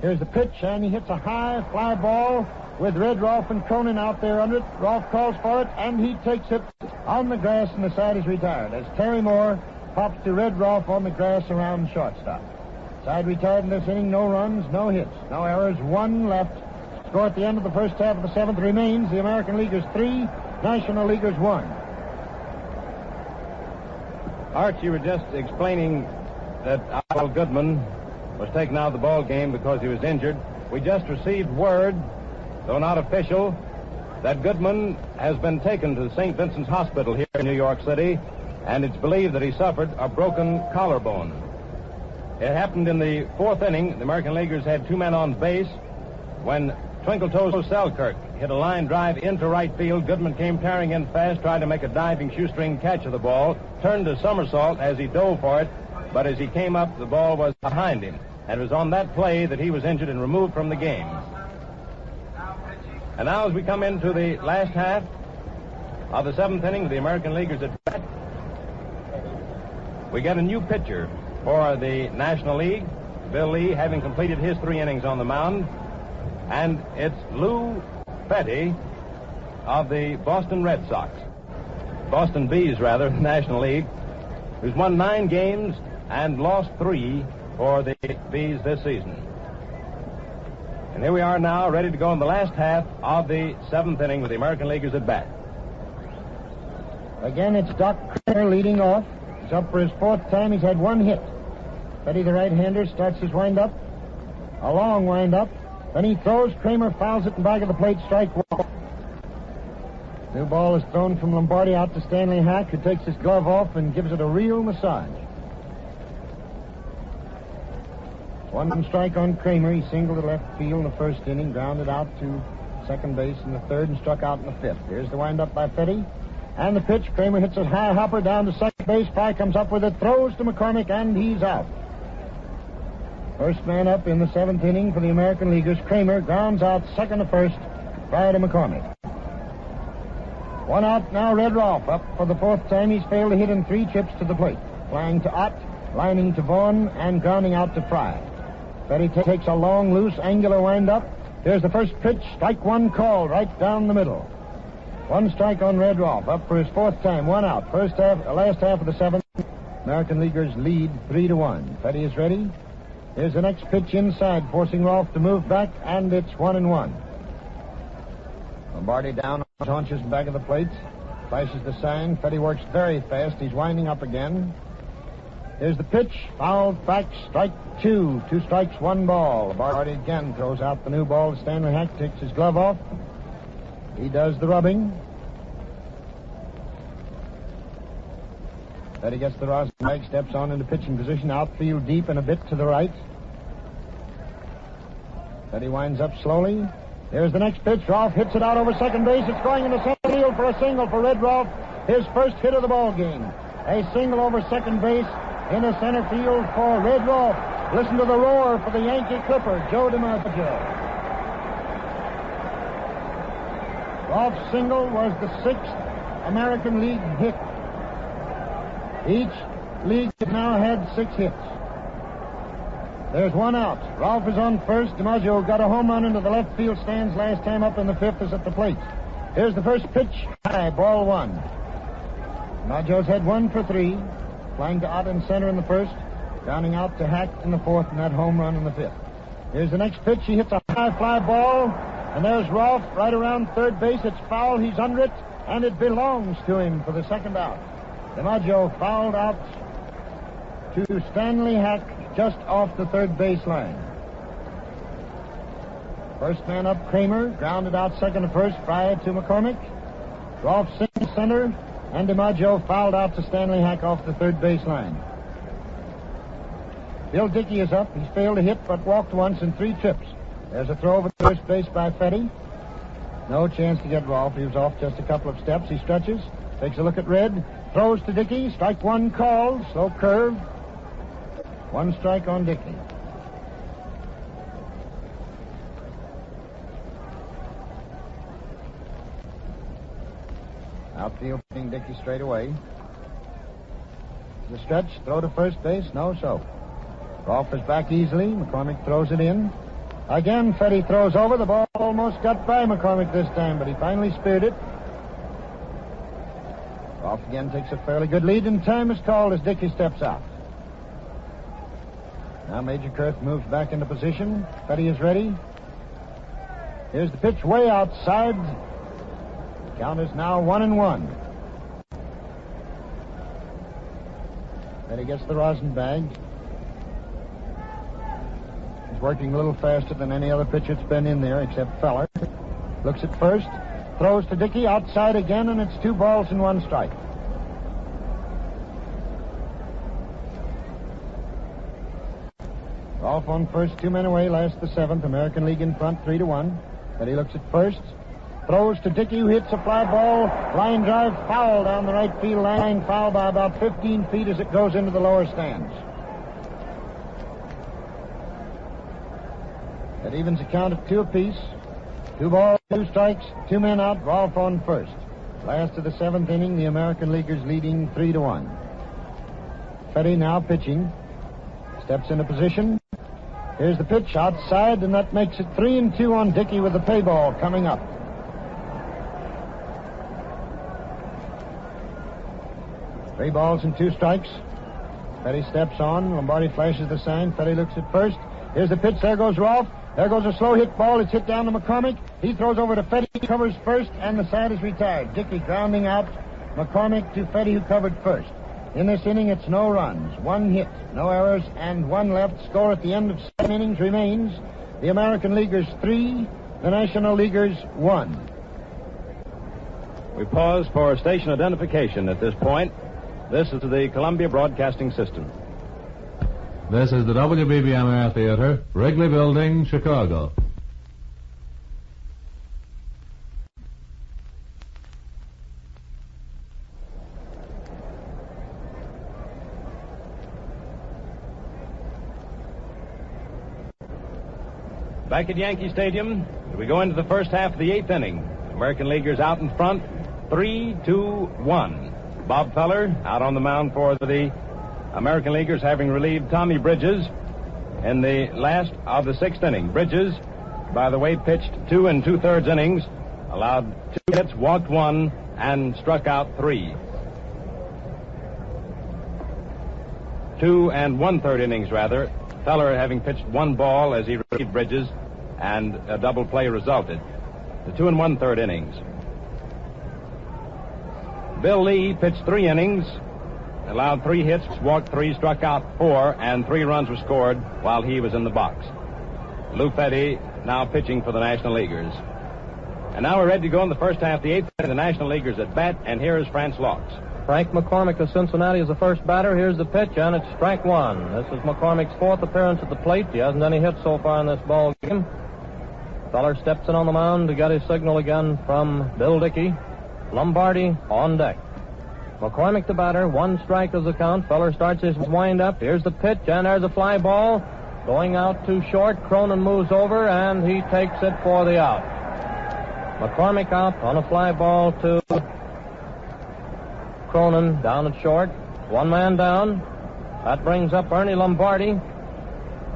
Speaker 2: Here's the pitch, and he hits a high fly ball with Red Rolfe and Cronin out there under it. Rolfe calls for it, and he takes it on the grass, and the side is retired as Terry Moore pops to Red Rolfe on the grass around shortstop. Side retired in this inning. No runs, no hits, no errors. 1 left. Score at the end of the first half of the 7th remains the American Leaguers 3, National Leaguers 1.
Speaker 1: Art, you were just explaining that Ivel Goodman was taken out of the ball game because he was injured. We just received word, though not official, that Goodman has been taken to the St. Vincent's Hospital here in New York City, and it's believed that he suffered a broken collarbone. It happened in the 4th inning. The American Leaguers had 2 men on base when Twinkle Toes Selkirk hit a line drive into right field. Goodman came tearing in fast, tried to make a diving shoestring catch of the ball, turned a somersault as he dove for it, but as he came up, the ball was behind him. And it was on that play that he was injured and removed from the game. And now as we come into the last half of the 7th inning with the American Leaguers at bat, we get a new pitcher for the National League, Bill Lee having completed his 3 innings on the mound. And it's Lou Fetty of the Boston Red Sox. Boston Bees, rather, the National League, who's won 9 games and lost 3 for the Bees this season. And here we are now, ready to go in the last half of the 7th inning with the American Leaguers at bat.
Speaker 2: Again, it's Doc Kramer leading off. He's up for his 4th time. He's had 1 hit. Fetty, the right-hander, starts his wind-up. A long wind-up. Then he throws. Kramer fouls it in back of the plate. Strike 1. New ball is thrown from Lombardi out to Stanley Hack, who takes his glove off and gives it a real massage. 1 strike on Kramer. He singled to left field in the 1st inning, grounded out to second base in the 3rd, and struck out in the 5th. Here's the windup by Fetty. And the pitch. Kramer hits a high hopper down to second base. Fry comes up with it, throws to McCormick, and he's out. First man up in the 7th inning for the American Leaguers. Kramer grounds out second to first, Fry to McCormick. 1 out now. Red Rolfe up for the 4th time. He's failed to hit in 3 trips to the plate. Flying to Ott, lining to Vaughn, and grounding out to Fry. Fetty takes a long, loose, angular wind-up. Here's the first pitch. Strike 1 called right down the middle. 1 strike on Red Rolfe. Up for his 4th time. 1 out. Last half of the 7th. American Leaguers lead 3-1. Fetty is ready. Here's the next pitch inside, forcing Rolfe to move back, and it's 1-1. Lombardi down on his haunches in back of the plate. Flashes the sign. Fetty works very fast. He's winding up again. Here's the pitch. Fouled back. Strike 2. 2 strikes, 1 ball. Lombardi again throws out the new ball. Stanley Hack takes his glove off. He does the rubbing. Fetty gets the rosin bag, steps on into pitching position, outfield deep and a bit to the right. Fetty winds up slowly. There's the next pitch. Rolfe hits it out over second base. It's going into center field for a single for Red Rolfe. His first hit of the ball game. A single over second base into center field for Red Rolfe. Listen to the roar for the Yankee Clipper, Joe DiMaggio. Rolfe's single was the 6th American League hit. Each league has now had 6 hits. There's 1 out. Rolfe is on first. DiMaggio got a home run into the left field stands last time up in the 5th is at the plate. Here's the first pitch. High, ball 1. DiMaggio's had 1 for 3. Flying to Ott in center in the 1st. Grounding out to Hack in the 4th and that home run in the 5th. Here's the next pitch. He hits a high fly ball. And there's Rolfe right around third base. It's foul. He's under it. And it belongs to him for the 2nd out. DiMaggio fouled out to Stanley Hack just off the third base line. First man up, Kramer, grounded out second to first, Fry to McCormick. Rolfe single center, and DiMaggio fouled out to Stanley Hack off the third base line. Bill Dickey is up. He's failed to hit but walked once in 3 trips. There's a throw over to first base by Fetty. No chance to get Rolfe. He was off just a couple of steps. He stretches, takes a look at Red, throws to Dickey. Strike one called. Slow curve. One strike on Dickey. Outfield being Dickey straight away. The stretch, throw to first base, no show. Rolfe is back easily. McCormick throws it in. Again, Fetty throws over. The ball almost got by McCormick this time, but he finally speared it. Rolfe again takes a fairly good lead, and time is called as Dickey steps out. Now Major Kurth moves back into position. Fetty is ready. Here's the pitch way outside. The count is now 1-1. Fetty gets the rosin bag. He's working a little faster than any other pitcher that's been in there except Feller. Looks at first. Throws to Dickey. Outside again, and it's 2 balls and 1 strike. Rolfe on first, 2 men away, last the 7th. American League in front, 3-1. But he looks at first. Throws to Dickey, who hits a fly ball. Line drive, foul down the right field line. Foul by about 15 feet as it goes into the lower stands. That evens the count at 2 apiece. 2 balls, 2 strikes, 2 men out. Rolfe on first. Last of the 7th inning, the American Leaguers leading 3-1. Fetty now pitching. Steps into position. Here's the pitch outside, and that makes it 3-2 on Dickey with the pay ball coming up. Three balls and 2 strikes. Fetty steps on. Lombardi flashes the sign. Fetty looks at first. Here's the pitch. There goes Rolfe. There goes a slow hit ball. It's hit down to McCormick. He throws over to Fetty. He covers first, and the side is retired. Dickey grounding out McCormick to Fetty, who covered first. In this inning, it's no runs, 1 hit, no errors, and 1 left. Score at the end of 7 innings remains the American Leaguers 3, the National Leaguers 1.
Speaker 1: We pause for station identification at this point. This is the Columbia Broadcasting System.
Speaker 4: This is the WBBM Air Theater, Wrigley Building, Chicago.
Speaker 1: Back at Yankee Stadium, we go into the first half of the 8th inning. American Leaguers out in front, 3-1. Bob Feller out on the mound for the American Leaguers, having relieved Tommy Bridges in the last of the 6th inning. Bridges, by the way, pitched 2 2/3 innings, allowed 2 hits, walked 1, and struck out 3. 2 1/3 innings, rather. Feller having pitched 1 ball as he relieved Bridges, and a double play resulted. The 2 1/3 innings. Bill Lee pitched 3 innings, allowed 3 hits, walked 3, struck out 4, and 3 runs were scored while he was in the box. Lou Fetty now pitching for the National Leaguers. And now we're ready to go in the first half of the 8th inning. The National Leaguers at bat, and here is Franz Laux.
Speaker 3: Frank McCormick of Cincinnati is the first batter. Here's the pitch, and it's strike 1. This is McCormick's 4th appearance at the plate. He hasn't any hits so far in this ball game. Feller steps in on the mound to get his signal again from Bill Dickey. Lombardi on deck. McCormick the batter. 1 strike is the count. Feller starts his wind-up. Here's the pitch, and there's a fly ball. Going out too short. Cronin moves over, and he takes it for the out. McCormick out on a fly ball to Cronin down at short. 1 man down. That brings up Ernie Lombardi,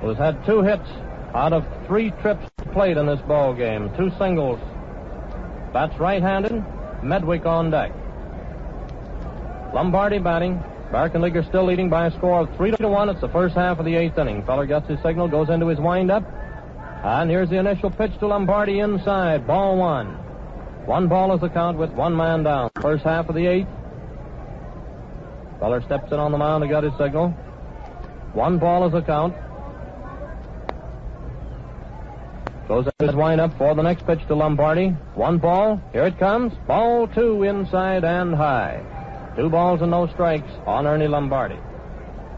Speaker 3: who's had 2 hits out of 3 trips played in this ball game. 2 singles. Bats right-handed. Medwick on deck. Lombardi batting. American Leaguers still leading by a score of 3-1. It's the first half of the 8th inning. Feller gets his signal, goes into his windup. And here's the initial pitch to Lombardi inside. Ball 1. 1 ball is the count with 1 man down. First half of the 8th. Feller steps in on the mound to get his signal. 1 ball is the count. Goes in his windup for the next pitch to Lombardi. 1 ball. Here it comes. Ball 2 inside and high. 2 balls and no strikes on Ernie Lombardi.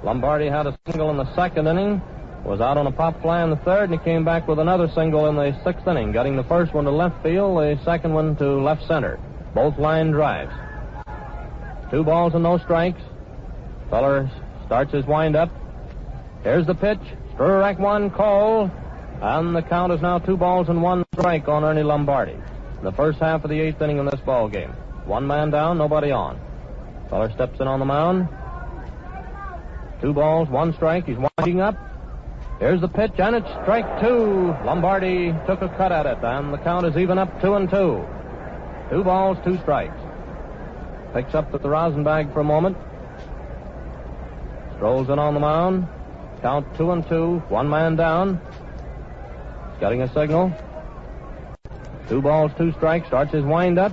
Speaker 3: Lombardi had a single in the 2nd inning. was out on a pop fly in the third, and he came back with another single in the sixth inning, getting the first one to left field, the second one to left center. Both line drives. 2 balls and no strikes. Feller starts his windup. Here's the pitch. Strike one call, and the count is now 2 balls and 1 strike on Ernie Lombardi. In the first half of the 8th inning in this ball game. 1 man down, nobody on. Feller steps in on the mound. 2 balls, 1 strike. He's winding up. Here's the pitch, and it's strike 2. Lombardi took a cut at it, and the count is even up 2-2. 2 balls, 2 strikes. Picks up at the rosin bag for a moment. Strolls in on the mound. Count 2-2. 1 man down. Getting a signal. 2 balls, 2 strikes. Starts his windup.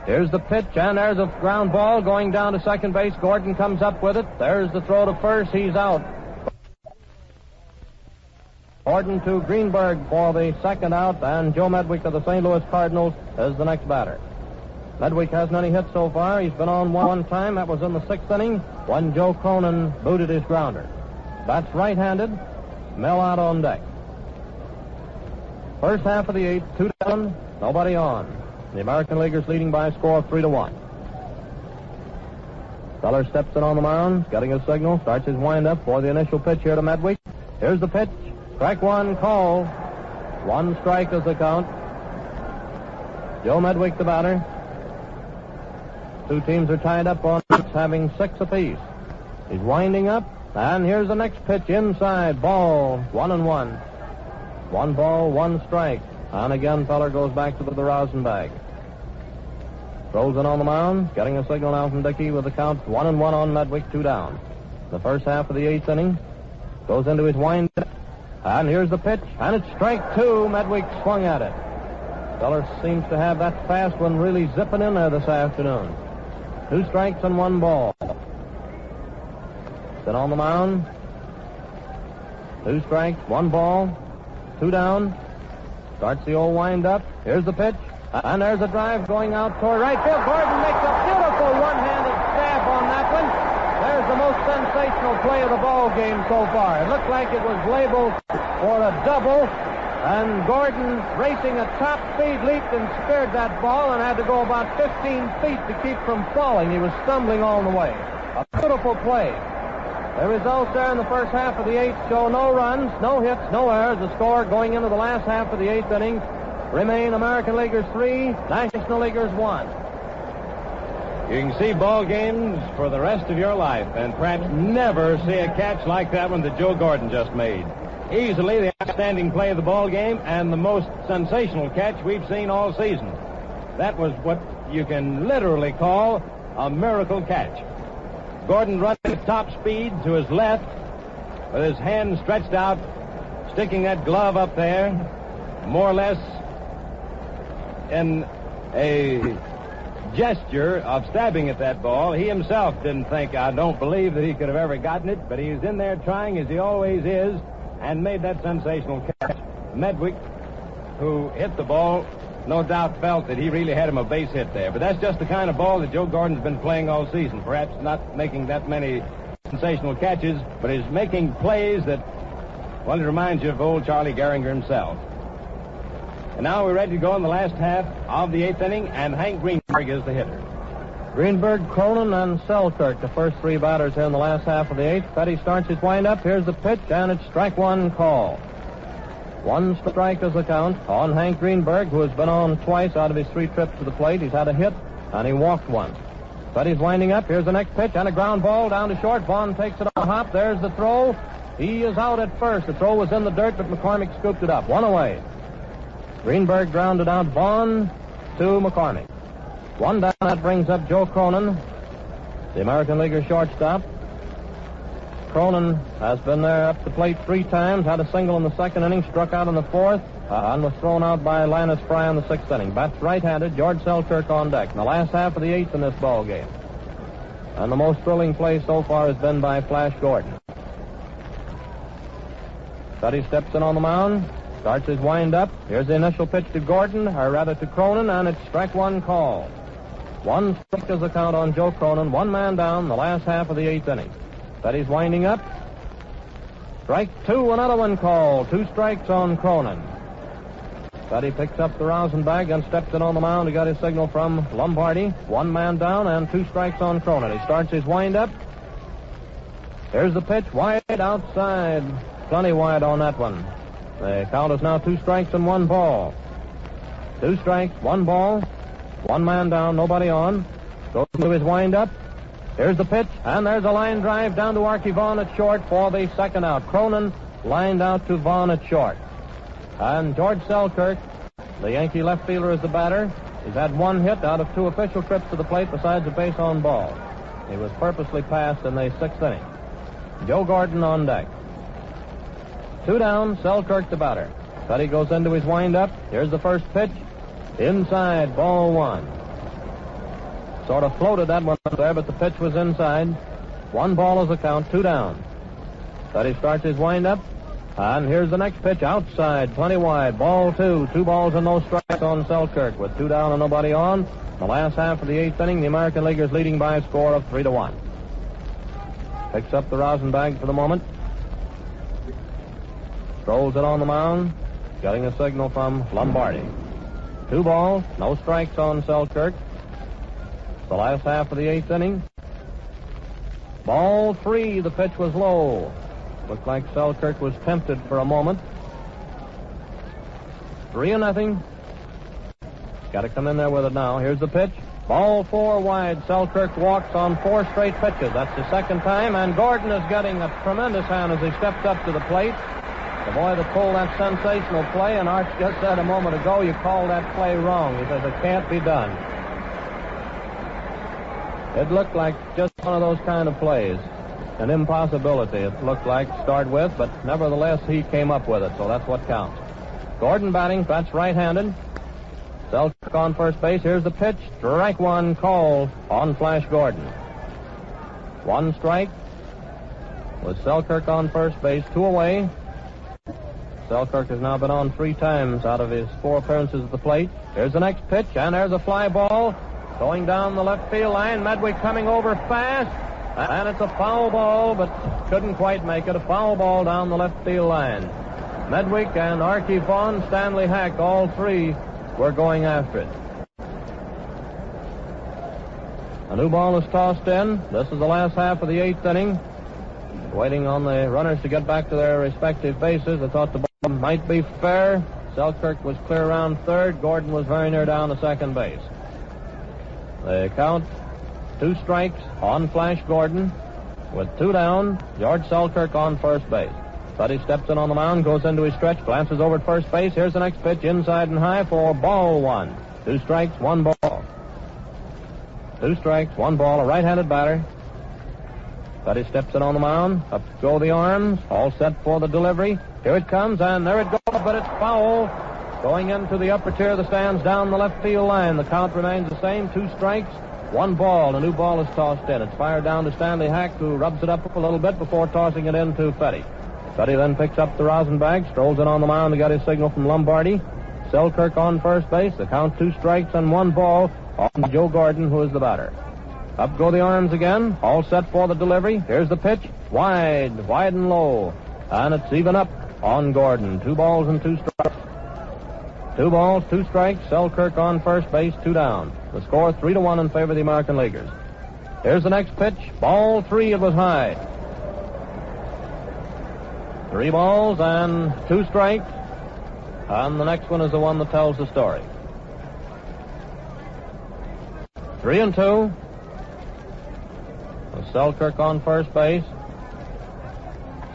Speaker 3: Here's the pitch, and there's a ground ball going down to second base. Gordon comes up with it. There's the throw to first. He's out. Gordon to Greenberg for the second out, and Joe Medwick of the St. Louis Cardinals is the next batter. Medwick hasn't any hits so far. He's been on one time. That was in the 6th inning when Joe Cronin booted his grounder. That's right-handed. Mel out on deck. First half of the 8th, 2 down, nobody on. The American Leaguers leading by a score of 3-1. Feller steps in on the mound, getting a signal, starts his windup for the initial pitch here to Medwick. Here's the pitch. Strike 1 call. 1 strike is the count. Joe Medwick the batter. 2 teams are tied up on having 6 apiece. He's winding up, and here's the next pitch inside. Ball, 1-1. 1 ball, 1 strike. And again, Feller goes back to the rosin bag. Throws in on the mound, getting a signal now from Dickey with the count 1-1 on Medwick, 2 down. The first half of the 8th inning goes into his windup. And here's the pitch, and it's strike 2. Medwick swung at it. Feller seems to have that fast one really zipping in there this afternoon. 2 strikes and 1 ball. Then on the mound. 2 strikes, 1 ball, 2 down. Starts the old wind-up. Here's the pitch. And there's a drive going out toward right field. Gordon makes a beautiful one-handed stab on that one. There's the most sensational play of the ball game so far. It looked like it was labeled for a double. And Gordon, racing at top speed, leaped and speared that ball and had to go about 15 feet to keep from falling. He was stumbling all the way. A beautiful play. The results there in the first half of the 8th show no runs, no hits, no errors. The score going into the last half of the 8th inning remain American Leaguers 3, National Leaguers 1.
Speaker 1: You can see ball games for the rest of your life and perhaps never see a catch like that one that Joe Gordon just made. Easily the outstanding play of the ball game and the most sensational catch we've seen all season. That was what you can literally call a miracle catch. Gordon running at top speed to his left with his hand stretched out, sticking that glove up there, more or less in a gesture of stabbing at that ball. He himself didn't think, I don't believe that he could have ever gotten it, but he was in there trying, as he always is, and made that sensational catch. Medwick, who hit the ball, no doubt felt that he really had him a base hit there. But that's just the kind of ball that Joe Gordon's been playing all season. Perhaps not making that many sensational catches, but is making plays that, well, it reminds you of old Charlie Derringer himself. And now we're ready to go in the last half of the 8th inning, and Hank Greenberg is the hitter.
Speaker 3: Greenberg, Cronin, and Selkirk, the first 3 batters here in the last half of the 8th. Petty starts his windup. Here's the pitch, and it's strike 1 call. 1 strike is the count on Hank Greenberg, who has been on twice out of his 3 trips to the plate. He's had a hit, and he walked 1. Petty's winding up. Here's the next pitch, and a ground ball down to short. Vaughn takes it on a hop. There's the throw. He is out at first. The throw was in the dirt, but McCormick scooped it up. 1 away. Greenberg grounded out. Vaughn to McCormick. 1 down. That brings up Joe Cronin, the American Leaguer shortstop. Cronin has been there up the plate 3 times, had a single in the 2nd inning, struck out in the 4th, and was thrown out by Linus Fry in the 6th inning. Bats right-handed. George Selkirk on deck in the last half of the 8th in this ball game. And the most thrilling play so far has been by Flash Gordon. Petty steps in on the mound, starts his wind-up. Here's the initial pitch to Gordon, or rather to Cronin, and it's strike 1 call. 1 strike is the count on Joe Cronin. 1 man down the last half of the 8th inning. Petty's winding up. Strike two, another one called. 2 strikes on Cronin. Petty picks up the rosin bag and steps in on the mound. He got his signal from Lombardi. 1 man down and 2 strikes on Cronin. He starts his windup. Here's the pitch, wide outside. Plenty wide on that one. The count is now 2 strikes and 1 ball. 2 strikes, 1 ball. 1 man down, nobody on. Goes to his windup. Here's the pitch, and there's a line drive down to Archie Vaughan at short for the second out. Cronin lined out to Vaughan at short. And George Selkirk, the Yankee left fielder, is the batter. He's had 1 hit out of 2 official trips to the plate besides a base on ball. He was purposely passed in the 6th inning. Joe Gordon on deck. 2 down, Selkirk the batter. Petty goes into his windup. Here's the first pitch. Inside, ball 1. Sort of floated that one up there, but the pitch was inside. 1 ball is the count, 2 down. Petty starts his windup. And here's the next pitch, outside, plenty wide, ball 2. 2 balls and no strikes on Selkirk with 2 down and nobody on. The last half of the 8th inning, the American Leaguers leading by a score of 3-1. Picks up the rosin bag for the moment. Throws it on the mound, getting a signal from Lombardi. 2 balls, no strikes on Selkirk. The last half of the 8th inning. Ball 3, the pitch was low. Looked like Selkirk was tempted for a moment. 3-0. Got to come in there with it now. Here's the pitch. Ball 4 wide. Selkirk walks on 4 straight pitches. That's the second time, and Gordon is getting a tremendous hand as he steps up to the plate. The boy that pulled that sensational play, and Arch just said a moment ago, you called that play wrong. He says it can't be done. It looked like just one of those kind of plays. An impossibility, it looked like, to start with, but nevertheless, he came up with it, so that's what counts. Gordon batting, that's right-handed. Selkirk on first base. Here's the pitch. Strike 1 called on Flash Gordon. 1 strike with Selkirk on first base, 2 away. Selkirk has now been on 3 times out of his 4 appearances at the plate. Here's the next pitch, and there's a fly ball going down the left field line. Medwick coming over fast, and it's a foul ball, but couldn't quite make it. A foul ball down the left field line. Medwick and Archie Vaughan, Stanley Hack, all 3 were going after it. A new ball is tossed in. This is the last half of the 8th inning. Waiting on the runners to get back to their respective bases. I thought the ball might be fair. Selkirk was clear around third. Gordon was very near down to second base. They count 2 strikes on Flash Gordon with 2 down. George Selkirk on first base. Petty steps in on the mound, goes into his stretch, glances over at first base. Here's the next pitch, inside and high for ball 1. 2 strikes, 1 ball. 2 strikes, 1 ball, a right-handed batter. Petty steps in on the mound. Up go the arms, all set for the delivery. Here it comes, and there it goes, but it's foul. Going into the upper tier of the stands down the left field line. The count remains the same, 2 strikes, 1 ball. A new ball is tossed in. It's fired down to Stanley Hack, who rubs it up a little bit before tossing it in to Petty. Petty then picks up the rosin bag, strolls in on the mound to get his signal from Lombardi. Selkirk on first base. The count 2 strikes and 1 ball on Joe Gordon, who is the batter. Up go the arms again, all set for the delivery. Here's the pitch, wide and low, and it's even up on Gordon. 2 balls and 2 strikes. 2 balls, 2 strikes. Selkirk on first base, 2 down. The score 3-1 in favor of the American Leaguers. Here's the next pitch, ball 3. It was high. 3 balls and 2 strikes, and the next one is the one that tells the story. 3-2. Selkirk on first base.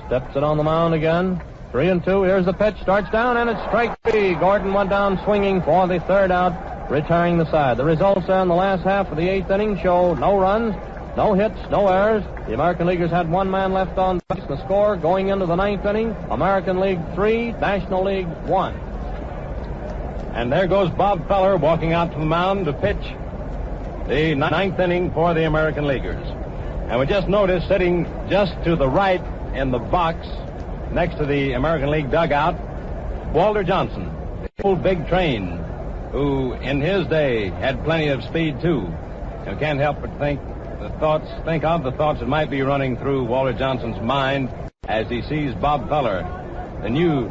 Speaker 3: Steps it on the mound again. 3-2. Here's the pitch. Starts down, and it's strike 3. Gordon went down swinging for the third out, retiring the side. The results in the last half of the 8th inning show no runs, no hits, no errors. The American Leaguers had 1 man left on base. The score going into the 9th inning, American League 3, National League 1.
Speaker 1: And there goes Bob Feller walking out to the mound to pitch the 9th inning for the American Leaguers. And we just noticed, sitting just to the right in the box next to the American League dugout, Walter Johnson, the old big train, who in his day had plenty of speed too. You can't help but think of the thoughts that might be running through Walter Johnson's mind as he sees Bob Feller, the new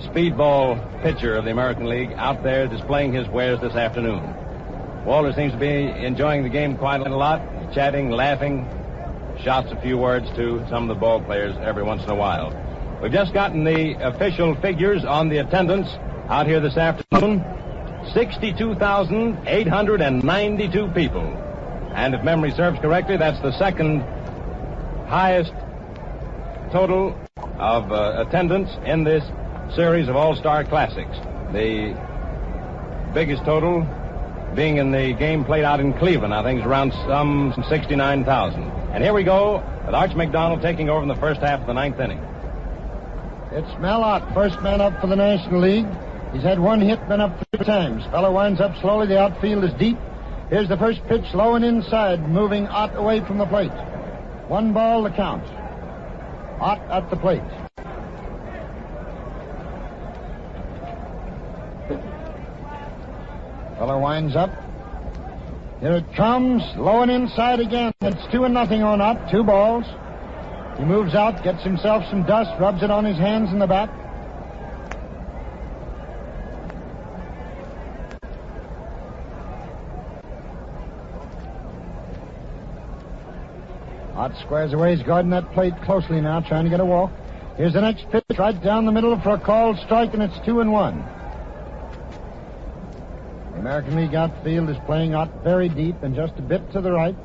Speaker 1: speedball pitcher of the American League, out there displaying his wares this afternoon. Walter seems to be enjoying the game quite a lot, chatting, laughing, shouts a few words to some of the ball players every once in a while. We've just gotten the official figures on the attendance out here this afternoon. 62,892 people. And if memory serves correctly, that's the second highest total of attendance in this series of All-Star Classics. The biggest total being in the game played out in Cleveland. I think it's around some 69,000. And here we go with Arch McDonald taking over in the first half of the ninth inning.
Speaker 2: It's Mel Ott, first man up for the National League. He's had one hit, been up 3 times. Feller winds up slowly. The outfield is deep. Here's the first pitch, low and inside, moving Ott away from the plate. 1 ball to count. Ott at the plate. Feller winds up. Here it comes, low and inside again. It's 2-0 on Ott, 2 balls. He moves out, gets himself some dust, rubs it on his hands and the bat. Ott squares away. He's guarding that plate closely now, trying to get a walk. Here's the next pitch, right down the middle for a called strike, and it's 2-1. The American League outfield is playing Ott very deep and just a bit to the right.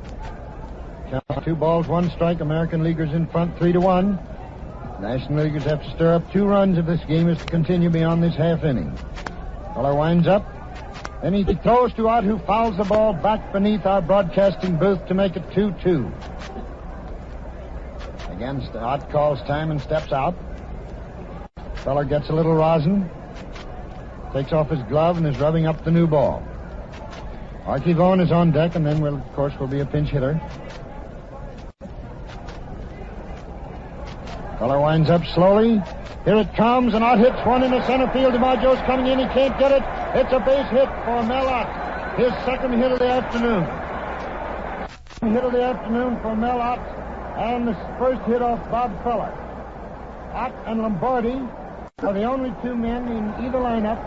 Speaker 2: 2 balls, 1 strike. American Leaguers in front, 3-1. National Leaguers have to stir up 2 runs if this game is to continue beyond this half inning. Feller winds up. Then he throws to Ott, who fouls the ball back beneath our broadcasting booth to make it 2-2. Again, Ott calls time and steps out. Feller gets a little rosin. Takes off his glove and is rubbing up the new ball. Archie Vaughan is on deck, and then, will be a pinch hitter. Feller winds up slowly. Here it comes, and Ott hits one in the center field. DiMaggio's coming in. He can't get it. It's a base hit for Mel Ott. His second hit of the afternoon. Hit of the afternoon for Mel Ott, and the first hit off Bob Feller. Ott and Lombardi are the only 2 men in either lineup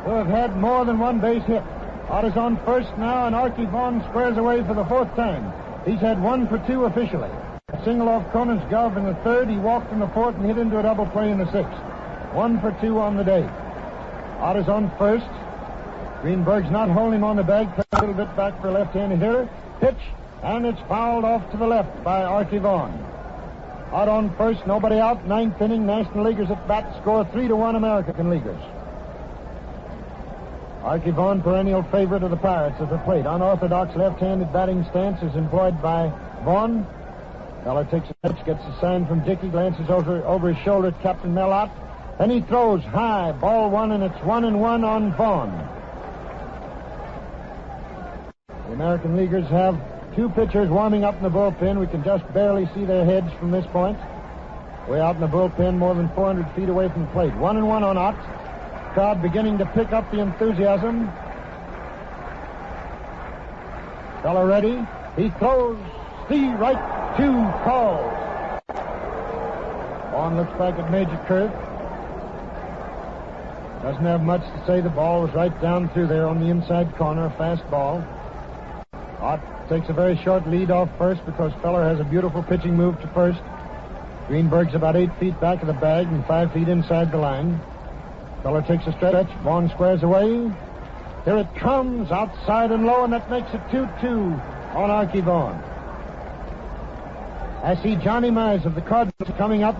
Speaker 2: who have had more than 1 base hit. Ott is on first now, and Archie Vaughan squares away for the 4th time. He's had 1 for 2 officially. A single off Conan's glove in the 3rd. He walked in the 4th and hit into a double play in the 6th. 1 for 2 on the day. Ott is on first. Greenberg's not holding him on the bag. A little bit back for a left-handed hitter. Pitch, and it's fouled off to the left by Archie Vaughan. Ott on first, nobody out. 9th inning, National Leaguers at bat, score 3-1 American Leaguers. Archie Vaughan, perennial favorite of the Pirates, at the plate. Unorthodox left-handed batting stance is employed by Vaughan. Feller takes a pitch, gets a sign from Dickey, glances over his shoulder at Captain Mel Ott. Then he throws high, ball 1, and it's 1-1 on Vaughan. The American Leaguers have 2 pitchers warming up in the bullpen. We can just barely see their heads from this point. Way out in the bullpen, more than 400 feet away from the plate. 1-1 on Ott. Crowd beginning to pick up the enthusiasm. Feller ready. He throws right to calls. Vaughan looks back at Major Kurth. Doesn't have much to say. The ball was right down through there on the inside corner, a fast ball. Ott takes a very short lead off first because Feller has a beautiful pitching move to first. Greenberg's about 8 feet back of the bag and 5 feet inside the line. Feller takes a stretch. Vaughan squares away. Here it comes, outside and low, and that makes it 2-2 on Archie Vaughan. I see Johnny Mize of the Cardinals coming up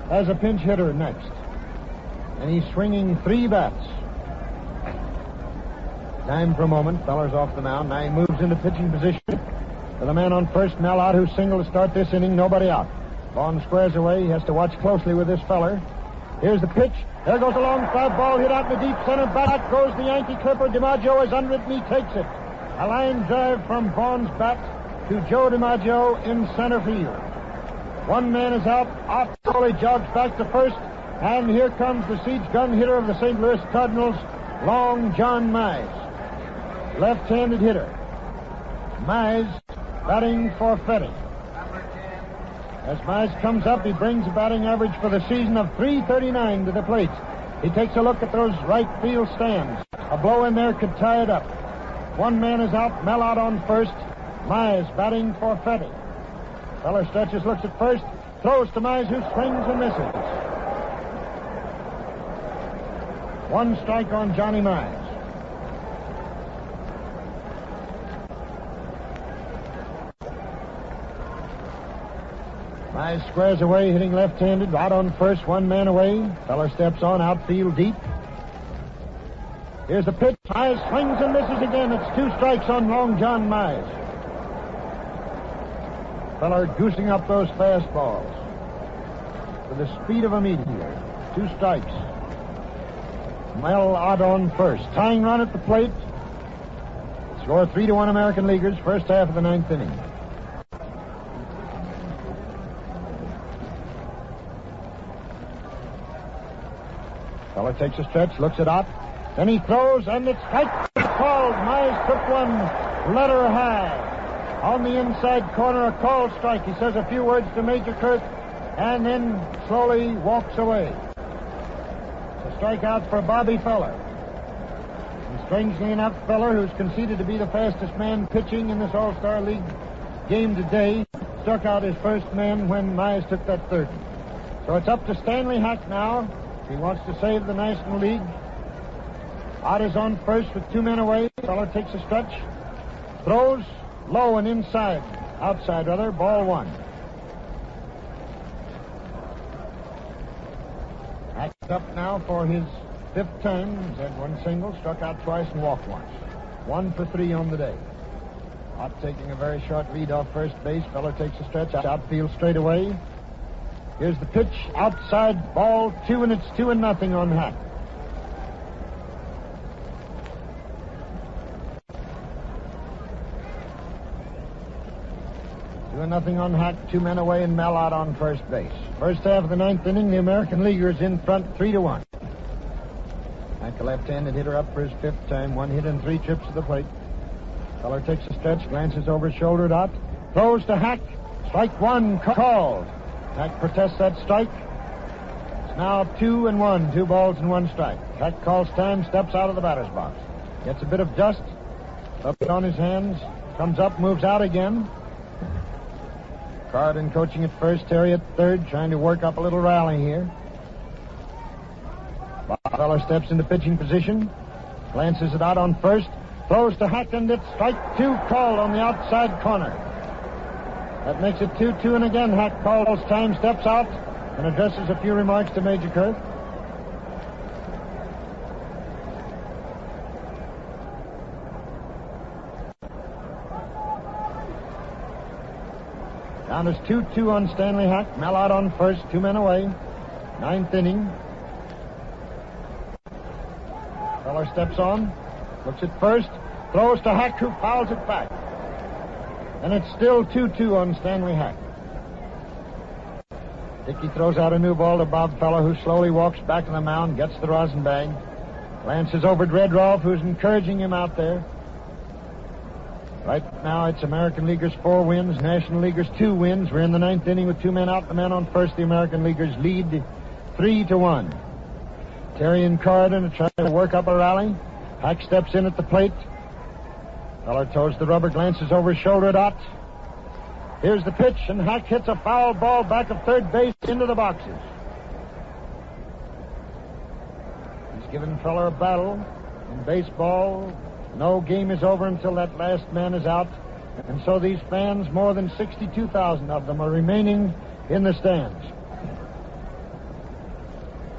Speaker 2: as a pinch hitter next. And he's swinging 3 bats. Time for a moment. Feller's off the mound. Now he moves into pitching position. With a man on first, Mel Ott, who's single to start this inning. Nobody out. Vaughan squares away. He has to watch closely with this Feller. Here's the pitch. There goes a long fly ball hit out in the deep center. Back goes the Yankee Clipper. DiMaggio is under it, and he takes it. A line drive from Vaughan's bat to Joe DiMaggio in center field. 1 man is out. Ott slowly jogs back to first. And here comes the siege gun hitter of the St. Louis Cardinals, Long John Mize. Left-handed hitter. Mize batting for Fetty. As Mize comes up, he brings a batting average for the season of .339 to the plate. He takes a look at those right field stands. A blow in there could tie it up. One man is out, Mel out on first. Mize batting for Fetty. Feller stretches, looks at first, throws to Mize, who swings and misses. One strike on Johnny Mize. Mize squares away, hitting left-handed, out on first, one man away. Feller steps on, outfield deep. Here's the pitch. Mize swings and misses again. It's 2 strikes on Long John Mize. Feller goosing up those fastballs with the speed of a meteor. 2 strikes. Mel out on first. Tying run at the plate. Score 3-1 American Leaguers, first half of the 9th inning. Feller takes a stretch, looks it up. Then he throws, and it's strike called. Mize took one letter high. On the inside corner, a called strike. He says a few words to Major Kurth, and then slowly walks away. It's a strikeout for Bobby Feller. And strangely enough, Feller, who's conceded to be the fastest man pitching in this All-Star League game today, struck out his first man when Mize took that third. So it's up to Stanley Hack now. He wants to save the National League. Ott is on first with 2 men away. Feller takes a stretch. Throws low and inside. Outside, rather. Ball 1. Hack's up now for his 5th time. He's had 1 single, struck out twice, and walked once. 1 for 3 on the day. Ott taking a very short lead off first base. Feller takes a stretch. Outfield straight away. Here's the pitch, outside, ball 2, and it's 2-0 on Hack. Nothing on Hack, 2 men away, and Mel out on first base. First half of the 9th inning, the American Leaguers in front 3-1. Hack, a left-handed hitter, up for his 5th time, 1 hit and 3 trips to the plate. Feller takes a stretch, glances over his shoulder at Ott, throws to Hack. Strike 1 called. Hack protests that strike. It's now 2-1, 2 balls and 1 strike. Hack calls time, steps out of the batter's box. Gets a bit of dust up on his hands, comes up, moves out again. Carden coaching at first, Terry at third, trying to work up a little rally here. Feller steps into pitching position, glances it out on first, throws to Hack, and it's strike 2 called on the outside corner. That makes it 2-2, and again Hack calls time, steps out, and addresses a few remarks to Major Kurth. Down is 2-2 on Stanley Hack. Mel out on first, 2 men away. 9th inning. Feller steps on, looks at first, throws to Hack, who fouls it back. And it's still 2-2 on Stanley Hack. Dickey throws out a new ball to Bob Feller, who slowly walks back to the mound, gets the rosin bag, glances over at Red Rolfe, who's encouraging him out there. Right now, it's American Leaguers 4 wins, National Leaguers 2 wins. We're in the 9th inning with 2 men out, the man on first. The American Leaguers lead 3-1. Terry and Carden are trying to work up a rally. Hack steps in at the plate. Feller toes the rubber, glances over his shoulder at Ott. Here's the pitch, and Hack hits a foul ball back of third base into the boxes. He's given Feller a battle. In baseball, no game is over until that last man is out. And so these fans, more than 62,000 of them, are remaining in the stands.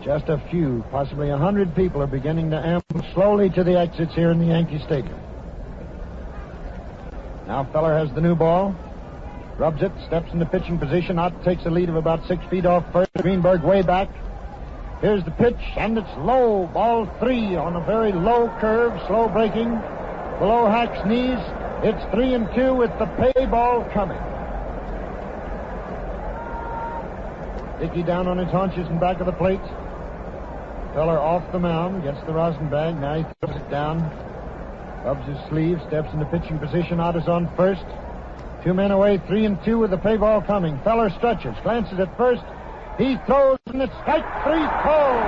Speaker 2: Just a few, possibly 100 people, are beginning to amble slowly to the exits here in the Yankee Stadium. Now Feller has the new ball, rubs it, steps into pitching position. Ott takes a lead of about 6 feet off first. Greenberg way back. Here's the pitch, and it's low. Ball 3 on a very low curve, slow breaking. Below Hack's knees, it's 3-2 with the pay ball coming. Dickey down on his haunches in back of the plate. Feller off the mound, gets the rosin bag. Now he throws it down, rubs his sleeve, steps into pitching position. Ott is on first. 2 men away, 3-2 with the play ball coming. Feller stretches, glances at first. He throws, and it's strike 3 called.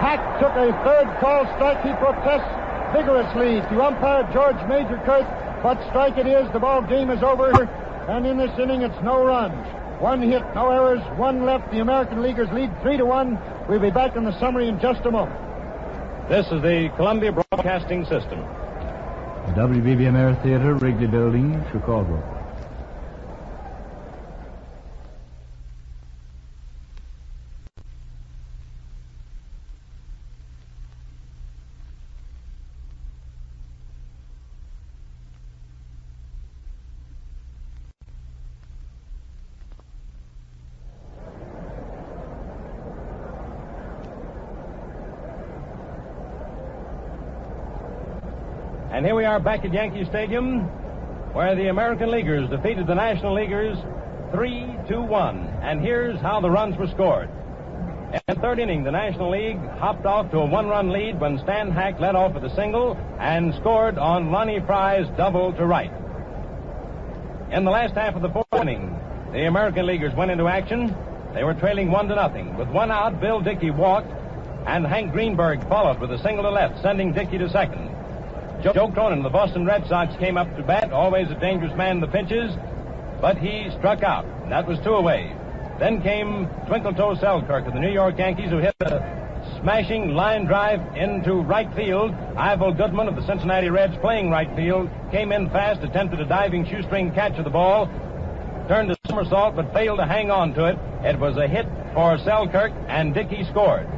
Speaker 2: Hack took a third call strike. He protests vigorously to umpire George Major Kurt, but strike it is. The ball game is over, and in this inning it's no runs. 1 hit, no errors, 1 left. The American Leaguers lead 3-1. We'll be back in the summary in just a moment.
Speaker 1: This is the Columbia Broadcasting System.
Speaker 5: The WBBM Air Theater, Wrigley Building, Chicago.
Speaker 1: And here we are back at Yankee Stadium, where the American Leaguers defeated the National Leaguers 3-1. And here's how the runs were scored. In the third inning, the National League hopped off to a 1-run lead when Stan Hack led off with a single and scored on Lonnie Fry's double to right. In the last half of the fourth inning, the American Leaguers went into action. They were trailing 1-0. With 1 out, Bill Dickey walked, and Hank Greenberg followed with a single to left, sending Dickey to second. Joe Cronin of the Boston Red Sox came up to bat, always a dangerous man in the pinches, but he struck out. That was 2 away. Then came Twinkle Toe Selkirk of the New York Yankees, who hit a smashing line drive into right field. Ivel Goodman of the Cincinnati Reds, playing right field, came in fast, attempted a diving shoestring catch of the ball, turned a somersault, but failed to hang on to it. It was a hit for Selkirk, and Dickey scored.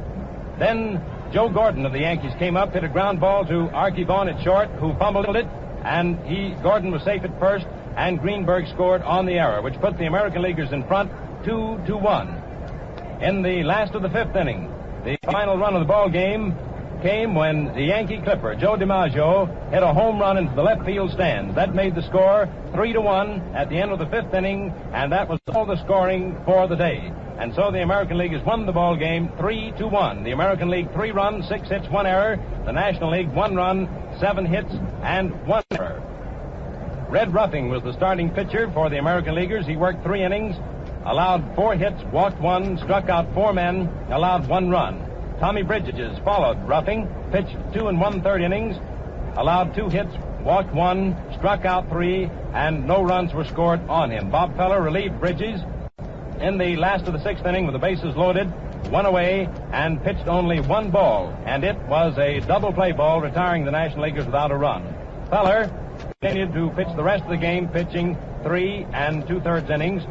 Speaker 1: Then Joe Gordon of the Yankees came up, hit a ground ball to Archie Vaughan at short, who fumbled it, and Gordon was safe at first, and Greenberg scored on the error, which put the American Leaguers in front 2-1. In the last of the fifth inning, the final run of the ball game came when the Yankee clipper, Joe DiMaggio, hit a home run into the left field stands. That made the score 3-1 at the end of the fifth inning, and that was all the scoring for the day. And so the American League has won the ball game 3-1. The American League 3 runs, 6 hits, 1 error. The National League 1 run, 7 hits, and 1 error. Red Ruffing was the starting pitcher for the American Leaguers. He worked 3 innings, allowed 4 hits, walked 1, struck out 4 men, allowed 1 run. Tommy Bridges followed Ruffing, pitched 2 1/3 innings, allowed 2 hits, walked 1, struck out 3, and no runs were scored on him. Bob Feller relieved Bridges in the last of the sixth inning with the bases loaded, 1 away, and pitched only 1 ball, and it was a double play ball, retiring the National Leaguers without a run. Feller continued to pitch the rest of the game, pitching 3 2/3 innings,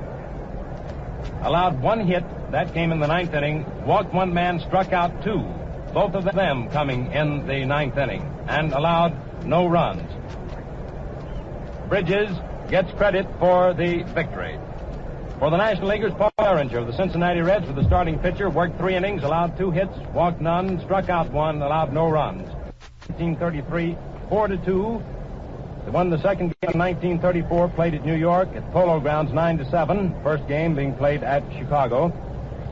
Speaker 1: allowed 1 hit, that came in the 9th inning, walked 1 man, struck out 2, both of them coming in the 9th inning, and allowed no runs. Bridges gets credit for the victory. For the National Leaguers, Paul Derringer of the Cincinnati Reds was the starting pitcher, worked 3 innings, allowed 2 hits, walked none, struck out 1, allowed no runs. 1933, 4-2. They won the second game in 1934, played at New York at Polo Grounds 9-7, first game being played at Chicago.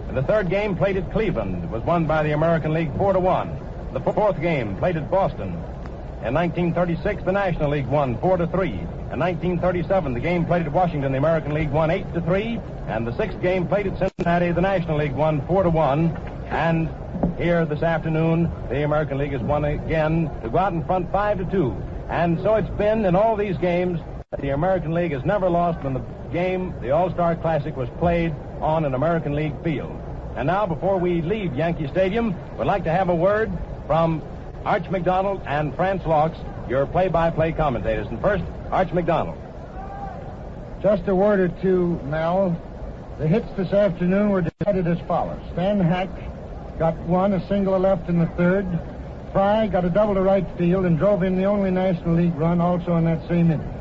Speaker 1: And the third game, played at Cleveland, was won by the American League 4-1. The fourth game, played at Boston. In 1936, the National League won 4-3. In 1937, the game played at Washington, the American League won 8-3. And the sixth game played at Cincinnati, the National League won 4-1. And here this afternoon, the American League has won again to go out in front 5-2. And so it's been in all these games that the American League has never lost when the game, the All-Star Classic, was played on an American League field. And now, before we leave Yankee Stadium, we'd like to have a word from Arch McDonald and Franz Laux, your play-by-play commentators. And first, Arch McDonald.
Speaker 2: Just a word or two, Mel. The hits this afternoon were divided as follows. Stan Hack got 1, a single left in the third. Fry got a double to right field and drove in the only National League run also in that same inning.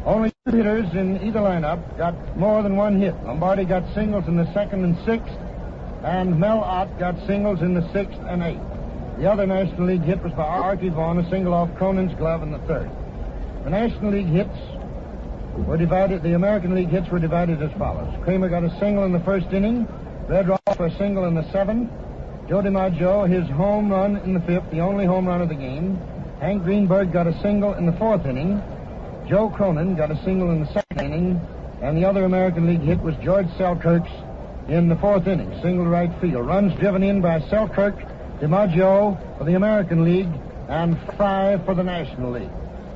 Speaker 2: Only 2 hitters in either lineup got more than 1 hit. Lombardi got singles in the 2nd and 6th, and Mel Ott got singles in the 6th and 8th. The other National League hit was by Archie Vaughan, a single off Cronin's glove in the 3rd. The National League hits were divided, the American League hits were divided as follows. Kramer got a single in the 1st inning, Red Rock for a single in the 7th, Joe DiMaggio, his home run in the 5th, the only home run of the game. Hank Greenberg got a single in the 4th inning. Joe Cronin got a single in the 2nd inning, and the other American League hit was George Selkirk's in the fourth inning, single to right field. Runs driven in by Selkirk, DiMaggio for the American League, and 5 for the National League.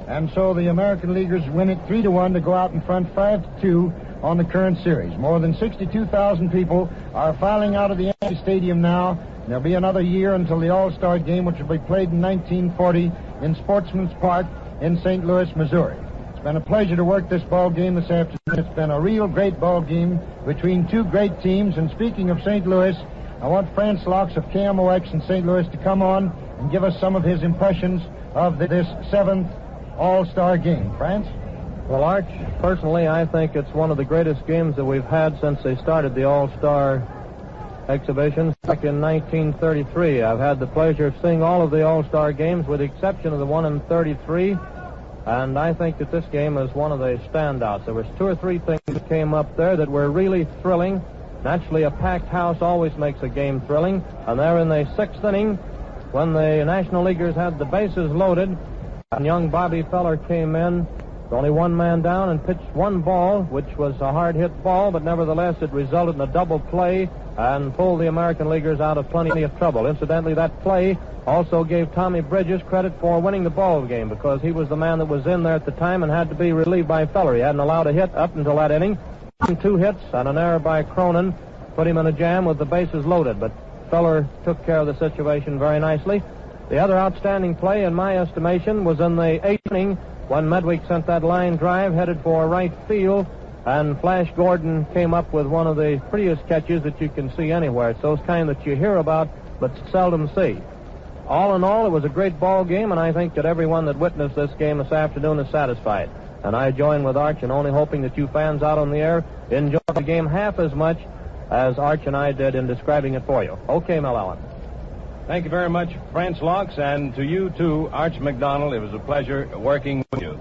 Speaker 2: And so the American Leaguers win it 3-1 to go out in front 5-2 on the current series. More than 62,000 people are filing out of the Yankee Stadium now. There'll be another year until the All-Star game, which will be played in 1940 in Sportsman's Park in St. Louis, Missouri. It's been a pleasure to work this ball game this afternoon. It's been a real great ball game between two great teams. And speaking of St. Louis, I want Franz Locks of KMOX in St. Louis to come on and give us some of his impressions of this 7th All-Star game. France?
Speaker 3: Well, Arch, personally, I think it's one of the greatest games that we've had since they started the All-Star exhibitions back in 1933. I've had the pleasure of seeing all of the All-Star games with the exception of the one in 33, and I think that this game is one of the standouts. There was 2 or 3 things that came up there that were really thrilling. Naturally, a packed house always makes a game thrilling, and there in the 6th inning, when the National Leaguers had the bases loaded, and young Bobby Feller came in, with only 1 man down, and pitched 1 ball, which was a hard-hit ball, but nevertheless it resulted in a double play and pulled the American Leaguers out of plenty of trouble. Incidentally, that play also gave Tommy Bridges credit for winning the ball game, because he was the man that was in there at the time and had to be relieved by Feller. He hadn't allowed a hit up until that inning. 2 hits and an error by Cronin put him in a jam with the bases loaded, but Feller took care of the situation very nicely. The other outstanding play, in my estimation, was in the 8th inning when Medwick sent that line drive headed for right field, and Flash Gordon came up with one of the prettiest catches that you can see anywhere. It's those kind that you hear about but seldom see. All in all, it was a great ball game, and I think that everyone that witnessed this game this afternoon is satisfied. And I join with Arch in only hoping that you fans out on the air enjoy the game half as much as Arch and I did in describing it for you. Okay, Mel Allen.
Speaker 1: Thank you very much, Franz Locks, and to you, too, Arch McDonald. It was a pleasure working with you.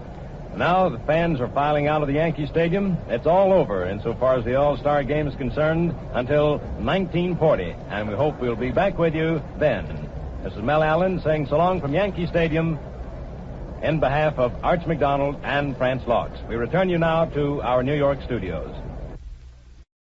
Speaker 1: Now the fans are filing out of the Yankee Stadium. It's all over insofar as the All-Star Game is concerned until 1940, and we hope we'll be back with you then. This is Mel Allen saying so long from Yankee Stadium in behalf of Arch McDonald and Franz Locks. We return you now to our New York studios.